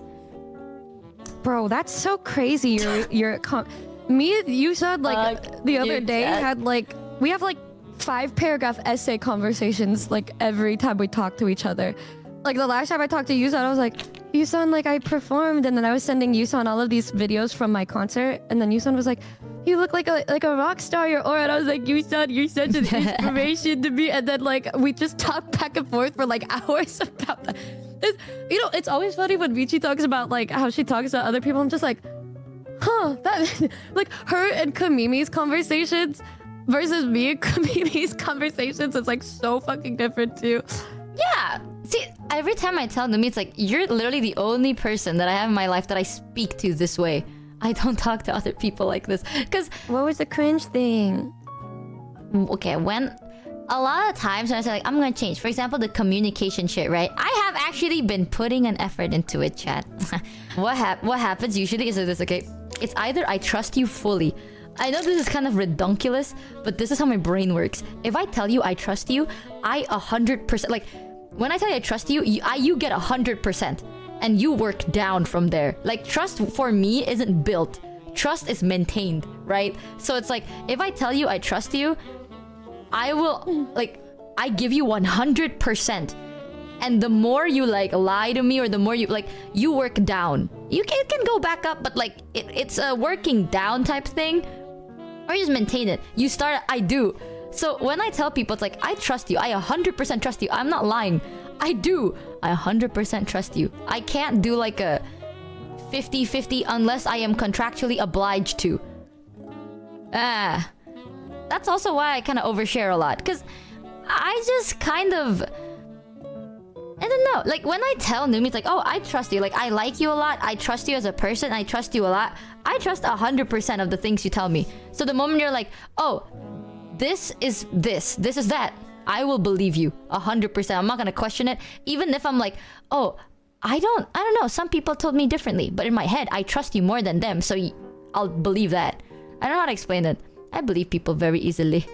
Bro, that's so crazy. Me and Yusan, like, the other day had like, we have like 5-paragraph essay conversations like every time we talk to each other. Like the last time I talked to Yusan, I was like, Yusan, like I performed, and then I was sending Yusan all of these videos from my concert, and then Yusan was like, you look like a rock star, your aura. And I was like, Yusan, you're such an inspiration to me. And then like we just talked back and forth for like hours about that. It's always funny when Michi talks about like how she talks to other people. I'm just like, huh, that like her and Kamimi's conversations versus me and Kamimi's conversations is like so fucking different too. Yeah. See, every time I tell Numi, it's like, you're literally the only person that I have in my life that I speak to this way. I don't talk to other people like this. Because... What was the cringe thing? Okay, when... A lot of times when I say, like, I'm gonna change. For example, the communication shit, right? I have actually been putting an effort into it, chat. What happens usually is this, okay? It's either I trust you fully. I know this is kind of redunculous, but this is how my brain works. If I tell you I trust you, I 100%... Like, when I tell you I trust you, you get 100%. And you work down from there. Like, trust for me isn't built. Trust is maintained, right? So it's like, if I tell you I trust you, I will, like, I give you 100%. And the more you, like, lie to me or the more you, like, you work down. It can go back up, but, like, it's a working down type thing. or you just maintain it. You start at I do. So when I tell people, it's like, I trust you. I 100% trust you. I'm not lying. I do. I 100% trust you. I can't do like a 50-50 unless I am contractually obliged to. That's also why I kind of overshare a lot. Because I just kind of... I don't know. Like, when I tell Numi, it's like, oh, I trust you. Like, I like you a lot. I trust you as a person. I trust you a lot. I trust 100% of the things you tell me. So the moment you're like, oh, this is this. This is that. I will believe you 100%. I'm not going to question it. Even if I'm like, oh, I don't know. Some people told me differently. But in my head, I trust you more than them. So I'll believe that. I don't know how to explain it. I believe people very easily.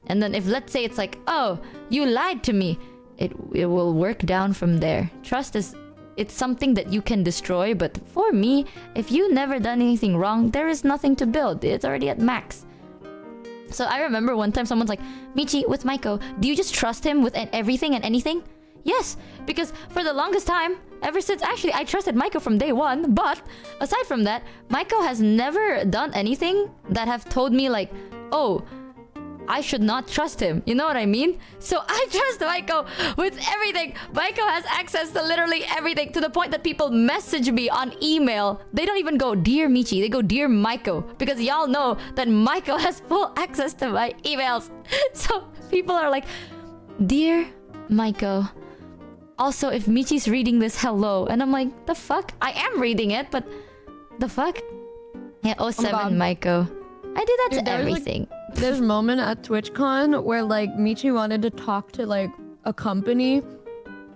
And then if, let's say, it's like, oh, you lied to me. It will work down from there. Trust is, it's something that you can destroy, but for me, if you never done anything wrong, there is nothing to build. It's already at max. So I remember one time someone's like, Michi, with Maiko, do you just trust him with everything and anything? Yes, because for the longest time, ever since, actually, I trusted Maiko from day one, but aside from that, Maiko has never done anything that have told me like, oh, I should not trust him. You know what I mean? So I trust Maiko with everything. Maiko has access to literally everything, to the point that people message me on email. They don't even go, Dear Michi. They go, Dear Maiko. Because y'all know that Maiko has full access to my emails. So people are like, Dear Maiko. Also, if Michi's reading this, hello. And I'm like, the fuck? I am reading it, but the fuck? Yeah, 07 Maiko. I do that to everything. Like, there's a moment at TwitchCon where like Michi wanted to talk to like a company,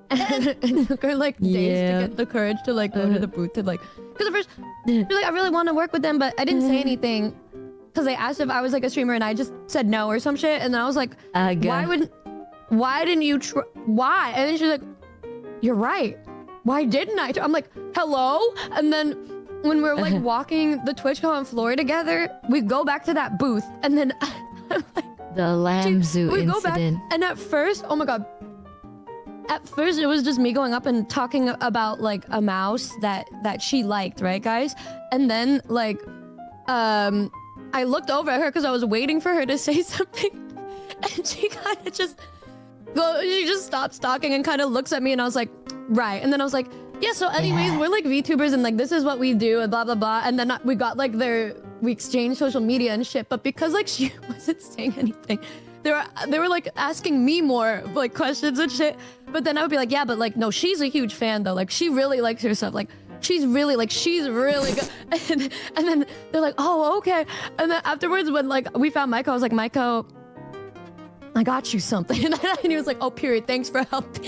and it took her like days to get the courage to like go to the booth and like, because at first she's like, I really want to work with them, but I didn't say anything because they asked if I was like a streamer and I just said no or some shit, and then I was like, why didn't you try? Why? And then she's like, you're right. Why didn't I? I'm like, hello? And then when we're like walking the TwitchCon floor together, we go back to that booth, and then I'm like, the Lamb Zoo we incident. Go back, and at first, oh my god, at first it was just me going up and talking about like a mouse that she liked, right, guys? And then like, I looked over at her because I was waiting for her to say something, and she kind of just stops talking and kind of looks at me, and I was like, right. And then I was like, yeah, so anyways, we're like VTubers and like this is what we do and blah blah blah. And then we got like we exchanged social media and shit, but because like she wasn't saying anything, they were like asking me more like questions and shit. But then I would be like, yeah, but like no, she's a huge fan though. Like she really likes her stuff. Like she's really good. And then they're like, oh, okay. And then afterwards when like we found Maiko, I was like, Maiko, I got you something. And he was like, oh, period. Thanks for helping.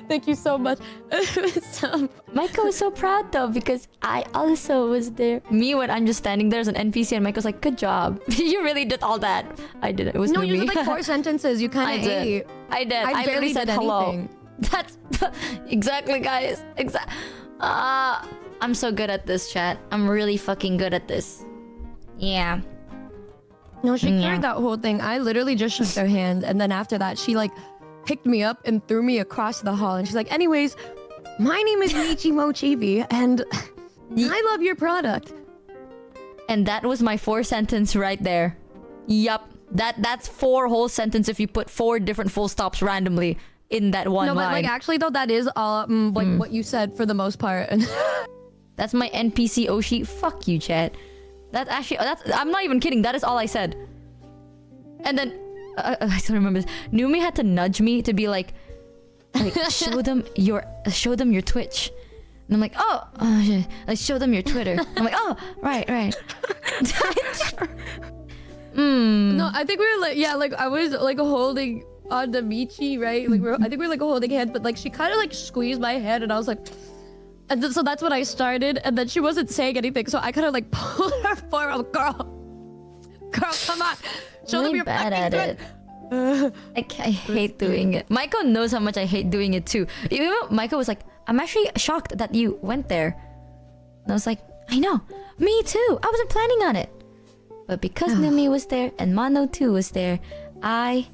Thank you so much. Maiko was so proud though, because I also was there. Me, when I'm just standing there as an NPC, and Maiko's like, good job. You really did all that. I did it. It was no, Numi. you did like 4 sentences. You kind of ate. I did. I barely literally said did hello. anything. That's exactly, guys. I'm so good at this, chat. I'm really fucking good at this. Yeah. No, she carried that whole thing. I literally just shook their hand, and then after that, she like picked me up and threw me across the hall, and she's like, anyways, my name is Michi Mochievee, and I love your product. And that was my 4 sentence right there. Yup. That's 4 whole sentence if you put 4 different full stops randomly in that one line. No, but like actually though, that is all like what you said for the most part. That's my NPC Oshi. Fuck you, chat. I'm not even kidding. That is all I said. And then I still remember this. Numi had to nudge me to be like show them your Twitch. And I'm like, oh, like show them your Twitter. I'm like, oh, right. No, I think we were like, I was like holding on to Michi, right? Like I think we were like holding hands, but like she kind of like squeezed my head, and I was like. And so that's when I started, and then she wasn't saying anything, so I kind of like pulled her forward. Girl, come on, show them your bad at it. I hate doing it. Maiko knows how much I hate doing it too. Even Maiko was like, I'm actually shocked that you went there. And I was like, I know, me too. I wasn't planning on it, but because Numi was there and Mano too was there, I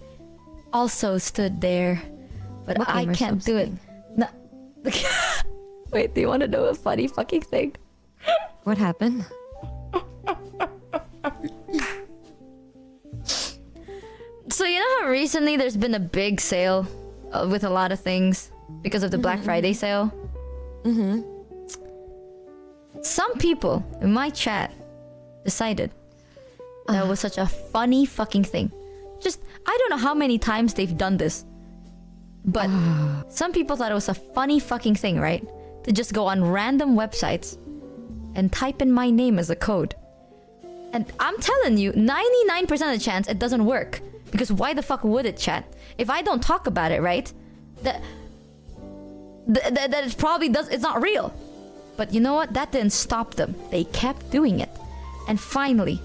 also stood there. But I can't do it. No. Wait, do you want to know a funny fucking thing? What happened? how recently there's been a big sale with a lot of things because of the Black Friday sale? Some people in my chat decided that was such a funny fucking thing. Just, I don't know how many times they've done this, but some people thought it was a funny fucking thing, right? To just go on random websites and type in my name as a code. And I'm telling you, 99% of the chance it doesn't work. Because why the fuck would it, chat? If I don't talk about it, right? That it probably does, it's not real. But you know what? That didn't stop them. They kept doing it. And finally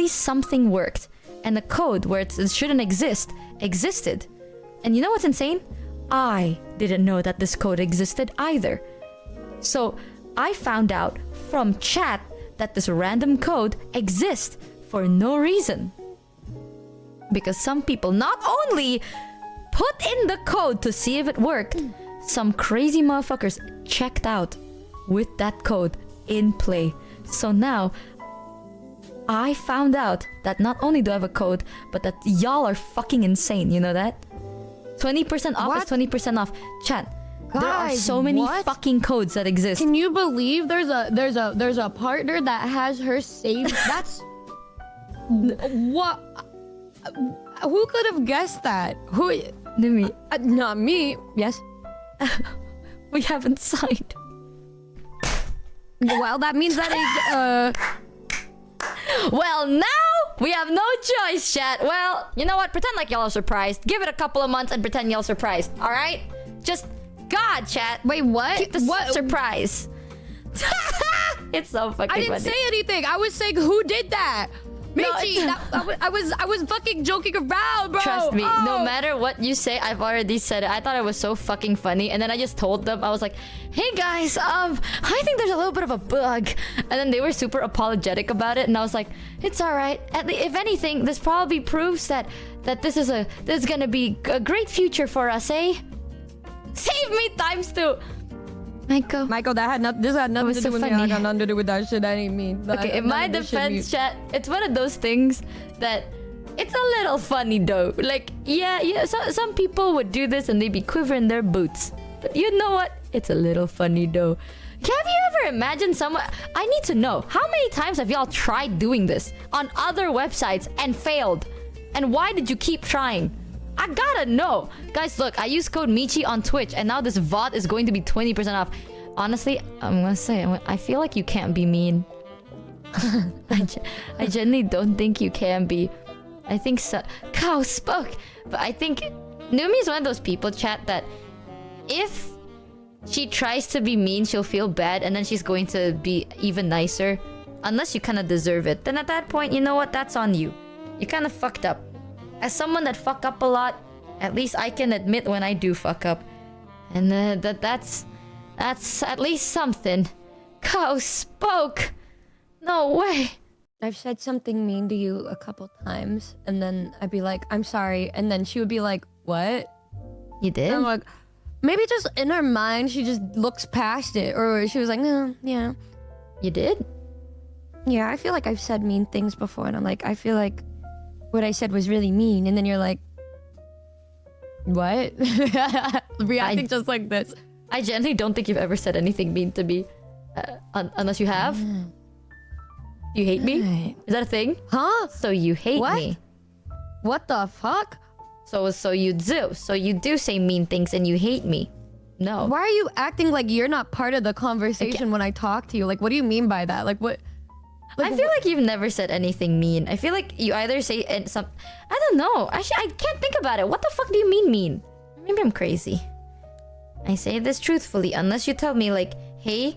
something worked. And the code where it shouldn't exist, existed. And you know what's insane? I didn't know that this code existed either. So I found out from chat that this random code exists for no reason. Because some people not only put in the code to see if it worked, some crazy motherfuckers checked out with that code in play. So now I found out that not only do I have a code, but that y'all are fucking insane. You know that? 20% off is 20% off. Chat. There are so many fucking codes that exist. Can you believe there's a partner that has her saved? That's what? Who could have guessed that? Who? Numi. Not me. Yes. We haven't signed. Well, that means that Well, now we have no choice, chat. Well, you know what? Pretend like y'all are surprised. Give it a couple of months and pretend y'all surprised. All right? Just God, chat. Wait, what? Keep the surprise. It's so fucking funny. I didn't say anything. I was saying, who did that? Michi, I was fucking joking around, bro. Trust me, no matter what you say, I've already said it. I thought it was so fucking funny, and then I just told them, I was like, "Hey guys, I think there's a little bit of a bug," and then they were super apologetic about it, and I was like, "It's all right. If anything, this probably proves that this is gonna be a great future for us, eh? Save me ×2." Michael, this had nothing to do with me. I got nothing to do with that shit. I didn't mean. Okay, in my defense, chat, it's one of those things that it's a little funny though. Like, yeah. Some people would do this and they'd be quivering their boots. But you know what? It's a little funny though. Have you ever imagined someone? I need to know, how many times have y'all tried doing this on other websites and failed? And why did you keep trying? I gotta know. Guys, look, I use code Michi on Twitch, and now this VOD is going to be 20% off. Honestly, I'm gonna say, I feel like you can't be mean. I genuinely don't think you can be. I think so. Cow spoke. But I think Numi is one of those people, chat, that if she tries to be mean, she'll feel bad, and then she's going to be even nicer. Unless you kind of deserve it. Then at that point, you know what? That's on you. You kind of fucked up. As someone that fuck up a lot, at least I can admit when I do fuck up. And that's at least something. Cow spoke. No way. I've said something mean to you a couple times, and then I'd be like, "I'm sorry," and then she would be like, "What?" You did? And I'm like, maybe just in her mind, she just looks past it, or she was like, "No, yeah." You did? Yeah, I feel like I've said mean things before, and I'm like, I feel like what I said was really mean, and then you're like, what? Reacting just like this. I genuinely don't think you've ever said anything mean to me, unless you have. You hate me? Is that a thing? Huh? So you hate me? What the fuck? So you do. So you do say mean things and you hate me. No. Why are you acting like you're not part of the conversation when I talk to you? Like, what do you mean by that? Like, what? I feel like you've never said anything mean. I feel like you either say some... I don't know. Actually, I can't think about it. What the fuck do you mean? Maybe I'm crazy. I say this truthfully. Unless you tell me like, hey,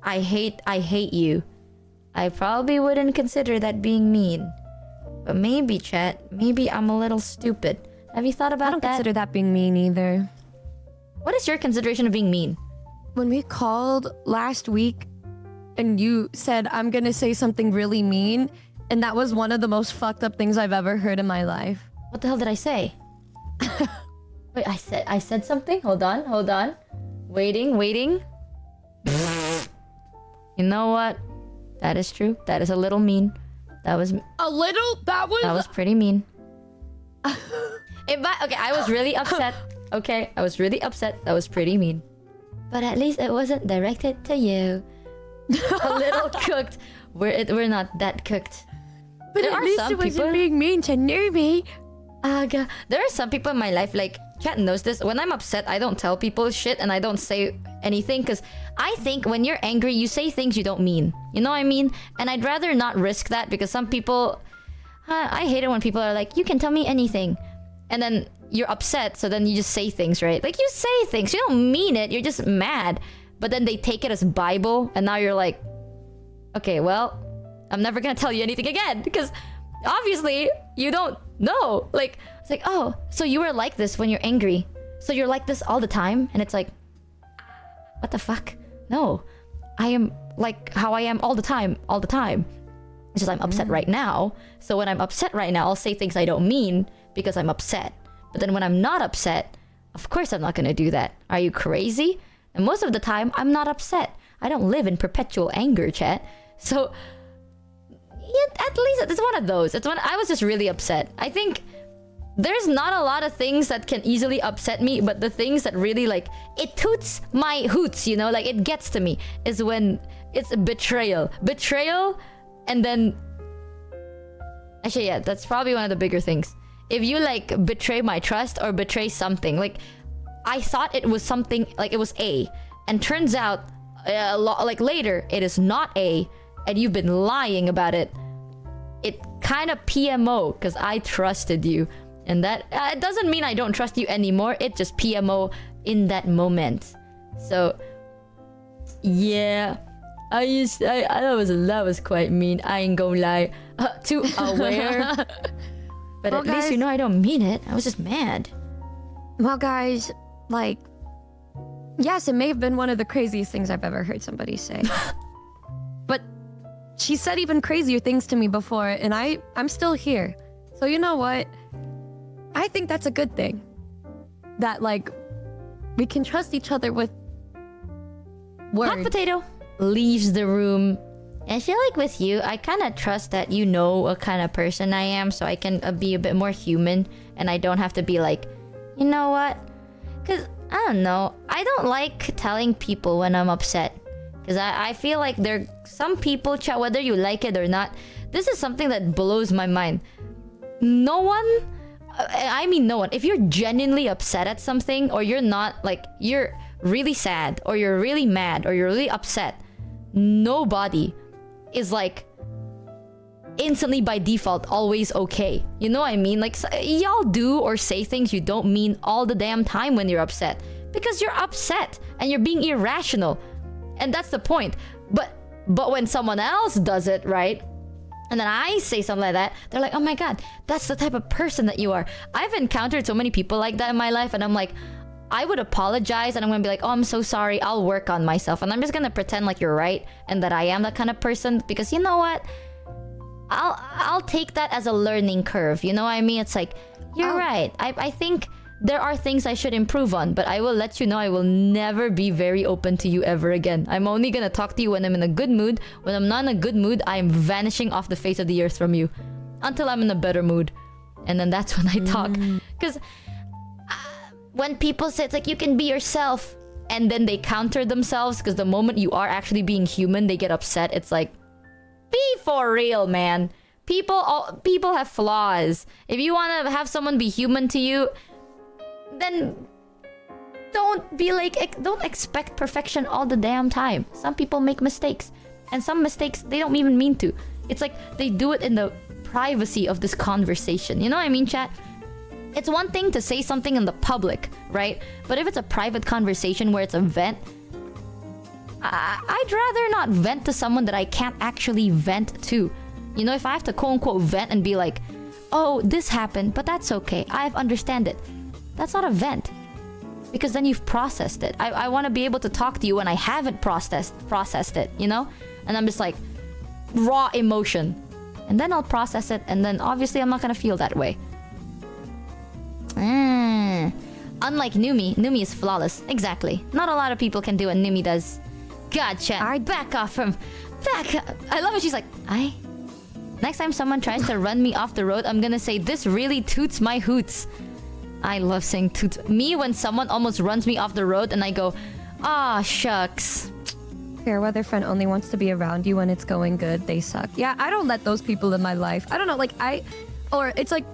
I hate you. I probably wouldn't consider that being mean. But maybe, chat, maybe I'm a little stupid. Have you thought about that? I don't consider that being mean either. What is your consideration of being mean? When we called last week, and you said, I'm gonna say something really mean, and that was one of the most fucked up things I've ever heard in my life. What the hell did I say? Wait, I said something? Hold on. Waiting. You know what? That is true. That is a little mean. That was... A little? That was pretty mean. Okay, I was really upset. Okay, I was really upset. That was pretty mean. But at least it wasn't directed to you. A little cooked. We're not that cooked. But at least it wasn't being mean to Numi. There are some people in my life, like, chat knows this. When I'm upset, I don't tell people shit and I don't say anything because I think when you're angry, you say things you don't mean. You know what I mean? And I'd rather not risk that because some people... I hate it when people are like, you can tell me anything. And then you're upset, so then you just say things, right? Like, you say things. You don't mean it. You're just mad. But then they take it as Bible, and now you're like, okay, well, I'm never gonna tell you anything again because obviously you don't know. Like, it's like, oh, so you were like this when you're angry. So you're like this all the time? And it's like, what the fuck? No, I am like how I am all the time. It's just I'm upset right now. So when I'm upset right now, I'll say things I don't mean because I'm upset. But then when I'm not upset, of course I'm not gonna do that. Are you crazy? And most of the time, I'm not upset. I don't live in perpetual anger, chat. So, yeah, at least it's one of those. I was just really upset. I think there's not a lot of things that can easily upset me, but the things that really, like, it toots my hoots, you know? Like, it gets to me, is when it's betrayal. Betrayal, and then... Actually, yeah, that's probably one of the bigger things. If you, like, betray my trust or betray something, like, I thought it was something, like, it was A, and turns out, like, later, it is not A, and you've been lying about it, it kind of PMO, because I trusted you. And that, it doesn't mean I don't trust you anymore, it just PMO in that moment. So, yeah, that was quite mean, I ain't gonna lie. Too aware. But well, at least you know I don't mean it, I was just mad. Well, guys, like, yes, it may have been one of the craziest things I've ever heard somebody say. But she said even crazier things to me before, and I'm still here. So you know what? I think that's a good thing. That, like, we can trust each other with words. Hot Potato leaves the room. And I feel like with you, I kind of trust that you know what kind of person I am, so I can be a bit more human, and I don't have to be like, you know what? Because, I don't know, I don't like telling people when I'm upset. Because I feel like there are some people, chat, whether you like it or not, this is something that blows my mind. No one, I mean no one, if you're genuinely upset at something, or you're not, like, you're really sad, or you're really mad, or you're really upset, nobody is like instantly by default always okay. You know what I mean? Like, y'all do or say things you don't mean all the damn time when you're upset, because you're upset and you're being irrational, and that's the point. But when someone else does it, right, and then I say something like that, they're like, oh my god, that's the type of person that you are. I've encountered so many people like that in my life, and I'm like, I would apologize, and I'm gonna be like, oh, I'm so sorry, I'll work on myself, and I'm just gonna pretend like you're right and that I am that kind of person, because you know what, I'll take that as a learning curve. You know what I mean? It's like, you're right, I think there are things I should improve on, but I will let you know I will never be very open to you ever again. I'm only gonna talk to you when I'm in a good mood. When I'm not in a good mood, I am vanishing off the face of the earth from you until I'm in a better mood, and then that's when I talk. Because when people say it's like, you can be yourself, and then they counter themselves, because the moment you are actually being human, they get upset. It's like, be for real, man. People have flaws. If you want to have someone be human to you, then don't expect perfection all the damn time. Some people make mistakes, and some mistakes they don't even mean to. It's like they do it in the privacy of this conversation. You know what I mean, chat? It's one thing to say something in the public, right? But if it's a private conversation where it's a vent, I'd rather not vent to someone that I can't actually vent to. You know, if I have to quote-unquote vent and be like, oh, this happened, but that's okay, I've understand it. That's not a vent. Because then you've processed it. I want to be able to talk to you when I haven't processed it, you know? And I'm just like, raw emotion. And then I'll process it, and then obviously I'm not going to feel that way. Unlike Numi is flawless. Exactly. Not a lot of people can do what Numi does. God, chat. Back off from... I love it. She's like, Next time someone tries to run me off the road, I'm gonna say, this really toots my hoots. I love saying toots. Me, when someone almost runs me off the road and I go, ah, shucks. Fair weather friend only wants to be around you when it's going good. They suck. Yeah, I don't let those people in my life. I don't know, like or it's like,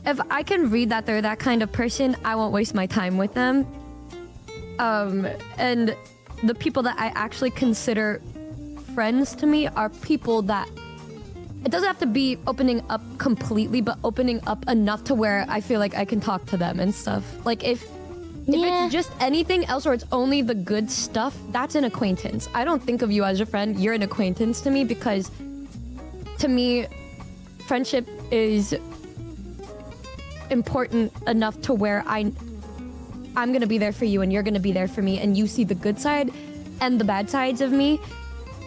if I can read that they're that kind of person, I won't waste my time with them. And the people that I actually consider friends to me are people that, it doesn't have to be opening up completely, but opening up enough to where I feel like I can talk to them and stuff. Like if it's just anything else or it's only the good stuff, that's an acquaintance. I don't think of you as a friend. You're an acquaintance to me, because to me, friendship is important enough to where I'm gonna be there for you and you're gonna be there for me, and you see the good side and the bad sides of me.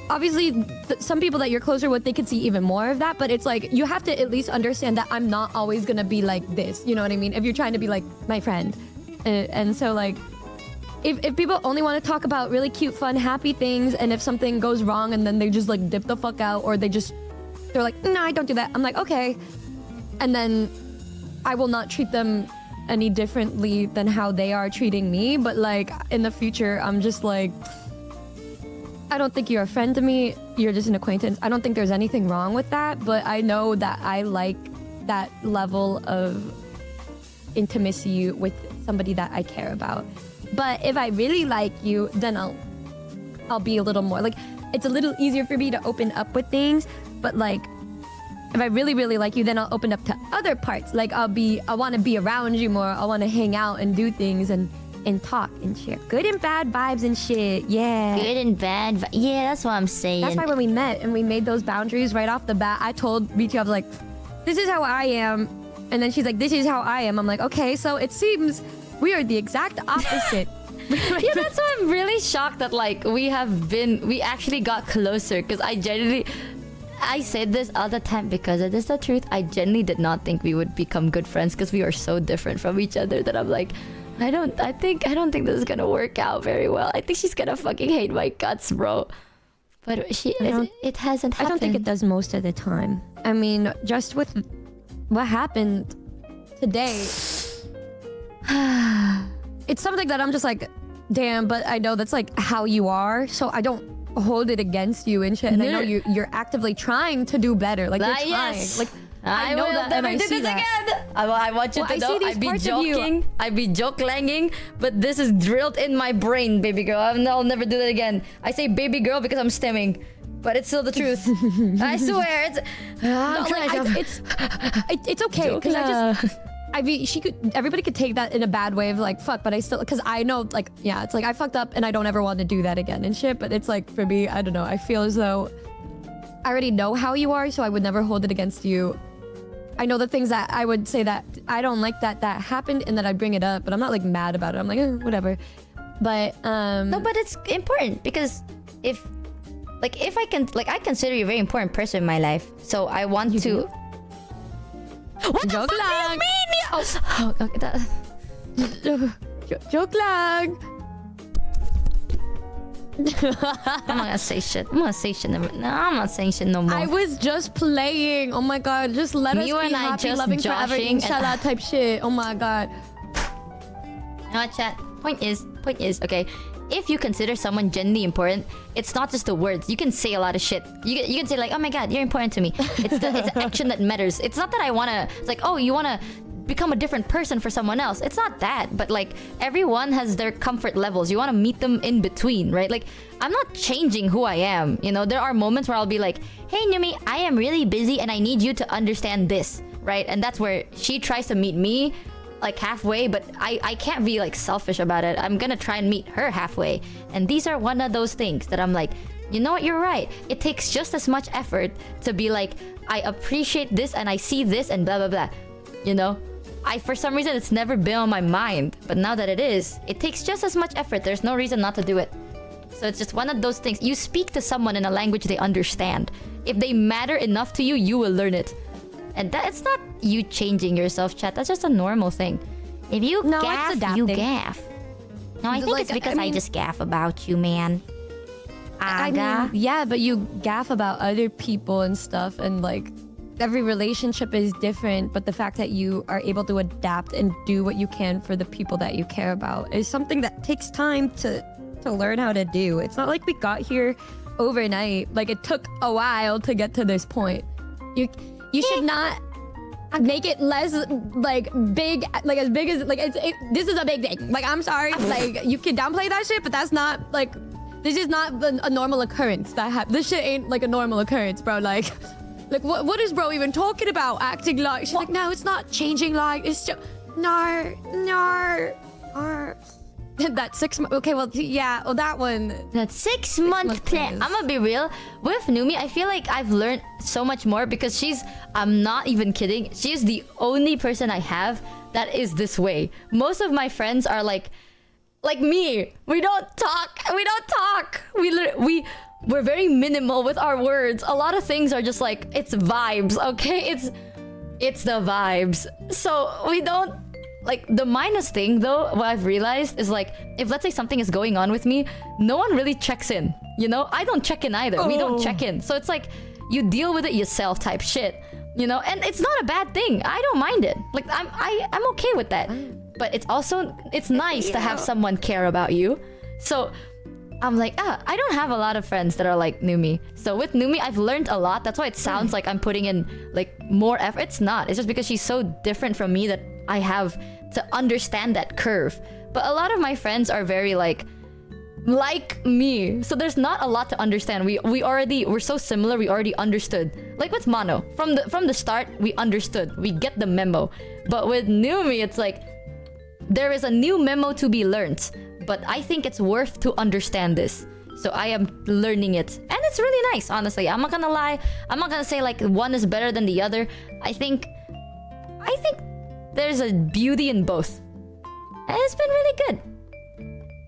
Obviously, some people that you're closer with, they could see even more of that, but it's like, you have to at least understand that I'm not always gonna be like this, you know what I mean? If you're trying to be like my friend. And so like, if people only want to talk about really cute, fun, happy things, and if something goes wrong and then they just like dip the fuck out, or they're like, no, I don't do that. I'm like, okay. And then I will not treat them any differently than how they are treating me. But like in the future, I'm just like, I don't think you're a friend to me. You're just an acquaintance. I don't think there's anything wrong with that, but I know that I like that level of intimacy with somebody that I care about. But if I really like you, then I'll be a little more like, it's a little easier for me to open up with things. But like, if I really, really like you, then I'll open up to other parts. Like I want to be around you more. I want to hang out and do things and talk and share good and bad vibes and shit. Yeah. Good and bad. Yeah, that's what I'm saying. That's why when we met and we made those boundaries right off the bat, I told Michi, I was like, this is how I am. And then she's like, this is how I am. I'm like, okay, so it seems we are the exact opposite. Yeah, that's why I'm really shocked that like we actually got closer, because I said this all the time because it is the truth. I genuinely did not think we would become good friends, because we are so different from each other that I'm like, I don't think this is gonna work out very well. I think she's gonna fucking hate my guts, bro. But it hasn't happened. I don't think it does most of the time. I mean, just with what happened today, it's something that I'm just like, damn, but I know that's like how you are, so I don't hold it against you and shit. And I know you're actively trying to do better. Like, you're trying. Yes. Like, I know that, and I see that. Again. I want you to know, I'd be joke-langing, but this is drilled in my brain, baby girl. I'll never do that again. I say baby girl because I'm stemming, but it's still the truth. I swear, it's okay, because I mean, everybody could take that in a bad way of like, fuck, but I still, because I know, like, yeah, it's like I fucked up and I don't ever want to do that again and shit. But it's like, for me, I don't know, I feel as though I already know how you are, so I would never hold it against you. I know the things that I would say that I don't like that happened, and that I bring it up, but I'm not like mad about it. I'm like, whatever. But no, but it's important, because if I consider you a very important person in my life, so I want to. Do? What the fuck do you mean? Oh, okay. Joke lang. I'm not gonna say shit. I'm not saying shit no more. I was just playing. Oh my god, just let us be happy, loving forever, inshallah type shit. Oh my god. You know what, chat? Point is, okay, if you consider someone genuinely important, it's not just the words. You can say a lot of shit. You can say like, oh my god, you're important to me. It's the action that matters. It's not that I wanna. It's like, oh, you wanna become a different person for someone else. It's not that, but like, everyone has their comfort levels. You want to meet them in between, right? Like, I'm not changing who I am, you know. There are moments where I'll be like, hey Numi, I am really busy and I need you to understand this, right? And that's where she tries to meet me like halfway, but I can't be like selfish about it. I'm gonna try and meet her halfway. And these are one of those things that I'm like, you know what, you're right. It takes just as much effort to be like, I appreciate this and I see this and blah blah blah, you know. For some reason, it's never been on my mind, but now that it is, it takes just as much effort. There's no reason not to do it. So it's just one of those things. You speak to someone in a language they understand. If they matter enough to you, you will learn it. And it's not you changing yourself, chat. That's just a normal thing. If you gaff, you gaff. No, I think like, it's because I just gaff about you, man. I mean, yeah, but you gaff about other people and stuff, and like, every relationship is different, but the fact that you are able to adapt and do what you can for the people that you care about is something that takes time to learn how to do. It's not like we got here overnight. Like, it took a while to get to this point. You should not make it less like big, like as big as like this is a big thing. Like, I'm sorry, like you can downplay that shit, but that's not like, this is not a normal occurrence that this shit ain't like a normal occurrence, bro. Like what is bro even talking about? Acting like she's like, no, it's not changing. Like, it's just no. That 6 month. Okay, well, yeah, well, that one. That 6 month plan. I'm gonna be real. With Numi, I feel like I've learned so much more because I'm not even kidding. She's the only person I have that is this way. Most of my friends are like me. We don't talk. We're very minimal with our words. A lot of things are just like, it's vibes, okay? It's the vibes. So we don't. Like, the minus thing, though, what I've realized is, like, if let's say something is going on with me, no one really checks in, you know? I don't check in either. We don't check in. So it's like, you deal with it yourself type shit, you know? And it's not a bad thing. I don't mind it. Like, I'm okay with that. But it's nice to have someone care about you. So I'm like, I don't have a lot of friends that are like Numi. So with Numi, I've learned a lot. That's why it sounds like I'm putting in, like, more effort. It's not. It's just because she's so different from me that I have to understand that curve. But a lot of my friends are very like me, so there's not a lot to understand. We're so similar. We already understood. Like with Mano, from the start, we understood. We get the memo. But with Numi, it's like there is a new memo to be learned. But I think it's worth to understand this. So I am learning it, and it's really nice. Honestly, I'm not gonna lie. I'm not gonna say like one is better than the other. I think there's a beauty in both. And it's been really good.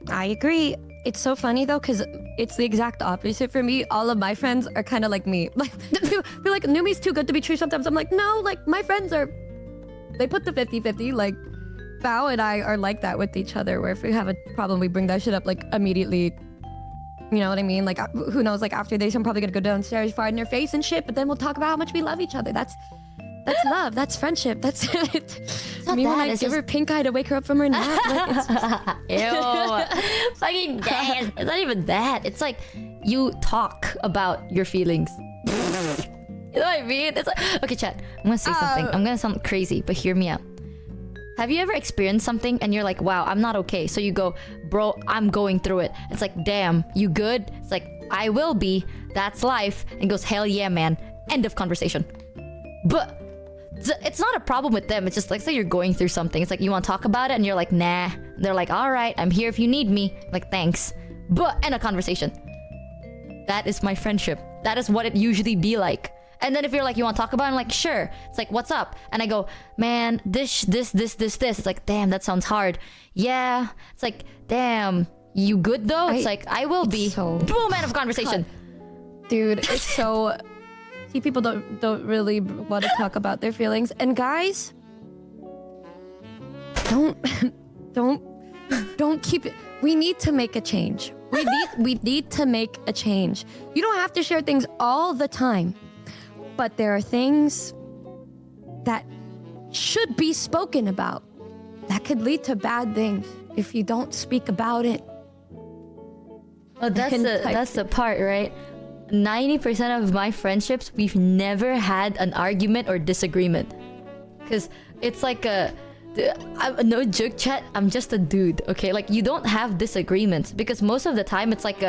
I agree. It's so funny though, because it's the exact opposite for me. All of my friends are kind of like me. Like, feel like Numi's too good to be true sometimes. I'm like, no, like my friends they put the 50-50. Like, Bao and I are like that with each other, where if we have a problem, we bring that shit up like immediately. You know what I mean? Like, who knows, like after this, I'm probably gonna go downstairs, fart in her face and shit, but then we'll talk about how much we love each other. That's love. That's friendship. That's it. Me when I give her pink eye to wake her up from her nap. Like, ew. Fucking dang. It's not even that. It's like you talk about your feelings. You know what I mean? It's like, okay, chat. I'm gonna say something. I'm gonna sound crazy, but hear me out. Have you ever experienced something and you're like, wow, I'm not okay? So you go, bro, I'm going through it. It's like, damn, you good? It's like, I will be. That's life. And goes, hell yeah, man. End of conversation. But it's not a problem with them. It's just like, say you're going through something. It's like, you want to talk about it? And you're like, nah. And they're like, all right, I'm here if you need me. Like, thanks. But end of conversation. That is my friendship. That is what it usually be like. And then if you're like, you want to talk about it? I'm like, sure. It's like, what's up? And I go, man, this. It's like, damn, that sounds hard. Yeah. It's like, damn, you good though? It's like, I will be. So boom, end of conversation. Dude, it's so... See, people don't really want to talk about their feelings. And guys, don't keep it. We need to make a change. We need to make a change. You don't have to share things all the time, but there are things that should be spoken about that could lead to bad things if you don't speak about it. Oh, that's the part, right? 90% of my friendships, we've never had an argument or disagreement. Because it's like no joke, chat, I'm just a dude, okay? Like, you don't have disagreements. Because most of the time, it's like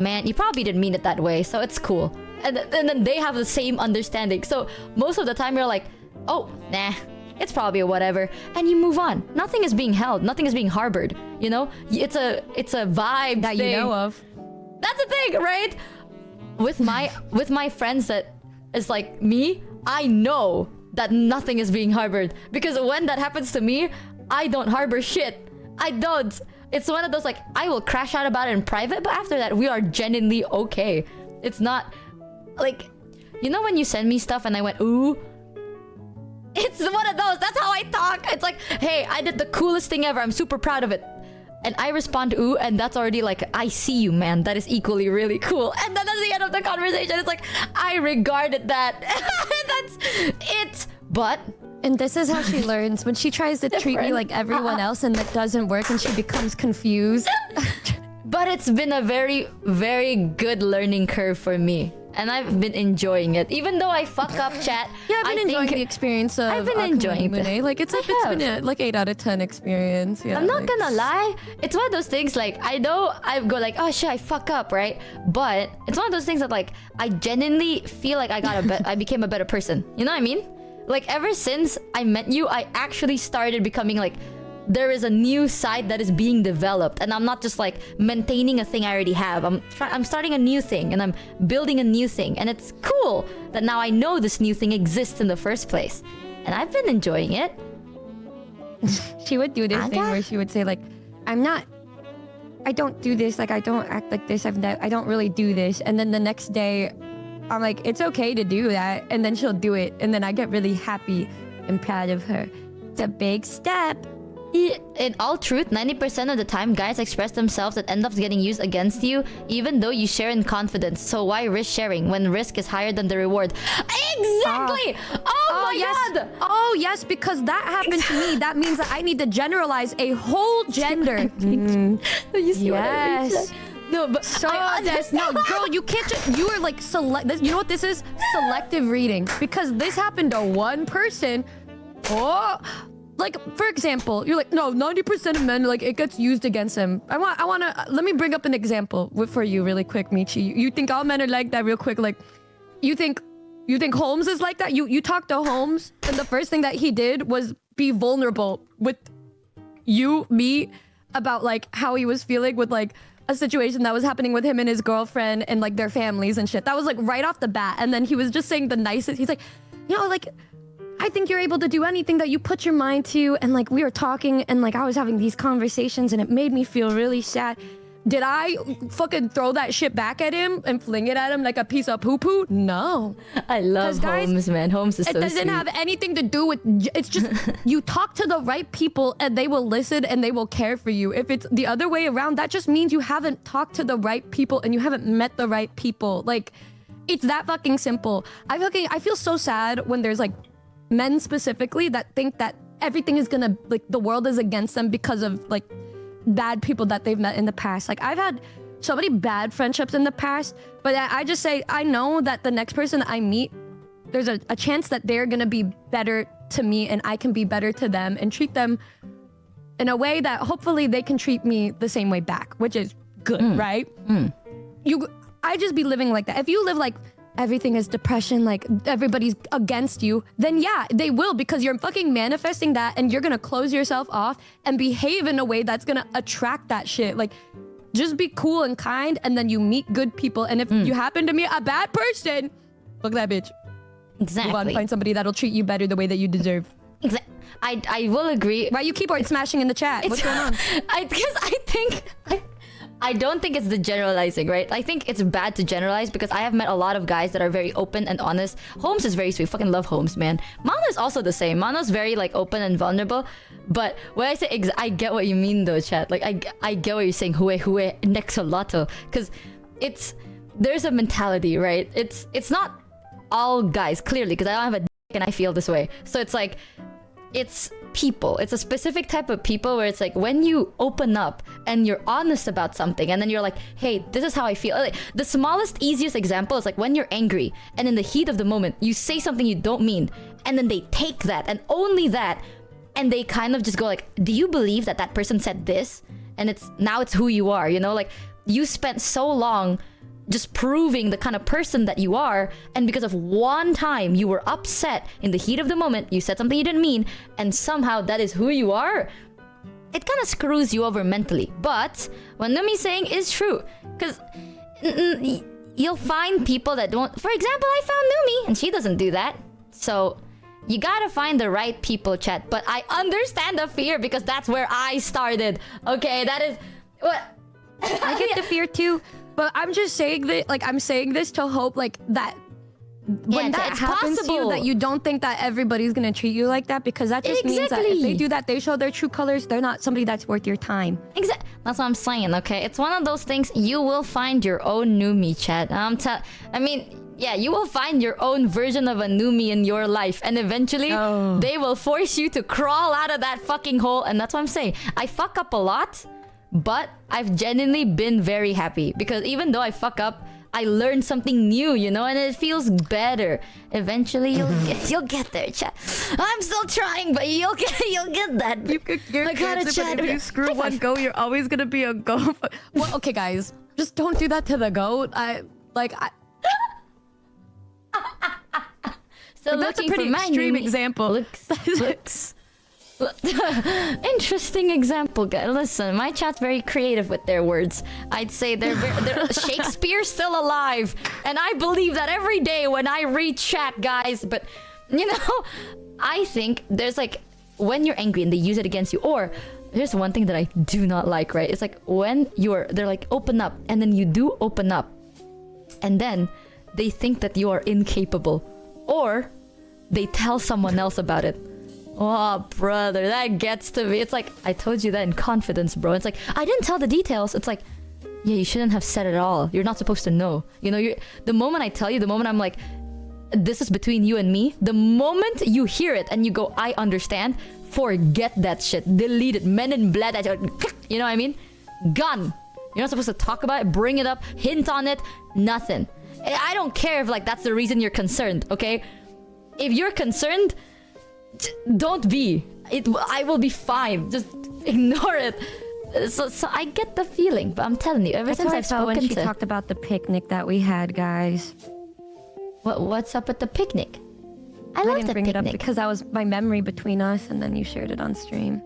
man, you probably didn't mean it that way, so it's cool. And then they have the same understanding. So most of the time, you're like, oh, nah, it's probably a whatever. And you move on. Nothing is being held. Nothing is being harbored, you know? It's a vibe that thing. You know of. That's the thing, right? With my friends that is like me, I know that nothing is being harbored, because when that happens to me, I don't harbor shit. I don't. It's one of those, like, I will crash out about it in private, but after that, we are genuinely okay. It's not like, you know when you send me stuff and I went, ooh? It's one of those. That's how I talk. It's like, hey, I did the coolest thing ever. I'm super proud of it. And I respond, ooh, and that's already like, I see you, man. That is equally really cool. And then that's the end of the conversation. It's like, I regarded that. But And this is how she learns when she tries to treat me like everyone else and that doesn't work and she becomes confused. But it's been a very, very good learning curve for me. And I've been enjoying it. Even though I fuck up, chat. Yeah, I've been enjoying the experience of I've been enjoying it. Like, it's been a, like 8 out of 10 experience. Yeah, I'm not gonna lie. It's one of those things like, I know I go like, oh shit, I fuck up, right? But it's one of those things that like, I genuinely feel like I became a better person. You know what I mean? Like ever since I met you, I actually started becoming like, there is a new side that is being developed, and I'm not just like maintaining a thing I already have. I'm starting a new thing, and I'm building a new thing, and it's cool that now I know this new thing exists in the first place, and I've been enjoying it. She would do this thing where she would say like, I don't do this, like I don't act like this, I don't really do this, and then the next day I'm like, it's okay to do that, and then she'll do it, and then I get really happy and proud of her. It's a big step. In all truth, 90% of the time, guys express themselves that end up getting used against you, even though you share in confidence. So why risk sharing when risk is higher than the reward? Exactly! Oh my god! Oh yes, because that happened to me. That means that I need to generalize a whole gender. You see what I mean? Yes. No, but So yes, no, girl, you can't just. You are like you know what this is? Selective reading. Because this happened to one person. Oh. Like, for example, you're like, no, 90% of men, like, it gets used against them. I want to, let me bring up an example for you really quick, Michi. You think all men are like that real quick? Like, you think Holmes is like that? You talked to Holmes, and the first thing that he did was be vulnerable with me, about, like, how he was feeling with, like, a situation that was happening with him and his girlfriend and, like, their families and shit. That was, like, right off the bat. And then he was just saying the nicest. He's like, you know, like, I think you're able to do anything that you put your mind to. And like, we were talking and like, I was having these conversations and it made me feel really sad. Did I fucking throw that shit back at him and fling it at him like a piece of poo-poo? No. I love Holmes, man. Holmes is so sweet. It doesn't have anything to do with... It's just... you talk to the right people and they will listen and they will care for you. If it's the other way around, that just means you haven't talked to the right people and you haven't met the right people. Like, it's that fucking simple. I feel so sad when there's like men specifically that think that everything is gonna, like, the world is against them because of like bad people that they've met in the past. Like, I've had so many bad friendships in the past, but I just say, I know that the next person I meet, there's a chance that they're gonna be better to me and I can be better to them and treat them in a way that hopefully they can treat me the same way back, which is good, right? I just be living like that. If you live like everything is depression, like everybody's against you, then yeah, they will, because you're fucking manifesting that and you're gonna close yourself off and behave in a way that's gonna attract that shit. Like, just be cool and kind, and then you meet good people. And if you happen to meet a bad person, fuck that bitch. Exactly. Move on, find somebody that'll treat you better the way that you deserve. Exactly. I will agree. Why are you keyboard smashing in the chat? What's going on? I don't think it's the generalizing, right? I think it's bad to generalize because I have met a lot of guys that are very open and honest. Holmes is very sweet. Fucking love Holmes, man. Mano's also the same. Mano's very like open and vulnerable. But when I say I get what you mean though, chat. Like I get what you're saying. Hue nexolato, because there's a mentality, right? It's not all guys, clearly, because I don't have a dick and I feel this way. So it's like, it's people. It's a specific type of people where it's like when you open up and you're honest about something and then you're like, hey, this is how I feel. Like, the smallest, easiest example is like when you're angry and in the heat of the moment, you say something you don't mean, and then they take that and only that, and they kind of just go like, do you believe that that person said this? And now it's who you are, you know? Like, you spent so long just proving the kind of person that you are, and because of one time you were upset in the heat of the moment, you said something you didn't mean, and somehow that is who you are, it kind of screws you over mentally. But what Numi's saying is true, because you'll find people that don't. For example, I found Numi and she doesn't do that. So you gotta find the right people, chat. But I understand the fear because that's where I started. Okay, that is what I get the fear too. But I'm just saying that, like, I'm saying this to hope, like, that when that it's happens to you, possible. that you don't think that everybody's gonna treat you like that, because that just means that if Exactly. they do that, they show their true colors. They're not somebody that's worth your time. That's what I'm saying, okay? It's one of those things, you will find your own Numi, chat. Yeah, you will find your own version of a Numi in your life. And eventually, they will force you to crawl out of that fucking hole. And that's what I'm saying. I fuck up a lot, but I've genuinely been very happy. Because even though I fuck up, I learned something new, you know? And it feels better. Eventually, you'll get there, chat. I'm still trying, but you'll get that. You're I gotta cancer, chat. but if you screw one go, you're always gonna be a go. Well, okay, guys, just don't do that to the goat. So that's a looking pretty for my extreme Numi. example. Looks. Interesting example, guys. Listen, my chat's very creative with their words. I'd say they're Shakespeare's still alive, and I believe that every day when I read chat, guys. But you know, I think there's like when you're angry and they use it against you, or there's one thing that I do not like. Right? It's like when they're like open up, and then you do open up, and then they think that you are incapable, or they tell someone else about it. Oh, brother, that gets to me. It's like, I told you that in confidence, bro. It's like, I didn't tell the details. It's like, yeah, you shouldn't have said it all. You're not supposed to know. You know, the moment I tell you, the moment I'm like, this is between you and me, the moment you hear it and you go, I understand, forget that shit. Delete it. Men in blood. You know what I mean? Gone. You're not supposed to talk about it, bring it up, hint on it, nothing. I don't care if like that's the reason you're concerned, okay? If you're concerned, don't be. I will be fine. Just ignore it. So I get the feeling, but I'm telling you, ever since I've spoken when she to... talked about the picnic that we had, guys. What's up with the picnic? I I love didn't the bring it up picnic. because that was my memory between us, and then you shared it on stream.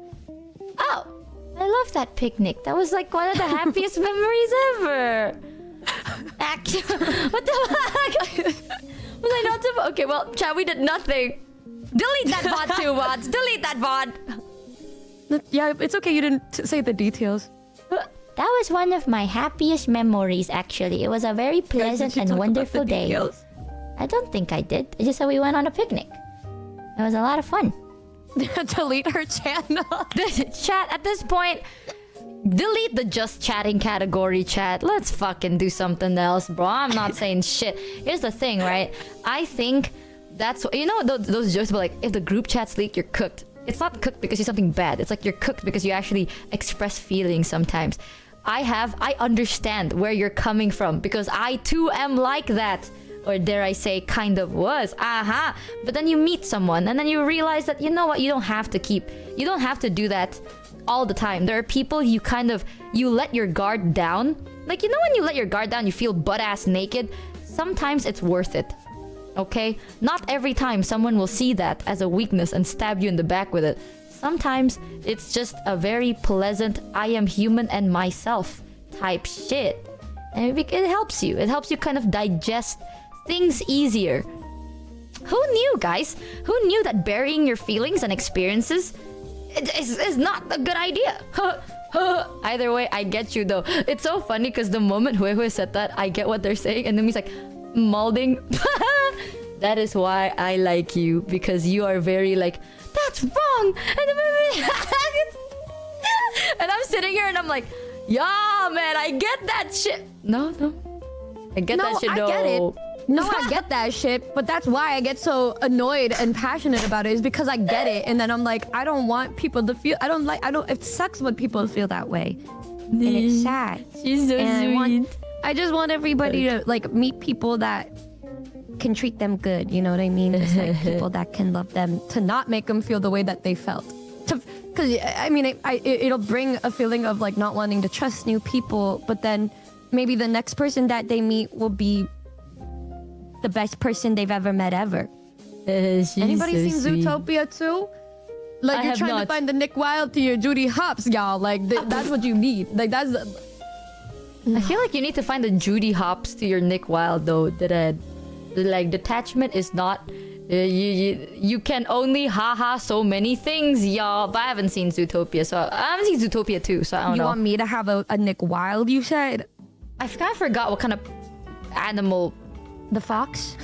Oh, I love that picnic. That was like one of the happiest memories ever. Actually, what the fuck? Was I not supposed? Okay, well, chat, we did nothing. Delete that VOD too, VODs. Delete that VOD. Yeah, it's okay. You didn't say the details. That was one of my happiest memories, actually. It was a very pleasant and wonderful day. Details? I don't think I did. I just said we went on a picnic. It was a lot of fun. Delete her channel. Chat, at this point, delete the just chatting category, chat. Let's fucking do something else, bro. I'm not saying shit. Here's the thing, right? I think that's... You know those jokes about like, if the group chat's leak, you're cooked. It's not cooked because you're something bad. It's like you're cooked because you actually express feelings sometimes. I understand where you're coming from because I too am like that. Or dare I say, kind of was. Aha. But then you meet someone and then you realize that, you know what, you don't have to do that all the time. There are people you let your guard down. Like, you know when you let your guard down, you feel butt-ass naked? Sometimes it's worth it. Okay? Not every time someone will see that as a weakness and stab you in the back with it. Sometimes it's just a very pleasant, I am human and myself type shit. And it helps you. It helps you kind of digest things easier. Who knew, guys? Who knew that burying your feelings and experiences is not a good idea? Either way, I get you though. It's so funny because the moment Hue said that, I get what they're saying, and then he's like, molding. That is why I like you, because you are very like, that's wrong. And I'm sitting here and I'm like, yeah, man, I get that shit. No. I get that shit. No, I get it. No, I get that shit, but that's why I get so annoyed and passionate about it, is because I get it, and then I'm like, I don't want people to feel, it sucks when people feel that way, and it's sad. She's so sweet. I just want everybody to like meet people that can treat them good, you know what I mean? Just like people that can love them, to not make them feel the way that they felt. Because I mean, it'll bring a feeling of like not wanting to trust new people, but then maybe the next person that they meet will be the best person they've ever met ever. Anybody seen Zootopia too? Like, you're trying to find the Nick Wilde to your Judy Hopps, y'all. Like, that's what you need. Like, that's... I feel like you need to find the Judy Hopps to your Nick Wilde, though. Like, detachment is not... You can only haha so many things, y'all. But I haven't seen Zootopia, so... I haven't seen Zootopia too, so I don't know. You want me to have a Nick Wilde, you said? I forgot what kind of animal... The fox?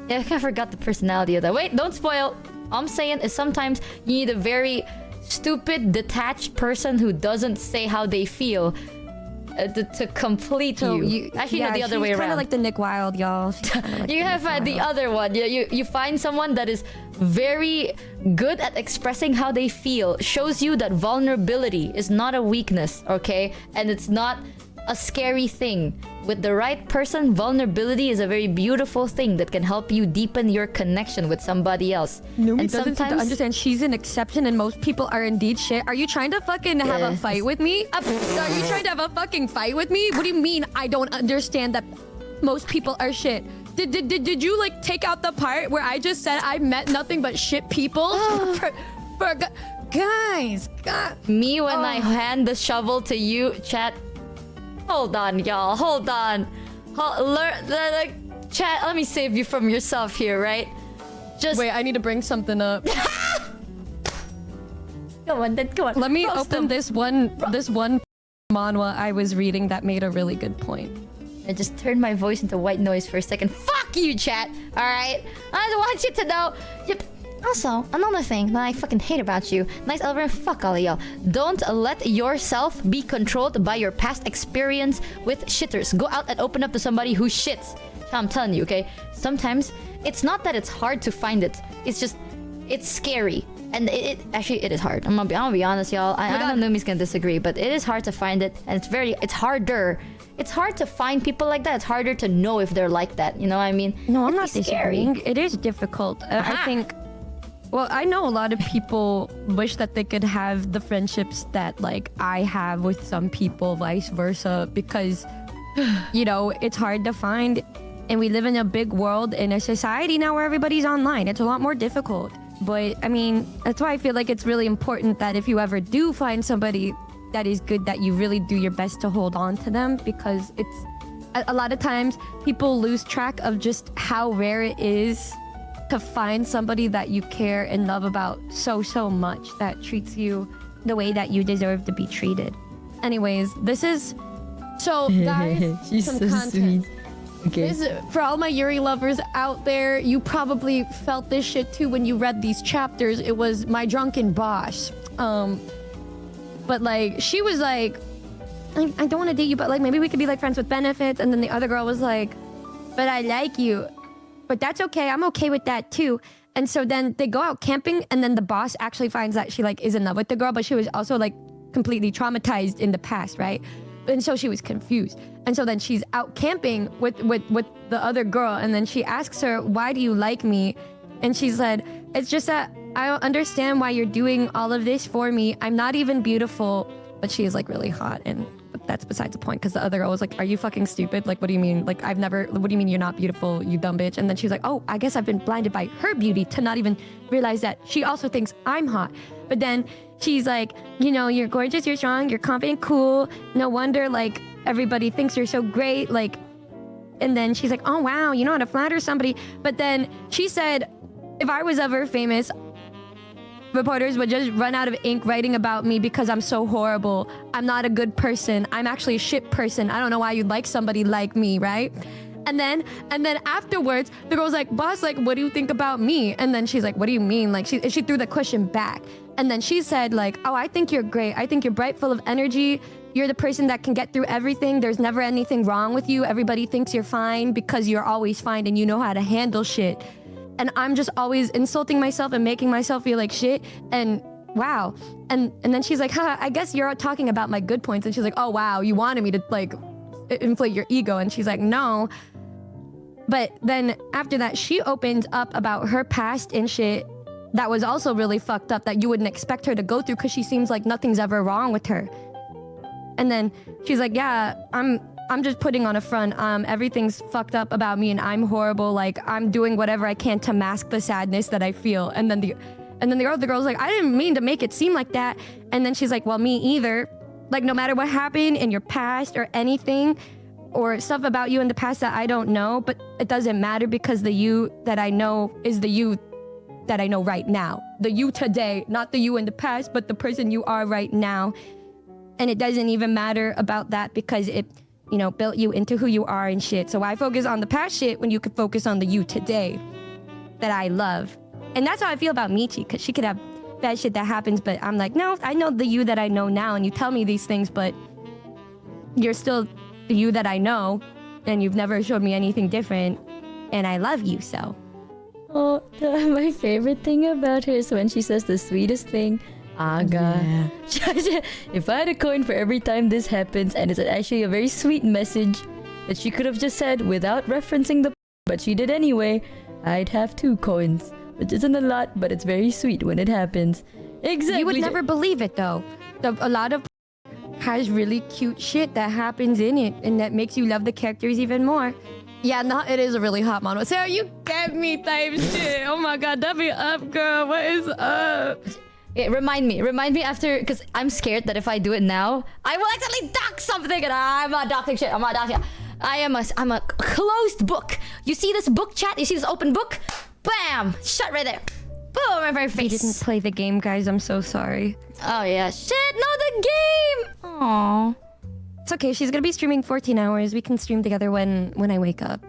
Yeah, I kind of forgot the personality of that. Wait, don't spoil. All I'm saying is sometimes you need a very stupid, detached person who doesn't say how they feel to complete you. Actually, no, the other way around. Kind of like the Nick Wilde, y'all. Like you have the other one. You find someone that is very good at expressing how they feel. Shows you that vulnerability is not a weakness, okay? And it's not a scary thing. With the right person, vulnerability is a very beautiful thing that can help you deepen your connection with somebody else. Numi and doesn't seem to understand she's an exception and most people are indeed shit. Are you trying to fucking have a fight with me? Are you trying to have a fucking fight with me? What do you mean I don't understand that most people are shit? Did you like take out the part where I just said I met nothing but shit people? Guys, me when I hand the shovel to you, chat. Hold on, y'all. Hold on. Chat, let me save you from yourself here, right? Just wait, I need to bring something up. Come on. Let me open this one manhwa I was reading that made a really good point. I just turned my voice into white noise for a second. Fuck you, chat. All right. I want you to know. Yep. Also, another thing that I fucking hate about you, Nice Elver, fuck all of y'all. Don't let yourself be controlled by your past experience with shitters. Go out and open up to somebody who shits. I'm telling you, okay? Sometimes, it's not that it's hard to find it. It's just, it's scary. And it is hard. I'm gonna be honest, y'all. I know Numi's gonna disagree, but it is hard to find it. And it's harder. It's hard to find people like that. It's harder to know if they're like that. You know what I mean? No, I'm not disagreeing. It is difficult. I think... Well, I know a lot of people wish that they could have the friendships that like I have with some people, vice versa, because you know, it's hard to find, and we live in a big world, in a society now where everybody's online. It's a lot more difficult. But I mean, that's why I feel like it's really important that if you ever do find somebody that is good, that you really do your best to hold on to them, because it's a lot of times people lose track of just how rare it is to find somebody that you care and love about so much, that treats you the way that you deserve to be treated. Anyways, this is... So, guys, she's some so content. sweet. Okay. This, for all my Yuri lovers out there, you probably felt this shit too when you read these chapters. It was my drunken boss. But like, she was like, I don't want to date you, but like maybe we could be like friends with benefits. And then the other girl was like, but I like you. But that's okay. I'm okay with that too. And so then they go out camping, and then the boss actually finds that she like is in love with the girl, but she was also like completely traumatized in the past, right? And so she was confused. And so then she's out camping with the other girl, and then she asks her, why do you like me? And she said, it's just that I don't understand why you're doing all of this for me. I'm not even beautiful. But she is like really hot, and that's besides the point, because the other girl was like, are you fucking stupid? Like, what do you mean? Like, what do you mean you're not beautiful, you dumb bitch? And then she's like, oh, I guess I've been blinded by her beauty to not even realize that she also thinks I'm hot. But then she's like, you know, you're gorgeous, you're strong, you're confident, cool. No wonder like everybody thinks you're so great. Like, and then she's like, oh wow, you know how to flatter somebody. But then she said, if I was ever famous, reporters would just run out of ink writing about me because I'm so horrible. I'm not a good person. I'm actually a shit person. I don't know why you'd like somebody like me, right? And then afterwards, the girl's like, boss, like, what do you think about me? And then she's like, what do you mean? Like, she threw the question back. And then she said like, oh, I think you're great. I think you're bright, full of energy. You're the person that can get through everything. There's never anything wrong with you. Everybody thinks you're fine because you're always fine and you know how to handle shit. And I'm just always insulting myself and making myself feel like shit. And wow. And then she's like, huh, I guess you're talking about my good points. And she's like, oh, wow, you wanted me to like inflate your ego. And she's like, no. But then after that, she opened up about her past and shit that was also really fucked up, that you wouldn't expect her to go through, because she seems like nothing's ever wrong with her. And then she's like, yeah, I'm just putting on a front. Everything's fucked up about me and I'm horrible. Like, I'm doing whatever I can to mask the sadness that I feel. And then the other girl's like, I didn't mean to make it seem like that. And then she's like, well, me either. Like, no matter what happened in your past or anything, or stuff about you in the past that I don't know, but it doesn't matter, because the you that I know is the you that I know right now. The you today, not the you in the past, but the person you are right now. And it doesn't even matter about that, because you know, built you into who you are and shit. So why focus on the past shit when you could focus on the you today that I love? And that's how I feel about Michi, because she could have bad shit that happens, but I'm like, no, I know the you that I know now, and you tell me these things, but you're still the you that I know, and you've never showed me anything different, and I love you, so. Oh, my favorite thing about her is when she says the sweetest thing. Aga. Yeah. If I had a coin for every time this happens, and it's actually a very sweet message that she could have just said without referencing the but she did anyway, I'd have 2 coins. Which isn't a lot, but it's very sweet when it happens. Exactly. You would never believe it, though. A lot of has really cute shit that happens in it, and that makes you love the characters even more. Yeah, no, it is a really hot mono. Sarah, you get me type shit. Oh my god, W up, girl. What is up? Yeah, remind me after, because I'm scared that if I do it now, I will accidentally dock something, and I'm not docking shit. I'm not docking. I'm a closed book. You see this book chat? You see this open book? Bam! Shut right there. Boom! Right in my face. You didn't play the game, guys. I'm so sorry. Oh yeah, shit! No, the game. Aww. It's okay. She's gonna be streaming 14 hours. We can stream together when I wake up.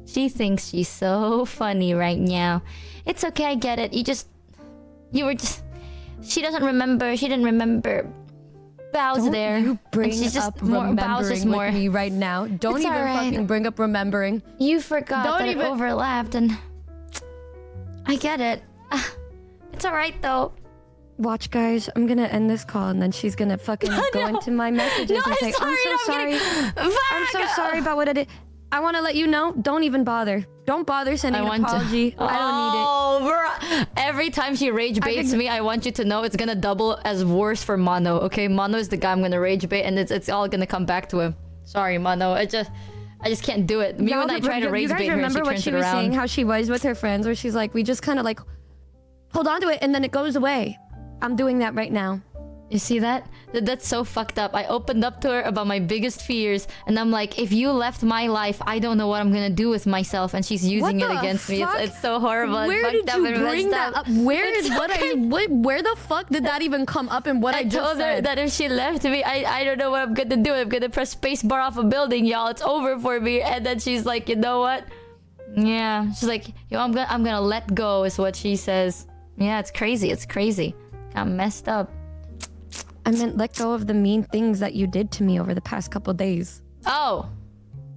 She thinks she's so funny right now. It's okay, I get it. You were just. She doesn't remember. She didn't remember. Bow's there. You bring she's just up more, remembering with me right now. Don't It's even alright. fucking bring up remembering. You forgot Don't that even- it overlapped, and I get it. It's alright though. Watch, guys. I'm gonna end this call, and then she's gonna fucking go into my messages No, and say, I'm "I'm so sorry. I'm so sorry about what I did. I want to let you know. Don't even bother. Don't bother sending an apology. I don't need it." Oh, bro. Every time she rage baits me, I want you to know it's gonna double as worse for Mono. Okay, Mono is the guy I'm gonna rage bait, and it's all gonna come back to him. Sorry, Mono. I just can't do it. Me when I try to rage bait her, she remember what turns she it was around. saying? How she was with her friends, where she's like, we just kind of like hold on to it, and then it goes away. I'm doing that right now. You see that? That's so fucked up. I opened up to her about my biggest fears, and I'm like, if you left my life, I don't know what I'm gonna do with myself, and she's using it against me. It's so horrible. Where did you bring that up? Where the fuck did that even come up in what I just told her said? that if she left me, I don't know what I'm gonna do. I'm gonna press spacebar off a building, y'all. It's over for me. And then she's like, you know what? Yeah. She's like, yo, I'm gonna let go, is what she says. Yeah, it's crazy. It's crazy. Got messed up. I meant let go of the mean things that you did to me over the past couple days. Oh,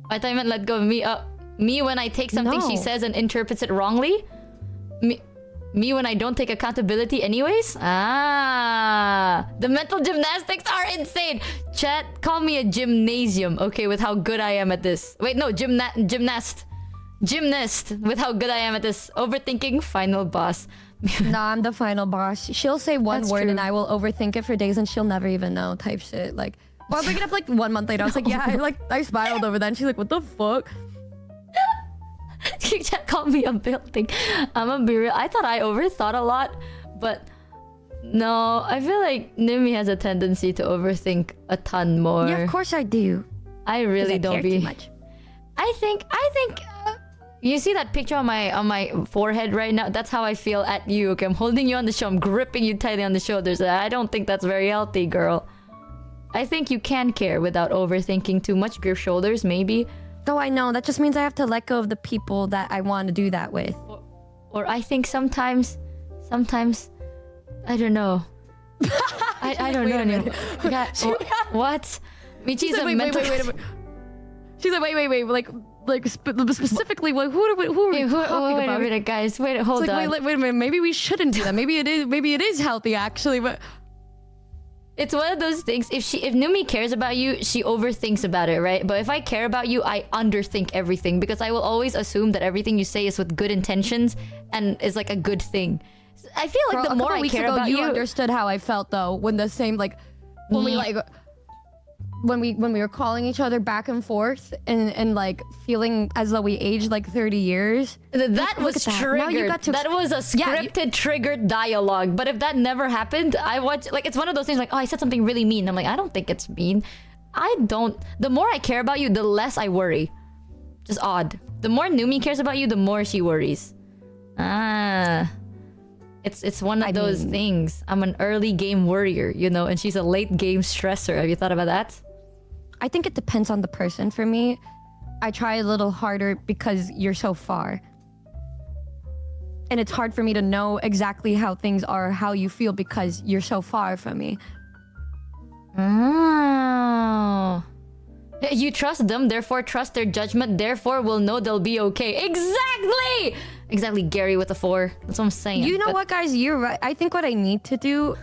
I thought you meant let go of me. Me when I take something she No. says and interprets it wrongly. Me when I don't take accountability anyways. Ah, the mental gymnastics are insane. Chat, call me a gymnasium, okay, with how good I am at this. Wait, no, gymnast with how good I am at this. Overthinking, final boss. Nah, I'm the final boss. She'll say one That's word true. and I will overthink it for days and she'll never even know type shit. Like, well, I'll bring it up like 1 month later. I was like, yeah, I spiraled over that. And she's like, what the fuck? Chat called me a building. I'm gonna be real. I thought I overthought a lot, but no, I feel like Numi has a tendency to overthink a ton more. Yeah, of course I do. I really 'Cause I don't care be. too much. I think. You see that picture on my forehead right now? That's how I feel at you. Okay, I'm holding you on the shoulder. I'm gripping you tightly on the shoulders. I don't think that's very healthy, girl. I think you can care without overthinking too much. Grip shoulders, maybe. Though I know that just means I have to let go of the people that I want to do that with. Or I think sometimes, I don't know. I don't know anymore. What? Michi's a mental. Wait. She's like, wait. Like specifically, who are we talking Wait about? a minute, guys. Hold It's on. like, wait a minute. Maybe we shouldn't do that. Maybe it is healthy actually. But It's one of those things. If Numi cares about you, she overthinks about it, right? But if I care about you, I underthink everything because I will always assume that everything you say is with good intentions and is like a good thing. I feel like the more I care about you understood how I felt though when the same like when we like when we were calling each other back and forth and like feeling as though we aged like 30 years. That Look was at that. Now you triggered. got to- That was a scripted, triggered dialogue. But if that never happened, I watch like it's one of those things like, oh, I said something really mean. I'm like, I don't think it's mean. The more I care about you, the less I worry. Just odd. The more Numi cares about you, the more she worries. It's one of those things. I'm an early game worrier, you know, and she's a late game stressor. Have you thought about that? I think it depends on the person. For me, I try a little harder because you're so far. And it's hard for me to know exactly how things are, how you feel because you're so far from me. Oh. You trust them, therefore trust their judgment, therefore will know they'll be okay. Exactly! Exactly, Gary with a 4. That's what I'm saying. You know what, guys? You're right. I think what I need to do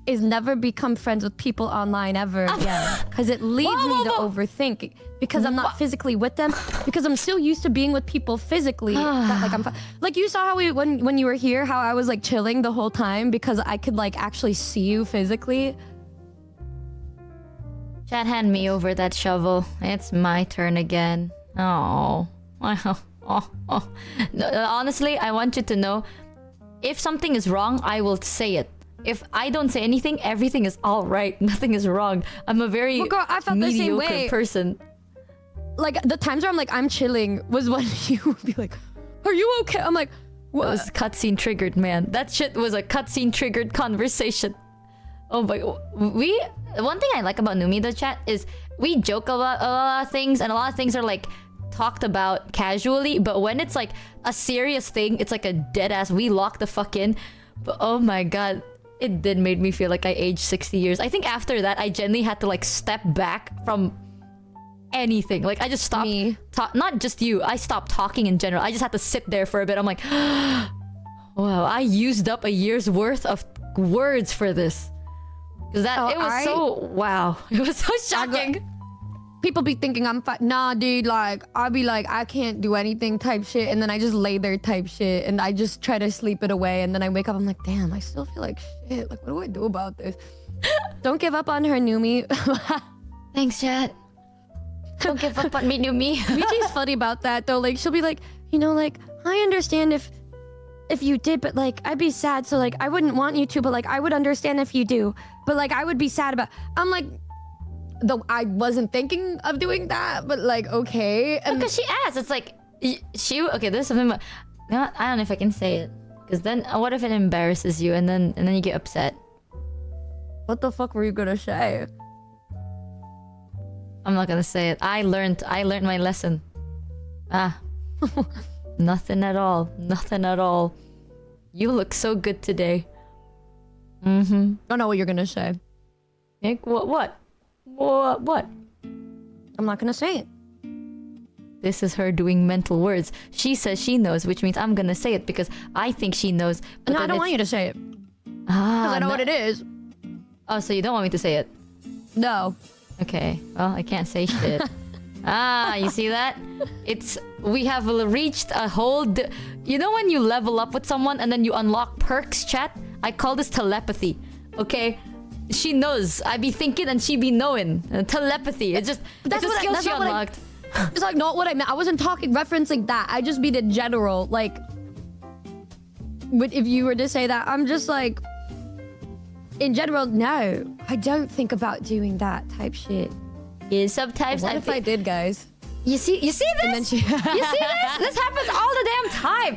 is never become friends with people online ever again. Because it leads me to overthink. Because I'm not physically with them. Because I'm still used to being with people physically. That, like, like you saw how when you were here, how I was like chilling the whole time because I could like actually see you physically. Chat, hand me over that shovel. It's my turn again. Oh. No, honestly, I want you to know, if something is wrong, I will say it. If I don't say anything, everything is all right. Nothing is wrong. I'm a very girl, I felt the same mediocre way. person. Like the times where I'm like, I'm chilling was when you would be like, are you okay? I'm like, what? That was cutscene triggered, man. That shit was a cutscene triggered conversation. Oh my, one thing I like about Numi, the chat, is we joke about a lot of things, and a lot of things are like talked about casually, but when it's like a serious thing, it's like a dead ass, we lock the fuck in. But oh my god, it did make me feel like I aged 60 years. I think after that, I genuinely had to like step back from anything. Like I just stopped, not just you, I stopped talking in general. I just had to sit there for a bit. I'm like, wow, I used up a year's worth of words for this. Cause that, it was so, wow. It was so shocking. People be thinking I'm nah, dude, like I'll be like, I can't do anything type shit, and then I just lay there type shit, and I just try to sleep it away, and then I wake up, I'm like, damn, I still feel like shit. Like, what do I do about this? Don't give up on her, Numi. Thanks, chat. Don't give up on me, Numi. Michi's funny about that though. Like she'll be like, you know, like I understand if you did, but like I'd be sad, so like I wouldn't want you to, but like I would understand if you do, but like I would be sad about. I'm like, though I wasn't thinking of doing that, but like okay. And because she asked, it's like okay, there's something about, I don't know if I can say it, because then what if it embarrasses you and then you get upset? What the fuck were you gonna say? I'm not gonna say it. I learned my lesson. Nothing at all. Nothing at all. You look so good today. I don't know what you're gonna say. Nick, what? What? I'm not gonna say it. This is her doing mental words. She says she knows, which means I'm gonna say it because I think she knows. But no, I don't want you to say it. Because I know what it is. Oh, so you don't want me to say it? No. Okay. Well, I can't say shit. You see that? We have reached a whole... You know when you level up with someone and then you unlock perks, chat? I call this telepathy. Okay? She knows. I be thinking and she be knowing. Telepathy. It's just... That's a skill she unlocked. It's like not what I meant. I wasn't referencing that. I just mean in general. Like... But if you were to say that, I'm just like... In general, no. I don't think about doing that type shit. Yeah, sometimes what if I did, guys? You see this? You see this? This happens all the damn time.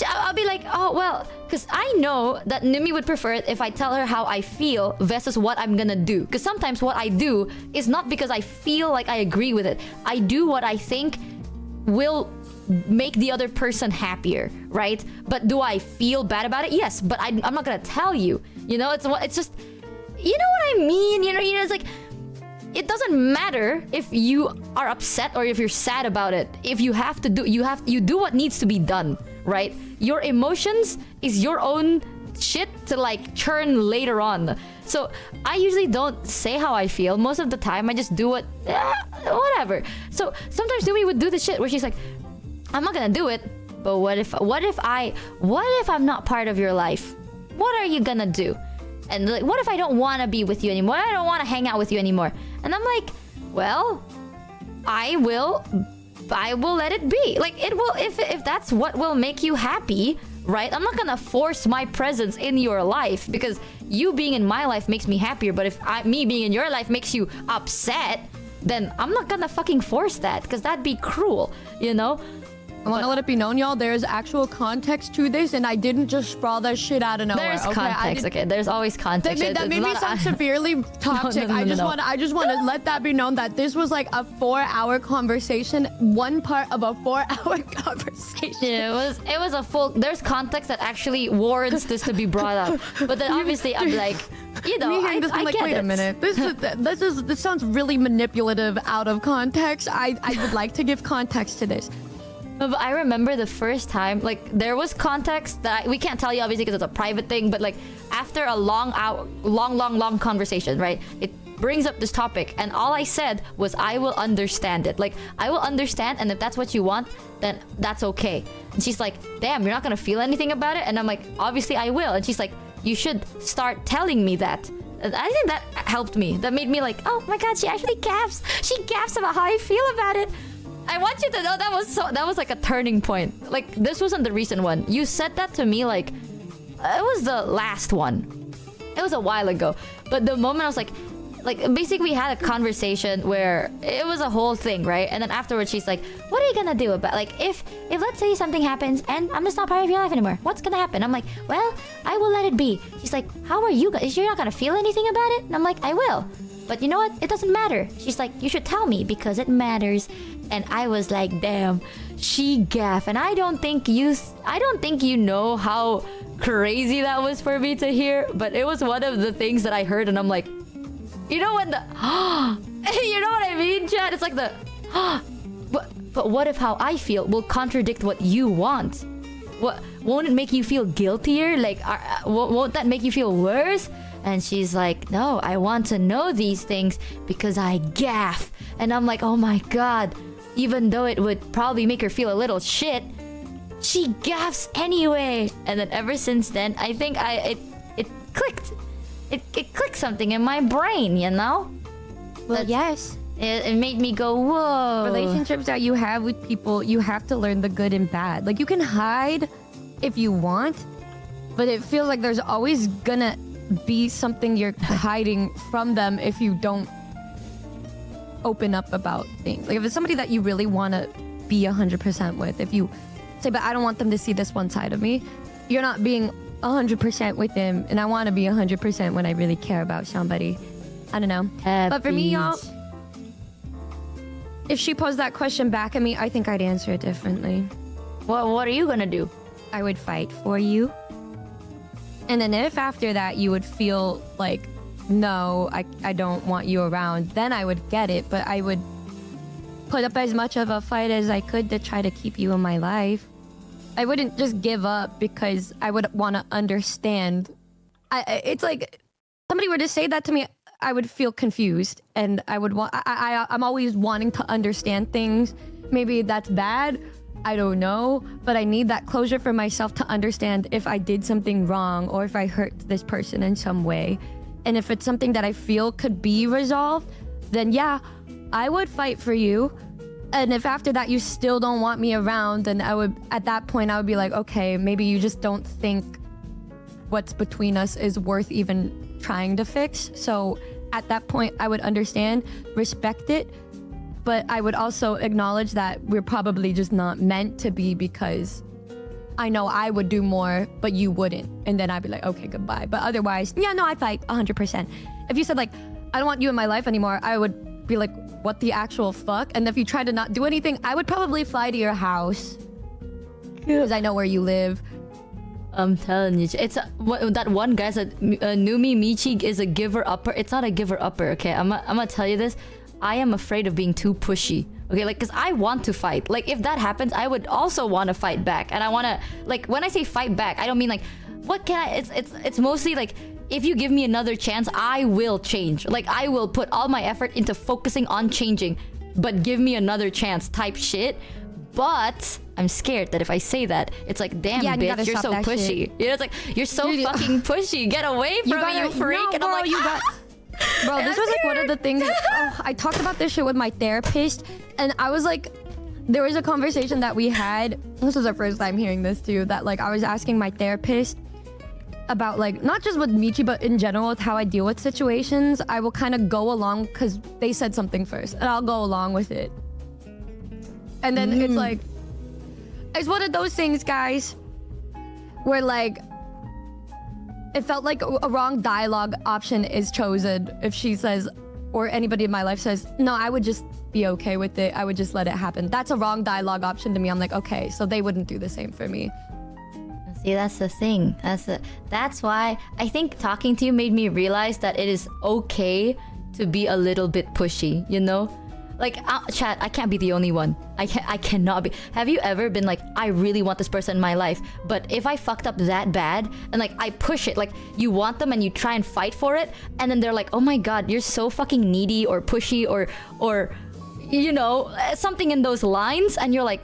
I'll be like, oh, well, because I know that Numi would prefer it if I tell her how I feel versus what I'm gonna do. Because sometimes what I do is not because I feel like I agree with it. I do what I think will make the other person happier, right? But do I feel bad about it? Yes, but I'm not gonna tell you. You know, it's just, you know what I mean? You know, it's like, it doesn't matter if you are upset or if you're sad about it. If you have to do, you do what needs to be done, right? Your emotions is your own shit to like churn later on. So I usually don't say how I feel. Most of the time, I just do whatever. So sometimes Numi would do the shit where she's like, I'm not gonna do it, but what if I'm not part of your life? What are you gonna do? And like, what if I don't want to be with you anymore? I don't want to hang out with you anymore. And I'm like, well, I will let it be. Like, it will, if that's what will make you happy, right? I'm not gonna force my presence in your life because you being in my life makes me happier. But if me being in your life makes you upset, then I'm not gonna fucking force that because that'd be cruel, you know? I want to let it be known, y'all, there's actual context to this, and I didn't just sprawl that shit out of nowhere. There's context, okay? There's always context. That made me sound severely toxic. I just want to let that be known that this was like a 4-hour conversation, one part of a 4-hour conversation. Yeah, it was a full. There's context that actually warrants this to be brought up, but then obviously I'm like, you know, I get wait it. a minute. This sounds really manipulative out of context. I would like to give context to this. But I remember the first time, like, there was context that we can't tell you obviously because it's a private thing, but like after a long conversation, right? It brings up this topic, and all I said was, I will understand it. Like, I will understand, and if that's what you want, then that's okay. And she's like, damn, you're not gonna feel anything about it? And I'm like, obviously I will. And she's like, you should start telling me that. And I think that helped me. That made me like, oh my god, she actually gaps. She gaps about how I feel about it. I want you to know that was like a turning point. Like, this wasn't the recent one. You said that to me like it was the last one. It was a while ago. But the moment I was like basically we had a conversation where it was a whole thing, right? And then afterwards she's like, what are you gonna do about, like, if let's say something happens and I'm just not part of your life anymore, what's gonna happen? I'm like, well, I will let it be. She's like, how are you you're not gonna feel anything about it? And I'm like, I will. But you know what? It doesn't matter. She's like, you should tell me because it matters. And I was like, damn, she gaff. And I don't think you know how crazy that was for me to hear. But it was one of the things that I heard, and I'm like, you know when the you know what I mean, Chad? It's like the but what if how I feel will contradict what you want? What won't it make you feel guiltier? Like, won't that make you feel worse? And she's like, no, I want to know these things because I gaff. And I'm like, oh my god. Even though it would probably make her feel a little shit, she gaffs anyway. And then ever since then, I think it clicked. It clicked something in my brain, you know? Well, yes. It made me go, whoa. Relationships that you have with people, you have to learn the good and bad. Like, you can hide if you want, but it feels like there's always gonna be something you're hiding from them if you don't open up about things. Like, if it's somebody that you really want to be 100% with, if you say, but I don't want them to see this one side of me, you're not being 100% with them. And I want to be 100% when I really care about somebody. I don't know. But for me, y'all, if she posed that question back at me, I think I'd answer it differently. What are you gonna do? I would fight for you. And then if after that you would feel like, no, I don't want you around, then I would get it. But I would put up as much of a fight as I could to try to keep you in my life. I wouldn't just give up because I would want to understand. It's like, somebody were to say that to me, I would feel confused. And I would want, I'm always wanting to understand things. Maybe that's bad, I don't know, but I need that closure for myself to understand if I did something wrong or if I hurt this person in some way. And if it's something that I feel could be resolved, then yeah, I would fight for you. And if after that you still don't want me around, then at that point I would be like, okay, maybe you just don't think what's between us is worth even trying to fix. So at that point I would understand, respect it, but I would also acknowledge that we're probably just not meant to be because I know I would do more, but you wouldn't. And then I'd be like, okay, goodbye. But otherwise, yeah, no, I'd fight 100%. If you said like, I don't want you in my life anymore, I would be like, what the actual fuck? And if you tried to not do anything, I would probably fly to your house. Because I know where you live. I'm telling you, it's that one guy said, Numi Michi is a giver-upper. It's not a giver-upper, okay? I'm gonna tell you this. I am afraid of being too pushy. Okay, like, because I want to fight. Like, if that happens, I would also want to fight back. And I want to, like, when I say fight back, I don't mean, like, what can I... It's mostly, like, if you give me another chance, I will change. Like, I will put all my effort into focusing on changing. But give me another chance type shit. But I'm scared that if I say that, it's like, damn, yeah, bitch, you're so pushy. You know, it's like, you're so fucking pushy. Get away from me, you freak. No, and I'm like, Bro, this was like one of the things. I talked about this shit with my therapist, and I was like, there was a conversation that we had. This was our first time hearing this too. That like I was asking my therapist about like not just with Michi, but in general with how I deal with situations. I will kind of go along because they said something first, and I'll go along with it. And then it's like, It's one of those things, guys, where like it felt like a wrong dialogue option is chosen if she says, or anybody in my life says, no, I would just be okay with it. I would just let it happen. That's a wrong dialogue option to me. I'm like, okay, so they wouldn't do the same for me. See, that's the thing. That's why I think talking to you made me realize that it is okay to be a little bit pushy, you know? Like, chat, I can't be the only one. I cannot be. Have you ever been like, I really want this person in my life, but if I fucked up that bad and like I push it, like you want them and you try and fight for it, and then they're like, oh my god, you're so fucking needy or pushy or you know, something in those lines, and you're like,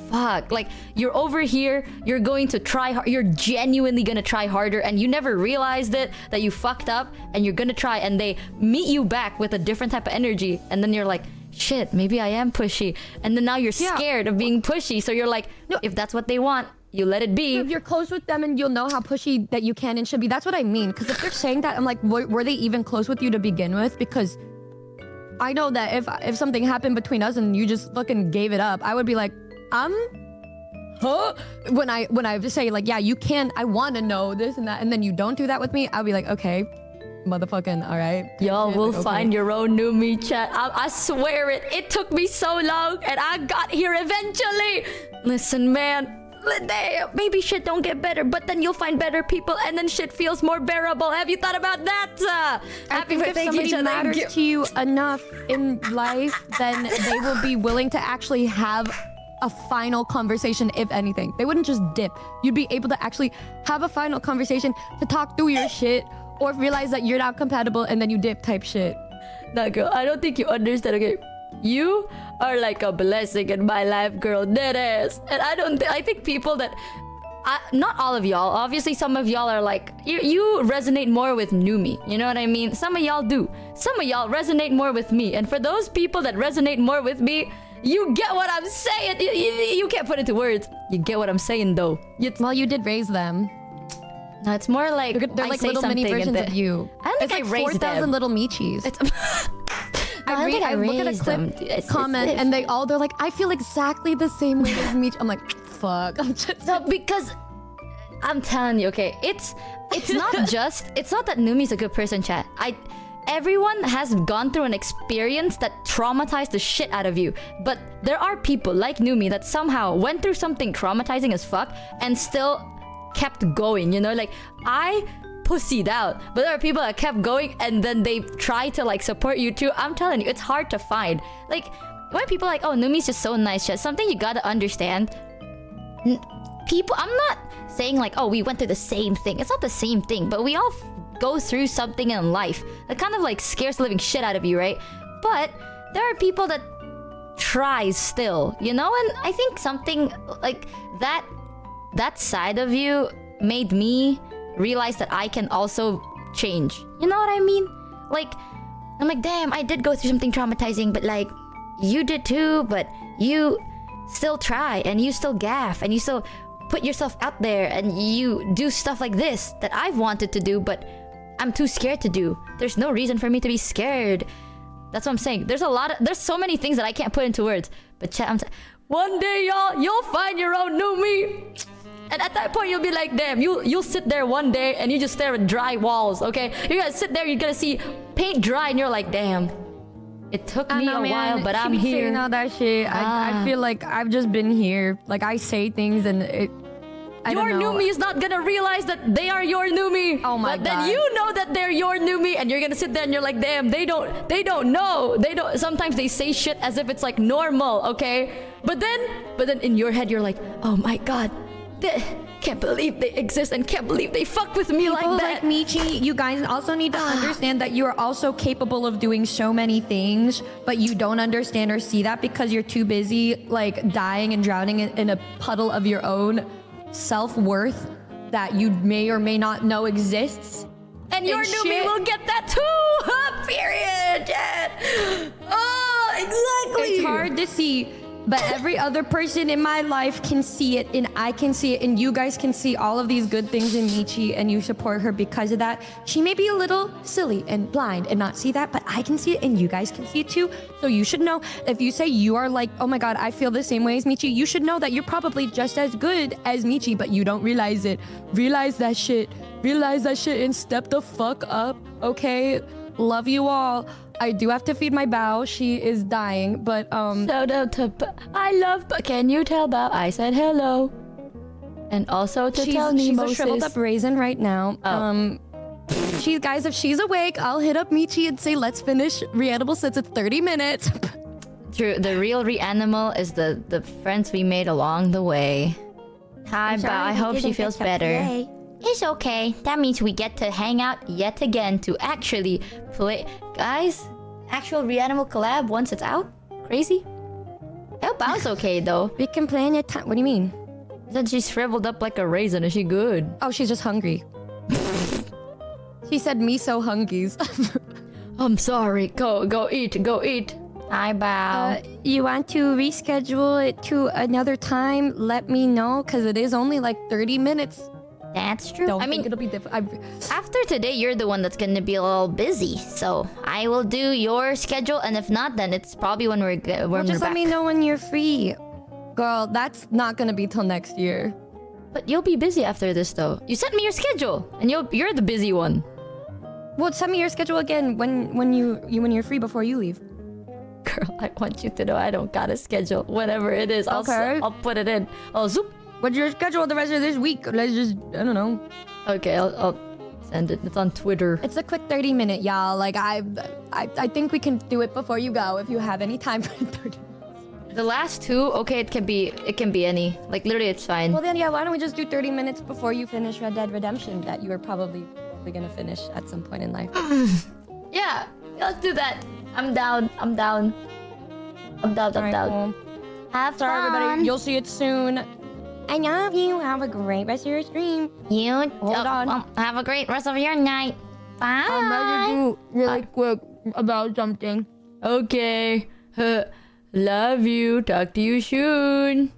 fuck, like you're over here, you're going to try hard, you're genuinely gonna try harder, and you never realized it that you fucked up, and you're gonna try, and they meet you back with a different type of energy, and then you're like, shit, maybe I am pushy, and then now you're scared of being pushy, so you're like, no, if that's what they want, you let it be. If you're close with them and you'll know how pushy that you can and should be, that's what I mean. Because if they're saying that, I'm like, were they even close with you to begin with? Because I know that if something happened between us and you just fucking gave it up, I would be like, huh? When I say like, yeah, you can, I want to know this and that, and then you don't do that with me, I'll be like, okay, motherfucking, all right. Y'all will find your own Numi, chat. I swear it. It took me so long, and I got here eventually. Listen, man. Maybe shit don't get better, but then you'll find better people, and then shit feels more bearable. Have you thought about that? I think if somebody matters to you enough in life, then they will be willing to actually have a final conversation, if anything. They wouldn't just dip. You'd be able to actually have a final conversation to talk through your shit, or realize that you're not compatible and then you dip type shit. Nah, girl, I don't think you understand, okay? You are like a blessing in my life, girl, deadass. And I think people that... not all of y'all. Obviously, some of y'all are like... You resonate more with Numi. You know what I mean? Some of y'all do. Some of y'all resonate more with me. And for those people that resonate more with me, you get what I'm saying. You can't put it into words. You get what I'm saying, though. Well, you did raise them. No, it's more like they're like little mini versions of you. I don't think it's I like raised 4,000 little Michis. I look at a clip comment and they're like, I feel exactly the same way as Michi. I'm like, fuck. I'm just no, because I'm telling you, okay, it's not that Numi's a good person, chat. Everyone has gone through an experience that traumatized the shit out of you. But there are people like Numi that somehow went through something traumatizing as fuck and still kept going, you know? Like, I pussied out, but there are people that kept going and then they try to like support you too. I'm telling you, it's hard to find. Like, when people are like, oh, Numi's just so nice, chat, something you gotta understand. People, I'm not saying like, oh, we went through the same thing. It's not the same thing, but we all go through something in life that kind of like scares the living shit out of you, right? But there are people that try still, you know? And I think something like that side of you made me realize that I can also change. You know what I mean? Like, I'm like, damn, I did go through something traumatizing, but like, you did too, but you still try, and you still gaff, and you still put yourself out there, and you do stuff like this that I've wanted to do, but I'm too scared to do. There's no reason for me to be scared. That's what I'm saying. There's so many things that I can't put into words. But chat, one day, y'all, you'll find your own Numi. And at that point, you'll be like, damn, you'll sit there one day and you just stare at dry walls, okay? You're gonna sit there, you're gonna see paint dry, and you're like, damn, it took me a while, but I'm here. Saying all that shit. I feel like I've just been here. Like, I say things and your Numi is not gonna realize that they are your Numi. Oh my god. But then you know that they're your Numi, and you're gonna sit there and you're like, damn, they don't know. Sometimes they say shit as if it's like normal, okay? But then in your head, you're like, oh my god, can't believe they exist and can't believe they fuck with me like that. Like Michi, you guys also need to understand that you are also capable of doing so many things, but you don't understand or see that because you're too busy like dying and drowning in a puddle of your own self-worth that you may or may not know exists. And your Numi will get that too. Period. Oh, exactly. It's hard to see but every other person in my life can see it, and I can see it, and you guys can see all of these good things in Michi, and you support her because of that. She may be a little silly and blind and not see that, but I can see it, and you guys can see it too. So you should know, if you say you are like, oh my god, I feel the same way as Michi, you should know that you're probably just as good as Michi, but you don't realize it. Realize that shit and step the fuck up, okay? Love you all. I do have to feed my Bao. She is dying, but Shout out to I love. Can you tell Bao I said hello? And also to tell she's Nemo a shriveled up raisin right now. Oh. Guys, if she's awake, I'll hit up Michi and say let's finish Reanimal since it's 30 minutes. True. The real Reanimal is the friends we made along the way. Hi, Bao. I hope she feels better. It's okay. That means we get to hang out yet again to actually play. Guys, actual Reanimal collab once it's out? Crazy? I hope Bao's okay though. We can play in your time. What do you mean? Then she's shriveled up like a raisin. Is she good? Oh, she's just hungry. She said me so hungies. I'm sorry. Go eat. Go eat. Hi, Bao. You want to reschedule it to another time? Let me know, because it is only like 30 minutes. That's true. Don't I mean, think it'll be different. after today, you're the one that's gonna be a little busy. So I will do your schedule, and if not, then it's probably when we're Just let me know when you're free. Girl, that's not gonna be till next year. But you'll be busy after this, though. You sent me your schedule, and you're the busy one. Well, send me your schedule again when you're free before you leave. Girl, I want you to know I don't got a schedule. Whatever it is, Okay. I'll put it in. Oh, zoop. What's your schedule the rest of this week? Let's just, I don't know. Okay, I'll send it. It's on Twitter. It's a quick 30-minute, y'all. Like, I think we can do it before you go if you have any time for 30 minutes. The last two, okay, it can be any. Like, literally, it's fine. Well, then, yeah, why don't we just do 30 minutes before you finish Red Dead Redemption that you are probably gonna finish at some point in life. Yeah, let's do that. I'm down. I'm down. Alright, cool. Have Sorry, fun. everybody. You'll see it soon. I love you. Have a great rest of your stream. You Hold on. well, have a great rest of your night. Bye. I'll message you really quick about something. Okay. Love you. Talk to you soon.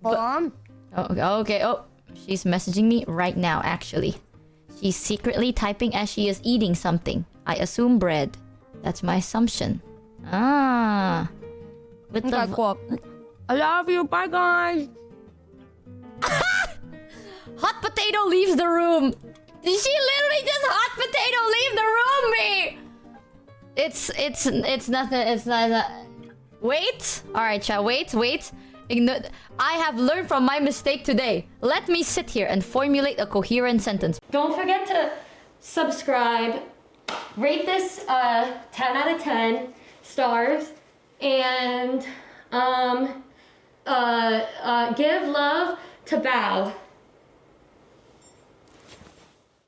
Hold on. Okay. Oh, she's messaging me right now, actually. She's secretly typing as she is eating something. I assume bread. That's my assumption. Ah. With Okay, cool. I love you. Bye, guys. Hot potato leaves the room. She literally just hot potato leave the room, me. It's nothing. It's not. Wait. All right, chat. Wait. I have learned from my mistake today. Let me sit here and formulate a coherent sentence. Don't forget to subscribe. Rate this 10 out of 10 stars, and give love to Bao.